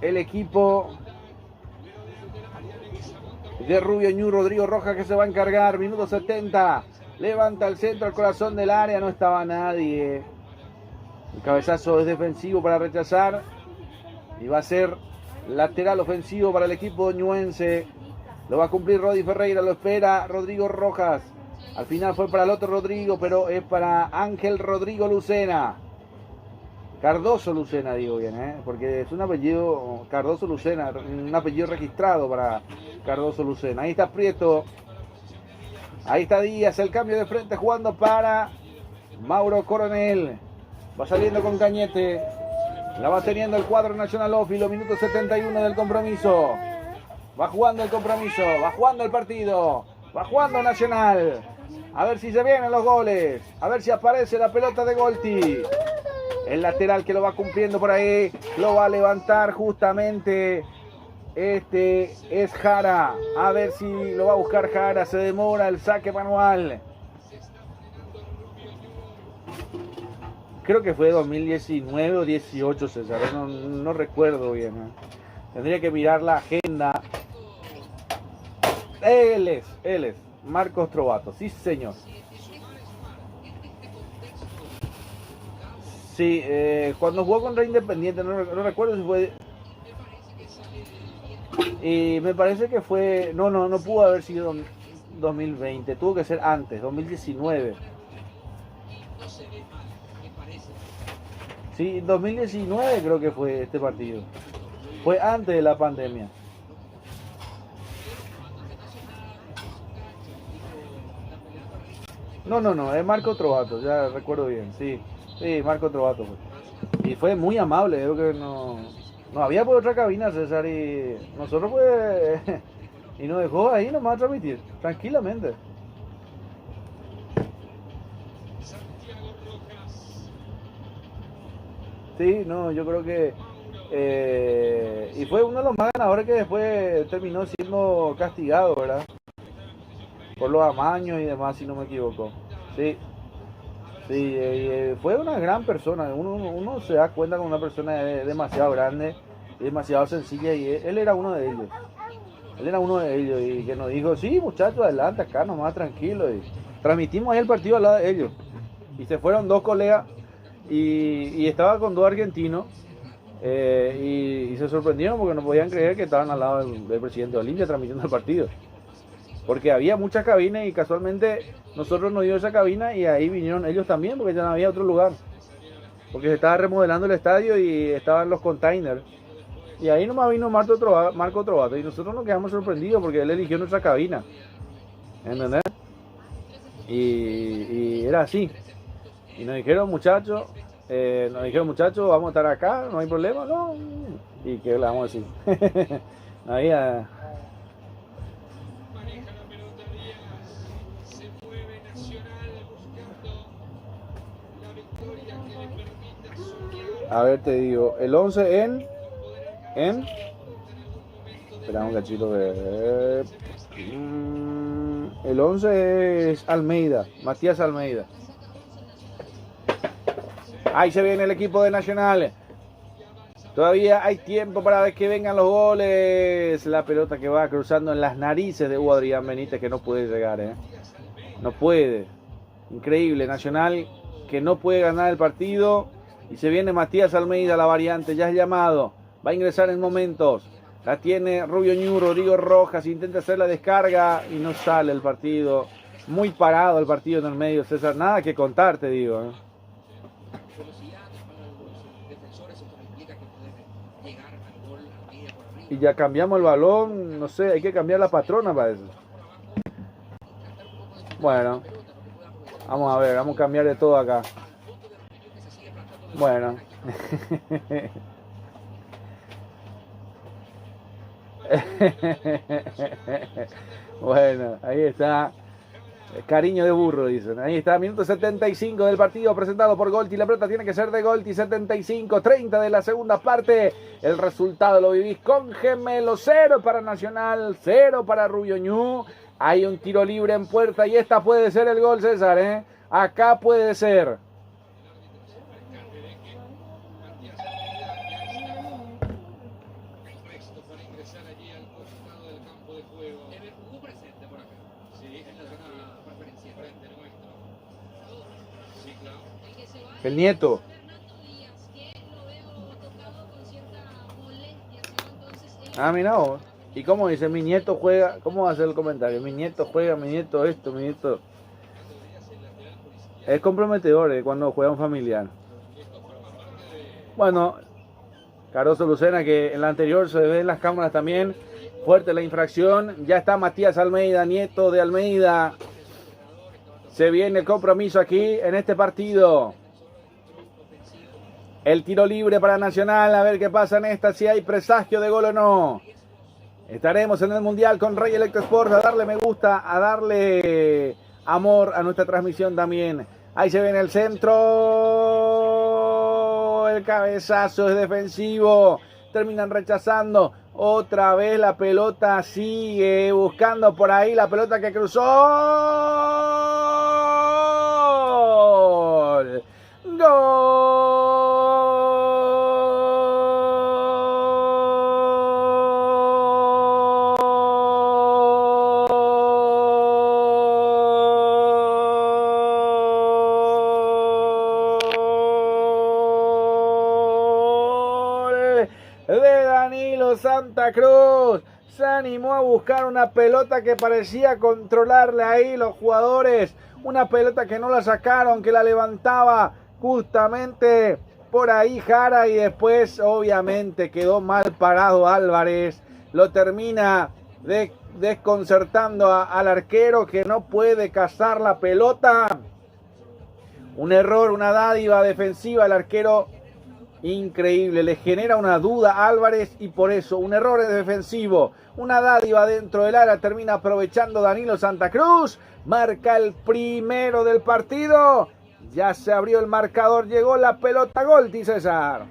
el equipo de Rubio Ñu, Rodrigo Rojas, que se va a encargar, minuto 70, levanta el centro al corazón del área, no estaba nadie. El cabezazo es defensivo para rechazar y va a ser lateral ofensivo para el equipo ñuense. Lo va a cumplir Rodi Ferreira, lo espera Rodrigo Rojas. Al final fue para el otro Rodrigo, pero es para Ángel Rodrigo Lucena. Cardoso Lucena, digo bien, porque es un apellido, Cardoso Lucena, un apellido registrado para Cardoso Lucena. Ahí está Prieto, ahí está Díaz, el cambio de frente jugando para Mauro Coronel. Va saliendo con Cañete. La va teniendo el cuadro Nacional Ófilo. Minuto 71 del compromiso. Va jugando el compromiso. Va jugando el partido. Va jugando Nacional. A ver si se vienen los goles. A ver si aparece la pelota de Golti. El lateral que lo va cumpliendo por ahí. Lo va a levantar justamente. Este es Jara. A ver si lo va a buscar Jara. Se demora el saque manual. Creo que fue 2019 o 18, César, no recuerdo bien. Tendría que mirar la agenda. Él es Marcos Trovato, sí señor. Sí, cuando jugó contra Independiente, no recuerdo si fue... Y me parece que fue... No pudo haber sido 2020, tuvo que ser antes, 2019. Sí, 2019 creo que fue este partido. Fue antes de la pandemia. No, es Marco Trovato, ya recuerdo bien, sí, Marco Trovato fue. Y fue muy amable, creo que no había por otra cabina, César, y nosotros pues, y nos dejó ahí nomás transmitir, tranquilamente. Sí, no, yo creo que y fue uno de los más ganadores que después terminó siendo castigado, ¿verdad? Por los amaños y demás, si no me equivoco. Sí, fue una gran persona. Uno se da cuenta con una persona demasiado grande y demasiado sencilla, y él era uno de ellos. Él era uno de ellos y que nos dijo, sí muchachos, adelante acá nomás, tranquilo. Y transmitimos ahí el partido al lado de ellos. Y se fueron dos colegas y estaba con dos argentinos. Y y se sorprendieron porque no podían creer que estaban al lado del presidente de Olimpia transmitiendo el partido. Porque había muchas cabinas y casualmente nosotros nos dio esa cabina y ahí vinieron ellos también porque ya no había otro lugar. Porque se estaba remodelando el estadio y estaban los containers. Y ahí nomás vino Marco Trovato y nosotros nos quedamos sorprendidos porque él eligió nuestra cabina. ¿Entendés? Y era así. Y nos dijeron muchachos, vamos a estar acá, no hay problema, no. ¿Y qué le vamos a decir? Ahí Maneja la pelota Díaz. Se mueve Nacional buscando la victoria que le permita soñar. a ver, te digo, el 11 en espera un cachito que el 11 es Almeida, Matías Almeida. Ahí se viene el equipo de Nacional. Todavía hay tiempo para ver que vengan los goles. La pelota que va cruzando en las narices de Hugo Adrián Benítez, que no puede llegar, no puede. Increíble, Nacional que no puede ganar el partido. Y se viene Matías Almeida, la variante, ya es llamado. Va a ingresar en momentos. La tiene Rubio Ñu, Rodrigo Rojas, intenta hacer la descarga y no sale el partido. Muy parado el partido en el medio, César. Nada que contar, te digo. Y ya cambiamos el balón, no sé, hay que cambiar la patrona para eso. Bueno, vamos a ver, vamos a cambiar de todo acá. Bueno. Bueno, ahí está. Cariño de burro, dicen. Ahí está, minuto 75 del partido presentado por Golti. La pelota tiene que ser de Golti. 75-30 de la segunda parte. El resultado lo vivís con gemelo. 0 para Nacional, 0 para Rubio Ñu. Hay un tiro libre en puerta y esta puede ser el gol, César, Acá puede ser. El nieto. Ah, mira vos. ¿Y cómo dice? Mi nieto juega. ¿Cómo va a ser el comentario? Mi nieto juega, mi nieto esto, mi nieto. Es comprometedor cuando juega un familiar. Bueno, Caroso Lucena, que en la anterior se ve en las cámaras también. Fuerte la infracción. Ya está Matías Almeida, nieto de Almeida. Se viene el compromiso aquí en este partido. El tiro libre para Nacional, a ver qué pasa en esta, si hay presagio de gol o no. Estaremos en el Mundial con Rey Electro Sports, a darle me gusta, a darle amor a nuestra transmisión también. Ahí se ve en el centro, el cabezazo es defensivo, terminan rechazando. Otra vez la pelota sigue buscando por ahí, la pelota que cruzó. ¡Gol! De Danilo Santa Cruz. Se animó a buscar una pelota que parecía controlarle ahí los jugadores. Una pelota que no la sacaron, que la levantaba justamente por ahí Jara. Y después obviamente quedó mal parado Álvarez. Lo termina desconcertando al arquero, que no puede cazar la pelota. Un error, una dádiva defensiva. El arquero, increíble, le genera una duda a Álvarez y por eso un error defensivo, una dádiva dentro del área, termina aprovechando Danilo Santa Cruz, marca el primero del partido, ya se abrió el marcador, llegó la pelota, gol, dice César.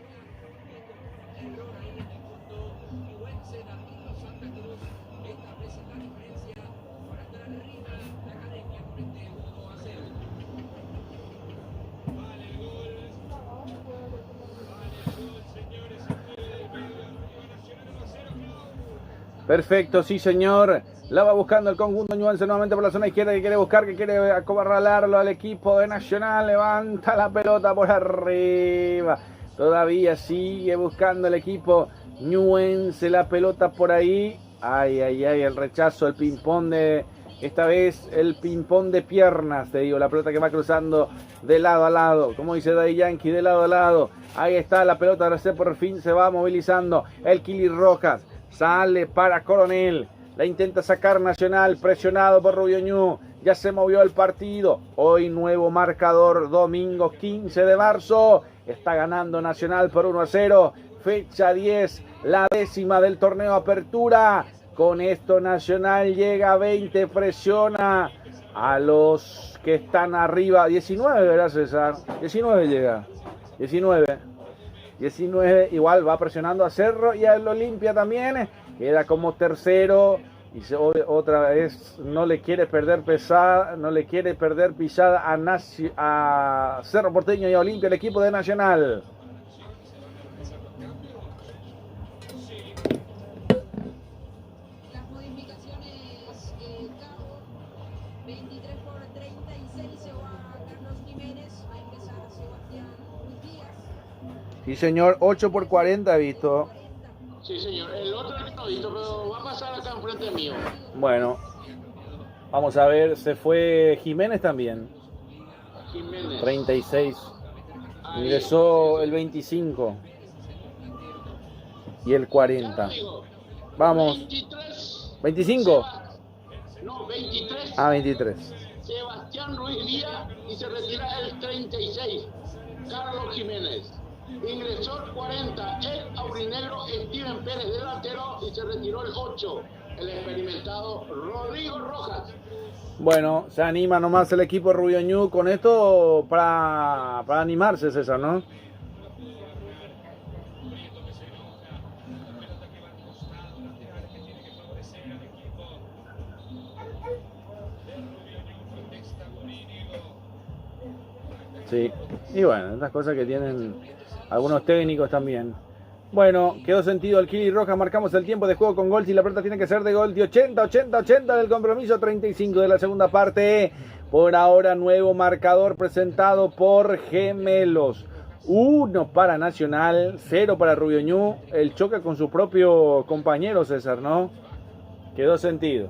Perfecto, sí señor. La va buscando el conjunto ñuense nuevamente por la zona izquierda, que quiere buscar, que quiere acorralarlo al equipo de Nacional. Levanta la pelota por arriba. Todavía sigue buscando el equipo Ñuense la pelota por ahí. Ay, ay, ay, el rechazo, el ping-pong de... Esta vez el ping-pong de piernas, te digo, la pelota que va cruzando de lado a lado. Como dice Daddy Yankee, de lado a lado. Ahí está la pelota, ahora por fin se va movilizando. El Kili Rojas sale para Coronel. La intenta sacar Nacional, presionado por Rubio Ñu. Ya se movió el partido. Hoy nuevo marcador, domingo 15 de marzo. Está ganando Nacional por 1-0. Fecha 10, la 10ª del torneo Apertura. Con esto Nacional llega a 20, presiona a los que están arriba. 19, ¿verdad, César? 19 llega. 19, igual va presionando a Cerro y al Olimpia también. Queda como tercero. Y otra vez no le quiere perder pisada a Cerro Porteño y a Olimpia, el equipo de Nacional. Las modificaciones, Cabo, 23 por 36 se va Carlos Jiménez, a empezar Sebastián Ruiz Díaz. Sí, señor, 8 por 40 he visto. Sí, señor. El otro no lo he visto, pero va a pasar acá enfrente mío. Bueno, vamos a ver, se fue Jiménez también. Jiménez. 36. Ahí. Ingresó el 25 y el 40. Vamos. 23. 25. No, 23. Ah, 23. Sebastián Ruiz Díaz y se retira el 36. Carlos Jiménez. Ingresó el 40. El aurinegro Steven Pérez delantero y se retiró el 8. El experimentado Rodrigo Rojas. Bueno, se anima nomás el equipo Rubio Ñu con esto para animarse, César, ¿no? Sí, y bueno, estas cosas que tienen algunos técnicos también. Bueno, quedó sentido el Kili Rojas, marcamos el tiempo de juego con Golti, la pelota tiene que ser de Golti, 80 del compromiso, 35 de la segunda parte. Por ahora nuevo marcador presentado por Gemelos. 1 para Nacional, 0 para Rubio Ñu. El choque con su propio compañero, César, ¿no? Quedó sentido.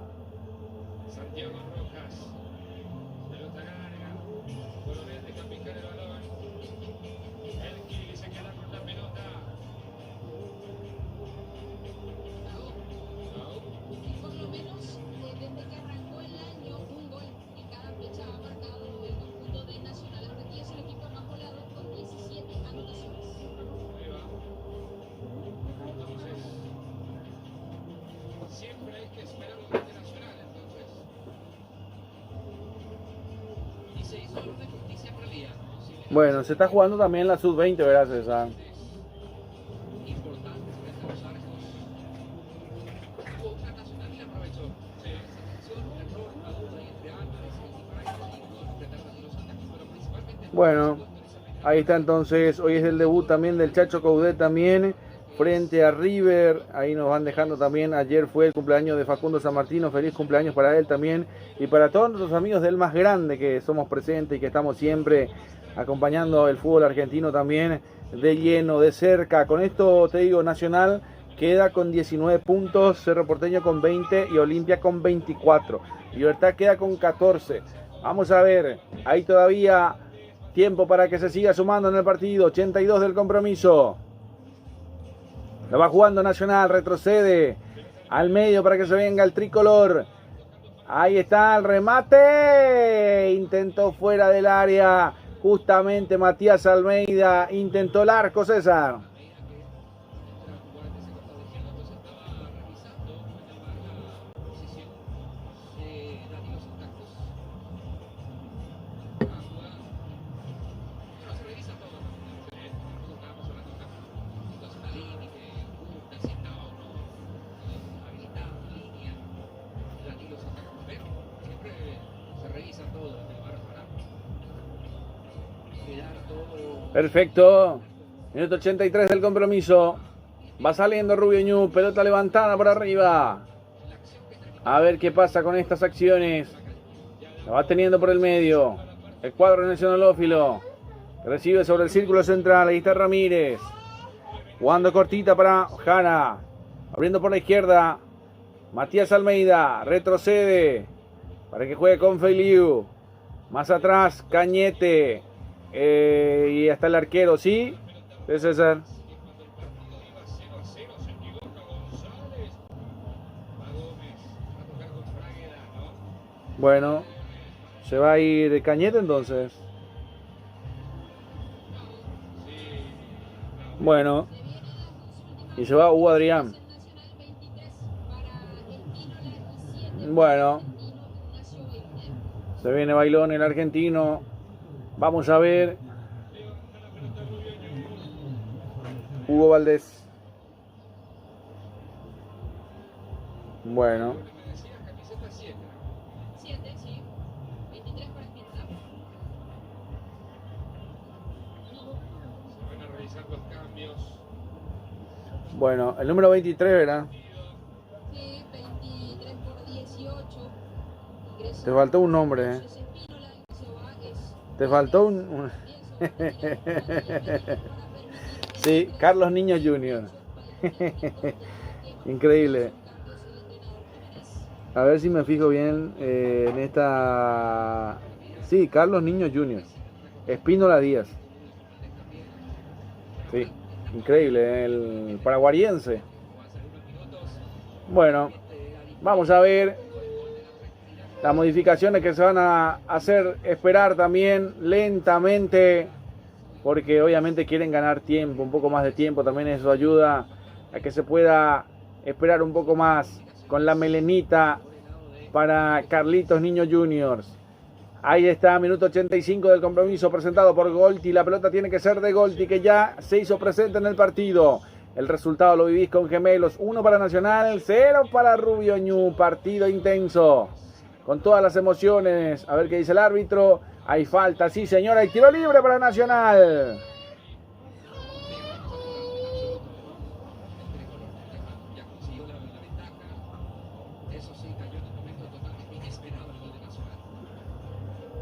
Santiago Rojas. Pelota larga. Coronel deja picar el balón. El Kili se queda con la pelota. Y por lo menos desde que arrancó el año, un gol en cada fecha ha marcado el conjunto de Nacional. Ahora aquí es el equipo más goleador con 17 anotaciones. Entonces, siempre hay que esperar un gol de Nacional, entonces. Y se hizo de justicia en realidad. Bueno, se está jugando también la sub-20, ¿verdad, César? Importantes frente a los arcos. Tuvo una Nacional y la aprovechó. Esa acción, un error, una duda ahí entre Álvarez y Paraíso y pudo completar los ataques, pero principalmente. Bueno, ahí está entonces, hoy es el debut también del Chacho Coudet también, frente a River, ahí nos van dejando también, ayer fue el cumpleaños de Facundo San Martino, feliz cumpleaños para él también, y para todos nuestros amigos del Más Grande que somos presentes y que estamos siempre acompañando el fútbol argentino también, de lleno, de cerca. Con esto te digo, Nacional queda con 19 puntos, Cerro Porteño con 20 y Olimpia con 24, Libertad queda con 14, vamos a ver, ahí todavía tiempo para que se siga sumando en el partido. 82 del compromiso. Lo va jugando Nacional. Retrocede al medio para que se venga el tricolor. Ahí está el remate. Intentó fuera del área. Justamente Matías Almeida. Intentó el arco, César. Perfecto. Minuto 83 del compromiso. Va saliendo Rubio Ñu. Pelota levantada por arriba. A ver qué pasa con estas acciones. La va teniendo por el medio. El cuadro nacionalófilo. Recibe sobre el círculo central. Ahí está Ramírez. Jugando cortita para Jara. Abriendo por la izquierda. Matías Almeida. Retrocede. Para que juegue con Feliu. Más atrás, Cañete. Y hasta el arquero, ¿sí? De César. Bueno, se va a ir Cañete entonces. Bueno, y se va Hugo Adrián. Bueno, se viene Bailón el argentino. Vamos a ver. Hugo Valdés. Bueno. 7, sí. 23 para Espínola. Se van a realizar los cambios. Bueno, el número 23, ¿verdad? Sí, 23 por 18. Ingresa Te faltó un nombre, ¿eh? Espínola, y se va, es Te faltó un... Sí, Carlos Niño Jr. Increíble. A ver si me fijo bien en esta... Sí, Carlos Niño Jr. Espínola Díaz. Sí, increíble, el paraguariense. Bueno, vamos a ver las modificaciones que se van a hacer esperar también lentamente, porque obviamente quieren ganar tiempo, un poco más de tiempo, también eso ayuda a que se pueda esperar un poco más con la melenita para Carlitos Niño Juniors. Ahí está, minuto 85 del compromiso presentado por Golti. La pelota tiene que ser de Golti, que ya se hizo presente en el partido. El resultado lo vivís con Gemelos. 1 para Nacional, 0 para Rubio Ñu. Partido intenso, con todas las emociones. A ver qué dice el árbitro. Hay falta, sí señora, hay tiro libre para Nacional. Ya consiguió la ventaja. Eso sí, cayó en un momento totalmente inesperado el gol de Nacional.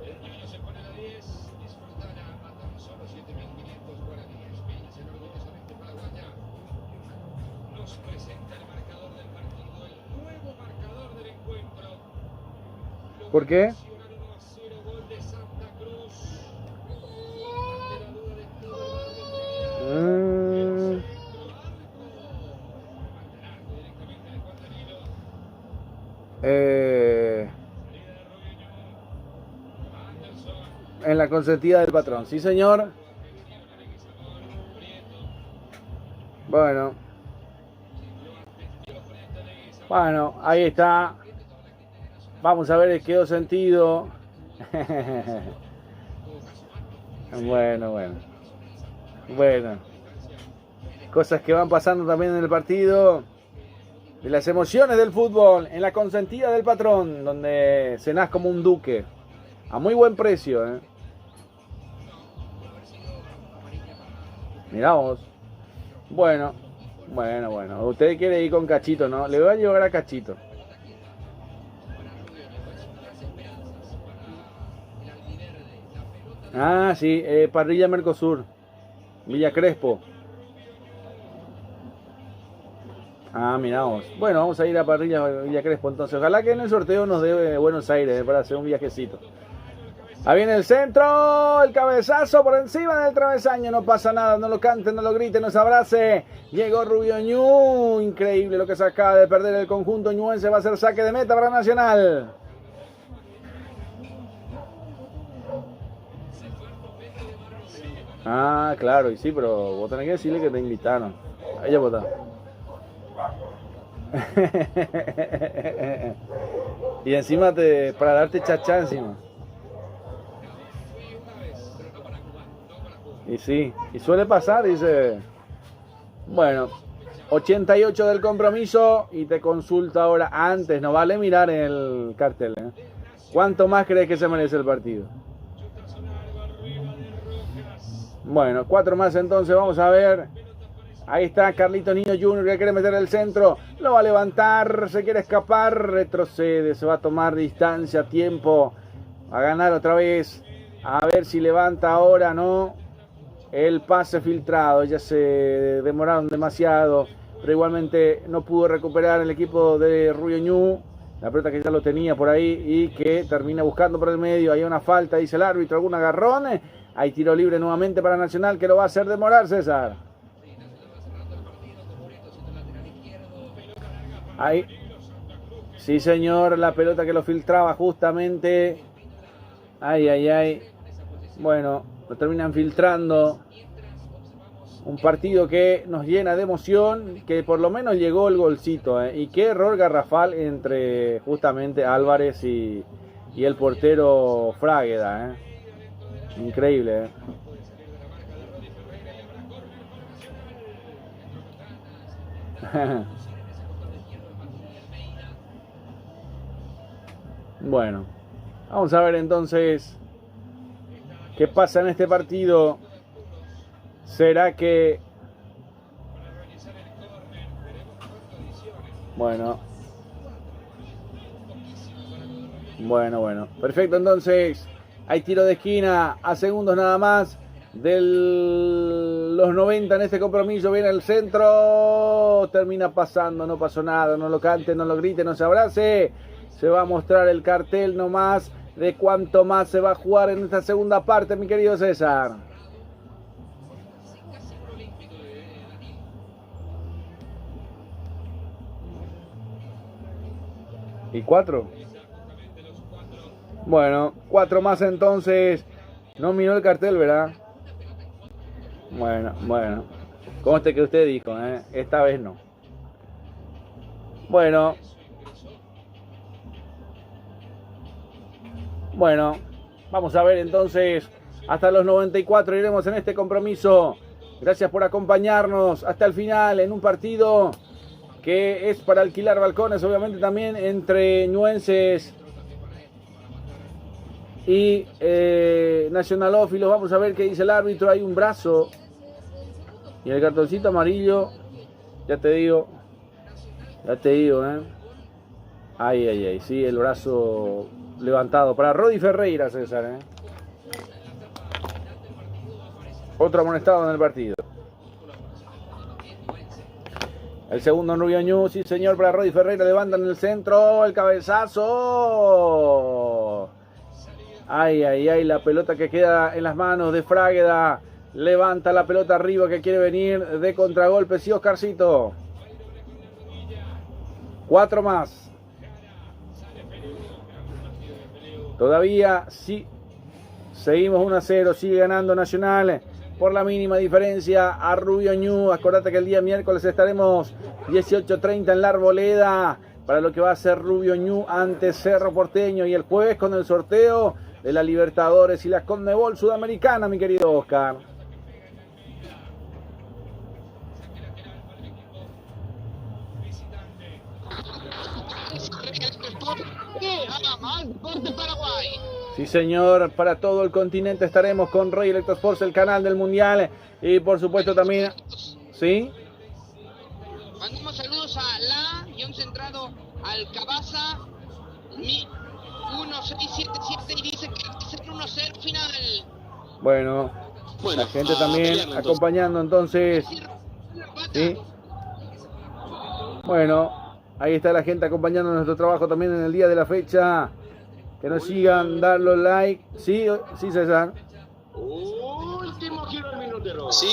El niño se pone a 10. Disfrutará a tan solo 7.500 guaraníes. Pince orgullosamente paraguaya. Nos presenta el marcador del partido, el nuevo marcador del encuentro. ¿Por qué? Nacional 1-0, gol de Santa Cruz. Ante la duda de todo el árbitro. Directamente de Juan Danilo. Salida de Rubio Ñu. Anderson. En la consentida del patrón, sí señor. Bueno. Bueno, ahí está. Vamos a ver el quedó sentido. Bueno. Cosas que van pasando también en el partido. De las emociones del fútbol. En la consentida del patrón. Donde cenás como un duque. A muy buen precio, ¿eh? Mirá vos. Bueno. Usted quiere ir con Cachito, ¿no? Le voy a llevar a Cachito. Ah, sí, Parrilla Mercosur. Villa Crespo. Ah, miramos. Bueno, vamos a ir a Parrilla Villa Crespo entonces. Ojalá que en el sorteo nos dé Buenos Aires para hacer un viajecito. Ahí viene el centro, el cabezazo por encima del travesaño. No pasa nada, no lo cante, no lo grite, no se abrace. Llegó Rubio Ñu. Increíble lo que se acaba de perder el conjunto ñuense. Va a ser saque de meta para Nacional. Ah, claro, y sí, pero vos tenés que decirle que te invitaron. Ahí ya votá. Y encima para darte chachá encima. Y sí, y suele pasar, dice. Bueno, 88 del compromiso y te consulta ahora antes, no vale mirar el cartel, ¿eh? ¿Cuánto más crees que se merece el partido? Bueno, 4 más entonces, vamos a ver. Ahí está Carlitos Niño Jr. que quiere meter el centro. Lo va a levantar, se quiere escapar, retrocede, se va a tomar distancia, tiempo. Va a ganar otra vez. A ver si levanta ahora, ¿no? el pase filtrado. Ya se demoraron demasiado, pero igualmente no pudo recuperar el equipo de Rubio Ñu. La pelota que ya lo tenía por ahí y que termina buscando por el medio. Hay una falta, dice el árbitro, algún agarrón. Hay tiro libre nuevamente para Nacional que lo va a hacer demorar, César. Ahí. Sí, señor, la pelota que lo filtraba justamente. Ay. Bueno, lo terminan filtrando. Un partido que nos llena de emoción, que por lo menos llegó el golcito, ¿eh? Y qué error garrafal entre justamente Álvarez y el portero Frágueda, ¿eh? Increíble, ¿eh? Bueno, vamos a ver entonces qué pasa en este partido. ¿Será que... Bueno. Perfecto, entonces hay tiro de esquina a segundos nada más de los 90 en este compromiso. Viene el centro, termina pasando, no pasó nada, no lo cante, no lo grite, no se abrace. Se va a mostrar el cartel nomás de cuánto más se va a jugar en esta segunda parte, mi querido César. ¿Y 4? Bueno, 4 más entonces. No miró el cartel, ¿verdad? Bueno. Conste que usted dijo, ¿eh? Esta vez no. Bueno, vamos a ver entonces. Hasta los 94 iremos en este compromiso. Gracias por acompañarnos hasta el final en un partido que es para alquilar balcones, obviamente también entre ñuenses y nacionalófilos. Vamos a ver qué dice el árbitro. Hay un brazo y el cartoncito amarillo, ya te digo, Ay, sí, el brazo levantado para Rodi Ferreira, César, Otro amonestado en el partido. El segundo en Rubio Ñu, sí señor, para Rodi Ferreira, levanta en el centro, el cabezazo. Ay, la pelota que queda en las manos de Frágueda. Levanta la pelota arriba que quiere venir de contragolpe, sí, Oscarcito. 4 más. Todavía sí. Seguimos 1-0, sigue ganando Nacional por la mínima diferencia a Rubio Ñu. Acordate que el día miércoles estaremos 18:30 en la Arboleda para lo que va a ser Rubio Ñu ante Cerro Porteño, y el jueves con el sorteo de la Libertadores y la Conmebol Sudamericana, mi querido Oscar. Sí, señor, para todo el continente estaremos con Rey Electrosports, el canal del Mundial, y por supuesto también, ¿sí? Mandamos saludos a la centrado Alcabaza 1677 y dice que es el 1-0 final. Bueno, la gente también acompañando entonces, ¿sí? Bueno, ahí está la gente acompañando nuestro trabajo también en el día de la fecha. Que nos sigan, dar los like. Sí, César. Último giro del minutero. Sí,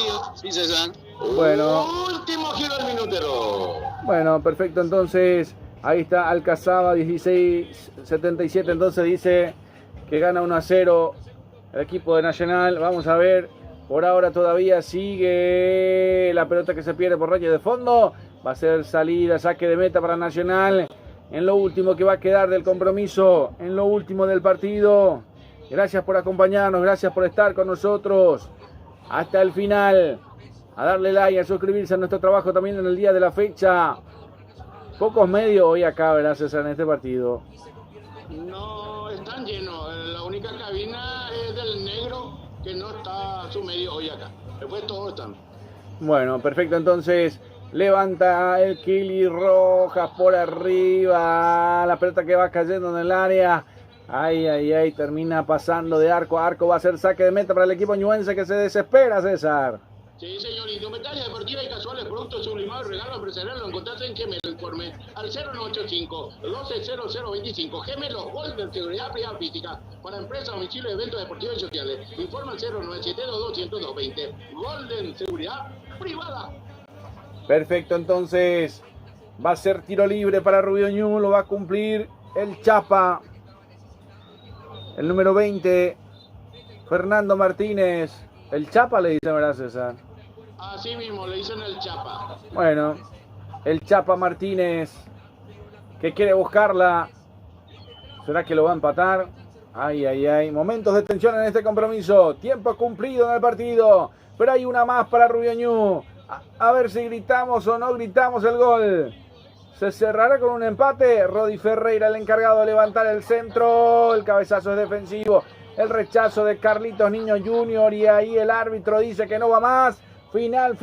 César. Bueno. Último giro del minutero. Bueno, perfecto. Entonces, ahí está Alcazaba 1677. Entonces dice que gana 1-0 el equipo de Nacional. Vamos a ver. Por ahora todavía sigue la pelota que se pierde por raya de fondo. Va a ser salida, saque de meta para Nacional. En lo último que va a quedar del compromiso, en lo último del partido. Gracias por acompañarnos, gracias por estar con nosotros hasta el final. A darle like, a suscribirse a nuestro trabajo también en el día de la fecha. Pocos medios hoy acá, ¿verdad, César, en este partido? No, están llenos. La única cabina es del negro, que no está su medio hoy acá. Después todos están. Bueno, perfecto, entonces... Levanta el Kili Rojas por arriba. La pelota que va cayendo en el área. Ay, termina pasando de arco a arco. Va a ser saque de meta para el equipo ñuense que se desespera, César. Sí, señor, indumentaria deportiva y casuales, productos sublimados, regalo empresarial, lo encontraste en Gemelo, informe al 0985-120025. Gemelo, Golden, seguridad privada física, para empresas, domicilio, eventos deportivos y sociales. Informa al 0972-200-220. Golden, seguridad privada. Perfecto, entonces va a ser tiro libre para Rubio Ñu, lo va a cumplir el Chapa. El número 20, Fernando Martínez. El Chapa le dice, ¿verdad, César? Así mismo, le dicen el Chapa. Bueno, el Chapa Martínez, que quiere buscarla. ¿Será que lo va a empatar? Ay. Momentos de tensión en este compromiso. Tiempo cumplido en el partido. Pero hay una más para Rubio Ñu. A ver si gritamos o no gritamos el gol. Se cerrará con un empate. Rodi Ferreira, el encargado de levantar el centro. El cabezazo es defensivo. El rechazo de Carlitos Niño Jr. Y ahí el árbitro dice que no va más. Final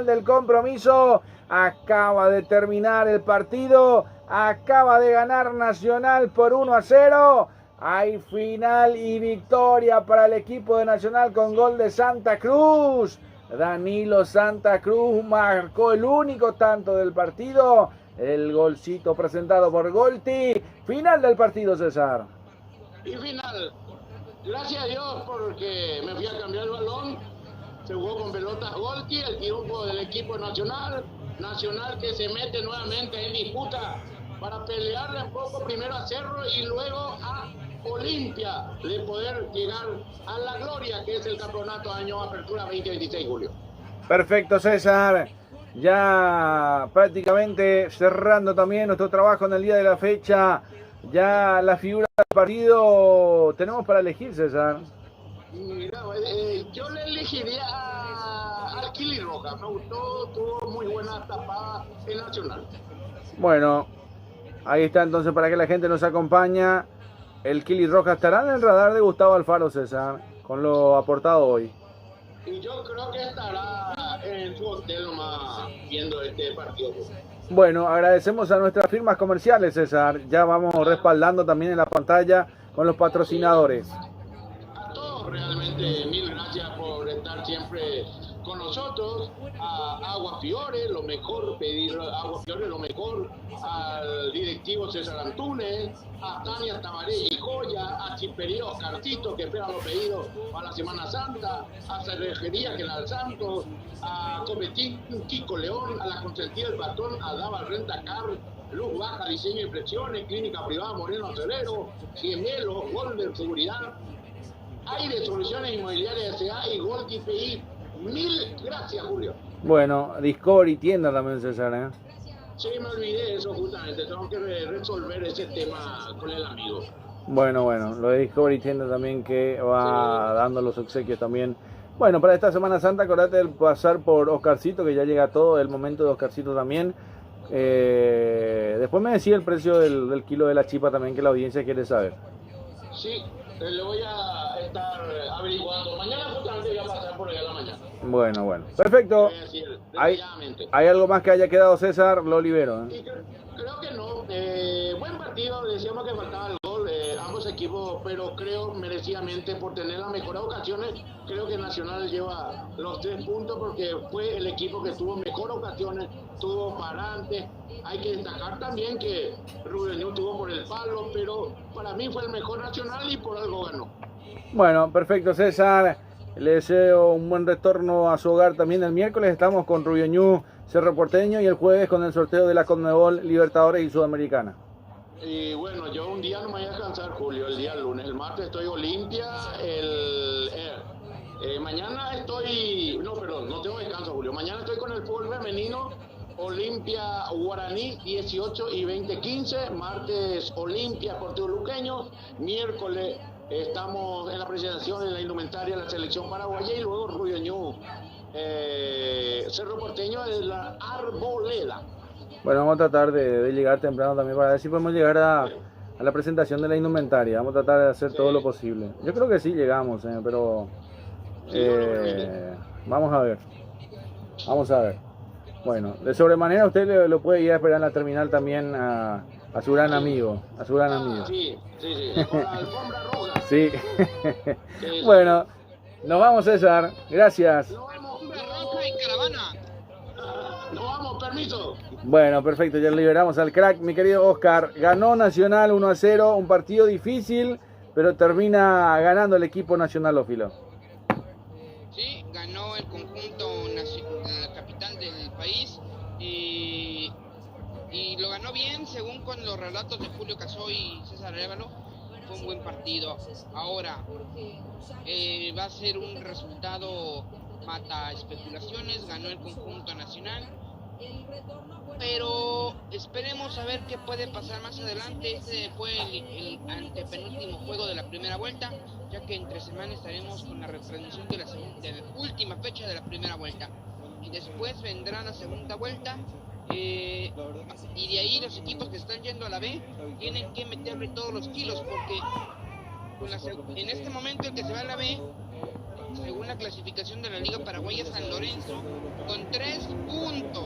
del compromiso. Acaba de terminar el partido. Acaba de ganar Nacional por 1-0. Hay final y victoria para el equipo de Nacional con gol de Santa Cruz. Danilo Santa Cruz marcó el único tanto del partido. El golcito presentado por Golti. Final del partido, César. Y final. Gracias a Dios porque me fui a cambiar el balón. Se jugó con pelotas Golti, el triunfo del equipo nacional. Nacional que se mete nuevamente en disputa para pelearle un poco primero a Cerro y luego a Olimpia de poder llegar a la gloria que es el campeonato año Apertura 2026, Julio. Perfecto, César. Ya prácticamente cerrando también nuestro trabajo en el día de la fecha. Ya la figura del partido tenemos para elegir, César. Mira, yo le elegiría al Kili Rojas. Me gustó, tuvo muy buena tapada en Nacional. Bueno, ahí está entonces para que la gente nos acompaña. El Kili Rojas estará en el radar de Gustavo Alfaro, César, con lo aportado hoy. Y yo creo que estará en su hotel nomás viendo este partido. Bueno, agradecemos a nuestras firmas comerciales, César. Ya vamos respaldando también en la pantalla con los patrocinadores. A todos realmente mil gracias por estar siempre con nosotros. A Agua Fiore, lo mejor, pedir Agua Fiore, lo mejor. Al directivo César Antunes, a Tania Tabaré y Joya, a Chipería Oscarcito que espera los pedidos para la Semana Santa, a Cerrejería General Santos, a Copetín Kiko León, a la Consentida del Patrón, a Dava Renta Car, Luz Baja, Diseño y Impresiones, Clínica Privada Moreno Acelero, Gemelo, Golden Seguridad, Aire Soluciones Inmobiliarias S.A. y Gold IPI. Mil gracias, Julio. Bueno, Discovery tienda también, César, ¿eh? Sí, me olvidé de eso justamente, tengo que resolver ese tema con el amigo. Bueno, lo de Discovery tienda también que va dando los obsequios también. Bueno, para esta Semana Santa, acordate de pasar por Oscarcito, que ya llega todo, el momento de Oscarcito también. Después me decía el precio del kilo de la chipa también, que la audiencia quiere saber. Sí, le voy a estar averiguando. Mañana justamente voy a pasar por allá a la mañana. Bueno, perfecto. ¿Hay algo más que haya quedado, César? Lo libero. Y creo que no. Buen partido, decíamos que faltaba el gol, ambos equipos, pero creo merecidamente por tener las mejores ocasiones. Creo que Nacional lleva los 3 puntos porque fue el equipo que tuvo mejor ocasiones, tuvo parante. Hay que destacar también que Rubén Ñu tuvo por el palo, pero para mí fue el mejor Nacional y por algo ganó. Bueno, perfecto, César. Le deseo un buen retorno a su hogar también. El miércoles estamos con Rubio Ñu, Cerro Porteño, y el jueves con el sorteo de la Conmebol Libertadores y Sudamericana. Y bueno, yo un día no me voy a descansar, Julio, el día lunes. El martes estoy Olimpia, mañana estoy... No, perdón, no tengo descanso, Julio. Mañana estoy con el fútbol femenino, Olimpia Guaraní, 18 y 20:15. Martes Olimpia Deportivo Luqueño. Miércoles estamos en la presentación de la indumentaria de la selección paraguaya y luego Rubio Ñu, Cerro Porteño de la Arboleda. Bueno, vamos a tratar de llegar temprano también para ver si podemos llegar a la presentación de la indumentaria. Vamos a tratar de hacer todo lo posible. Yo creo que sí llegamos, pero vamos a ver. Bueno, de sobremanera usted lo puede ir a esperar en la terminal también A su gran amigo, a su gran amigo. Sí, con la alfombra roja. Sí. Sí. Bueno, nos vamos, César. Gracias. Nos vamos, Alfombra roja y caravana. nos vamos, permiso. Bueno, perfecto, ya liberamos al crack, mi querido Oscar. Ganó Nacional 1-0, un partido difícil, pero termina ganando el equipo nacional, Ófilo. Sí, ganó el conjunto la capital del país y lo ganó bien según con los relatos de Julio Casó y César Arévalo. Fue un buen partido. Ahora va a ser un resultado mata especulaciones, ganó el conjunto nacional, pero esperemos a ver qué puede pasar más adelante. Este fue el antepenúltimo juego de la primera vuelta, ya que entre semana estaremos con la retransmisión de la última fecha de la primera vuelta y después vendrá la segunda vuelta. Y de ahí los equipos que están yendo a la B tienen que meterle todos los kilos, porque en este momento el que se va a la B, según la clasificación de la Liga Paraguaya, San Lorenzo con 3 puntos.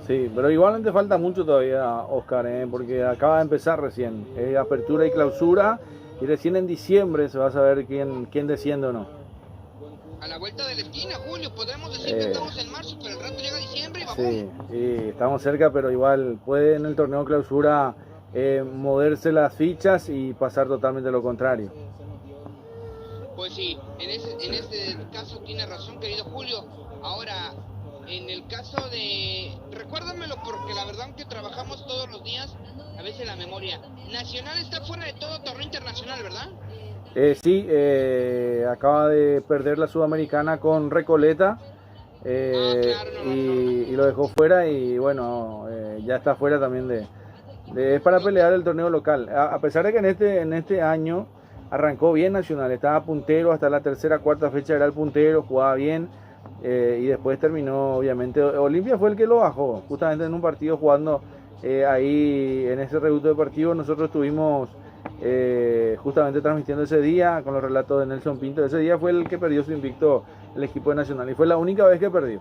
Sí, pero igualmente falta mucho todavía, Oscar, porque acaba de empezar recién. Apertura y clausura, y recién en diciembre se va a saber quién desciende o no. A la vuelta de la esquina, Julio, podemos decir que estamos en marzo, pero el rato llega diciembre y vamos. Sí, estamos cerca, pero igual puede en el torneo clausura moverse las fichas y pasar totalmente lo contrario. Pues sí, en este caso tiene razón, querido Julio. Ahora, en el caso de... Recuérdamelo, porque la verdad que trabajamos todos los días, a veces la memoria. Nacional está fuera de todo torneo internacional, ¿verdad? Sí, acaba de perder la Sudamericana con Recoleta y lo dejó fuera y bueno, ya está fuera también es para pelear el torneo local. A pesar de que en este año arrancó bien Nacional, estaba puntero hasta la tercera, cuarta fecha era el puntero, jugaba bien y después terminó, obviamente, Olimpia fue el que lo bajó, justamente en un partido jugando ahí en ese reducto deportivo. Nosotros estuvimos justamente transmitiendo ese día con los relatos de Nelson Pinto. Ese día fue el que perdió su invicto el equipo de Nacional y fue la única vez que perdió.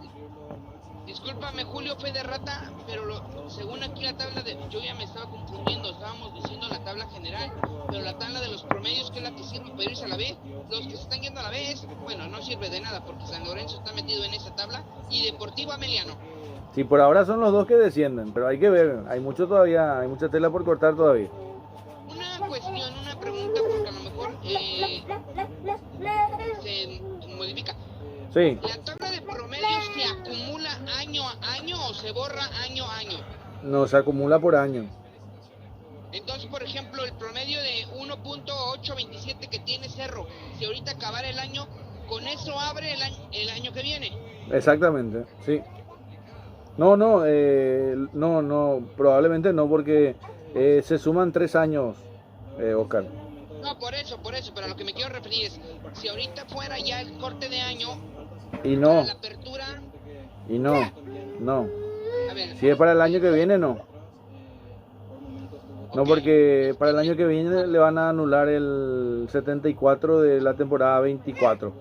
Discúlpame, Julio, fue de rata, pero según aquí la tabla de... Yo ya me estaba confundiendo, estábamos diciendo la tabla general, pero la tabla de los promedios, que es la que sirve para irse a la B, los que se están yendo a la B bueno, no sirve de nada porque San Lorenzo está metido en esa tabla y Deportivo Ameliano. Sí, por ahora son los dos que descienden, pero hay que ver, hay mucho todavía, hay mucha tela por cortar todavía. Una cuestión, una pregunta, porque a lo mejor se modifica. Sí. ¿La tabla de promedios se acumula año a año o se borra año a año? No, se acumula por año. Entonces, por ejemplo, el promedio de 1.827 que tiene Cerro, si ahorita acabara el año, ¿con eso abre el año que viene? Exactamente, sí. No, probablemente no, porque se suman 3 años, Oscar. No, por eso, pero a lo que me quiero referir es, si ahorita fuera ya el corte de año, Y no, la apertura, y no. a ver, Si es para el año que viene, no. No, ok. porque para el año que viene le van a anular el 74 de la temporada 24.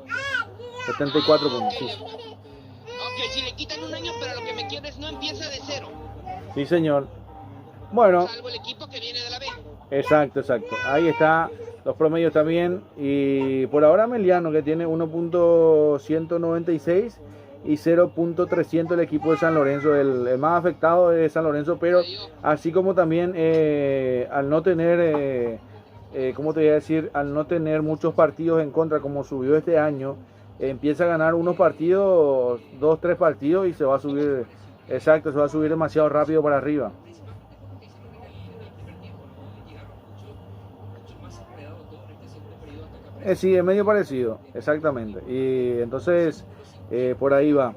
74 puntos, sí. Ok, si le quitan un año, pero lo que me quiero es no empieza de cero, Sí, señor. Bueno, salvo el equipo que viene de la B. exacto. Ahí está los promedios también. Y por ahora Meliano, que tiene 1.196 y 0.300 el equipo de San Lorenzo. El más afectado es San Lorenzo, pero así como también al no tener, ¿cómo te voy a decir? Al no tener muchos partidos en contra como subió este año, empieza a ganar unos partidos, 2, 3 partidos y se va a subir, exacto, se va a subir demasiado rápido para arriba. Sí, es medio parecido, exactamente. Y entonces, por ahí va.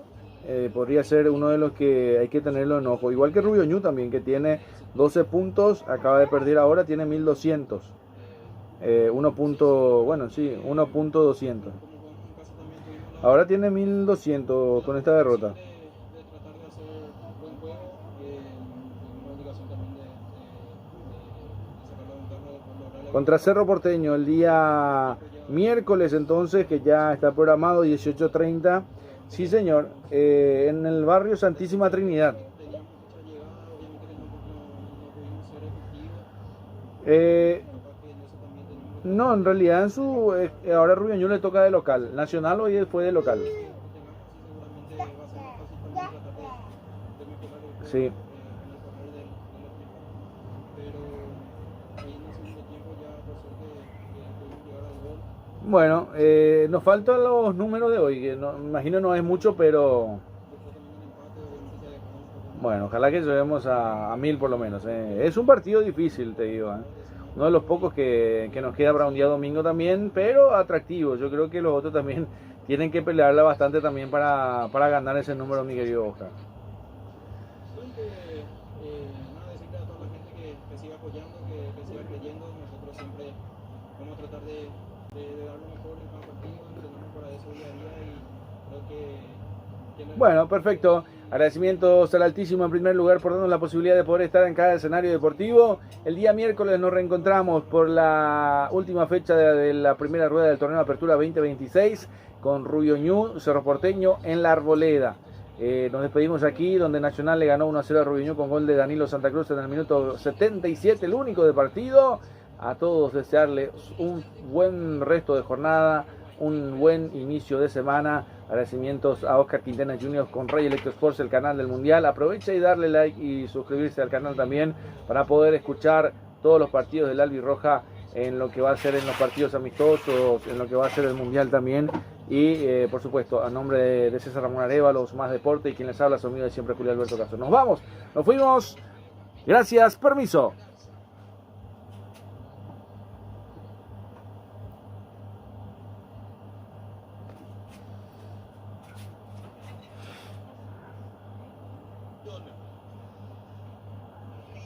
Podría ser uno de los que hay que tenerlo en ojo. Igual que Rubio Ñu también, que tiene 12 puntos, acaba de perder ahora, tiene 1200. 1.200. Ahora tiene 1200 con esta derrota. Contra Cerro Porteño el día miércoles, entonces, que ya está programado 18:30. Sí, señor, en el barrio Santísima Trinidad. Eh, no, en realidad ahora Rubio Ñu le toca de local. Nacional hoy fue de local. Sí. Bueno, nos faltan los números de hoy, que no, me imagino no es mucho, pero bueno, ojalá que lleguemos a 1000 por lo menos. Es un partido difícil, te digo. Uno de los pocos que nos queda para un día domingo también, pero atractivo. Yo creo que los otros también tienen que pelearla bastante también para ganar ese número, mi querido Oscar. Nada, decirle a toda la gente que siga apoyando, que siga creyendo. Nosotros siempre vamos a tratar de dar lo mejor en cada partido, entrenamos para eso día a día y creo que bueno, perfecto. Agradecimientos al Altísimo en primer lugar por darnos la posibilidad de poder estar en cada escenario deportivo. El día miércoles nos reencontramos por la última fecha de la primera rueda del torneo de Apertura 2026 con Rubio Ñu, Cerro Porteño en la Arboleda. Nos despedimos aquí donde Nacional le ganó 1-0 a Rubio Ñu con gol de Danilo Santa Cruz en el minuto 77, el único de partido. A todos desearles un buen resto de jornada, un buen inicio de semana. Agradecimientos a Oscar Quintana Jr. con Ray Electro Sports, el canal del Mundial. Aprovecha y darle like y suscribirse al canal también para poder escuchar todos los partidos del Albirroja en lo que va a ser en los partidos amistosos, en lo que va a ser el Mundial también. Y por supuesto, a nombre de César Ramón Arévalos, Más Deporte y quien les habla, su amigo de siempre, Julio Alberto Castro. Nos vamos, nos fuimos. Gracias, permiso.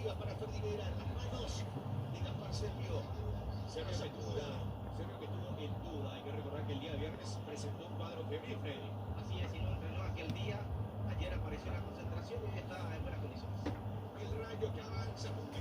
Para Ferdinand, las manos de Gaspar Sergio. Sergio que estuvo en duda. Hay que recordar que el día viernes presentó un cuadro febril, Freddy. Así es, y no entrenó aquel día. Ayer apareció en la concentración y está en buenas condiciones. El Rayo que avanza.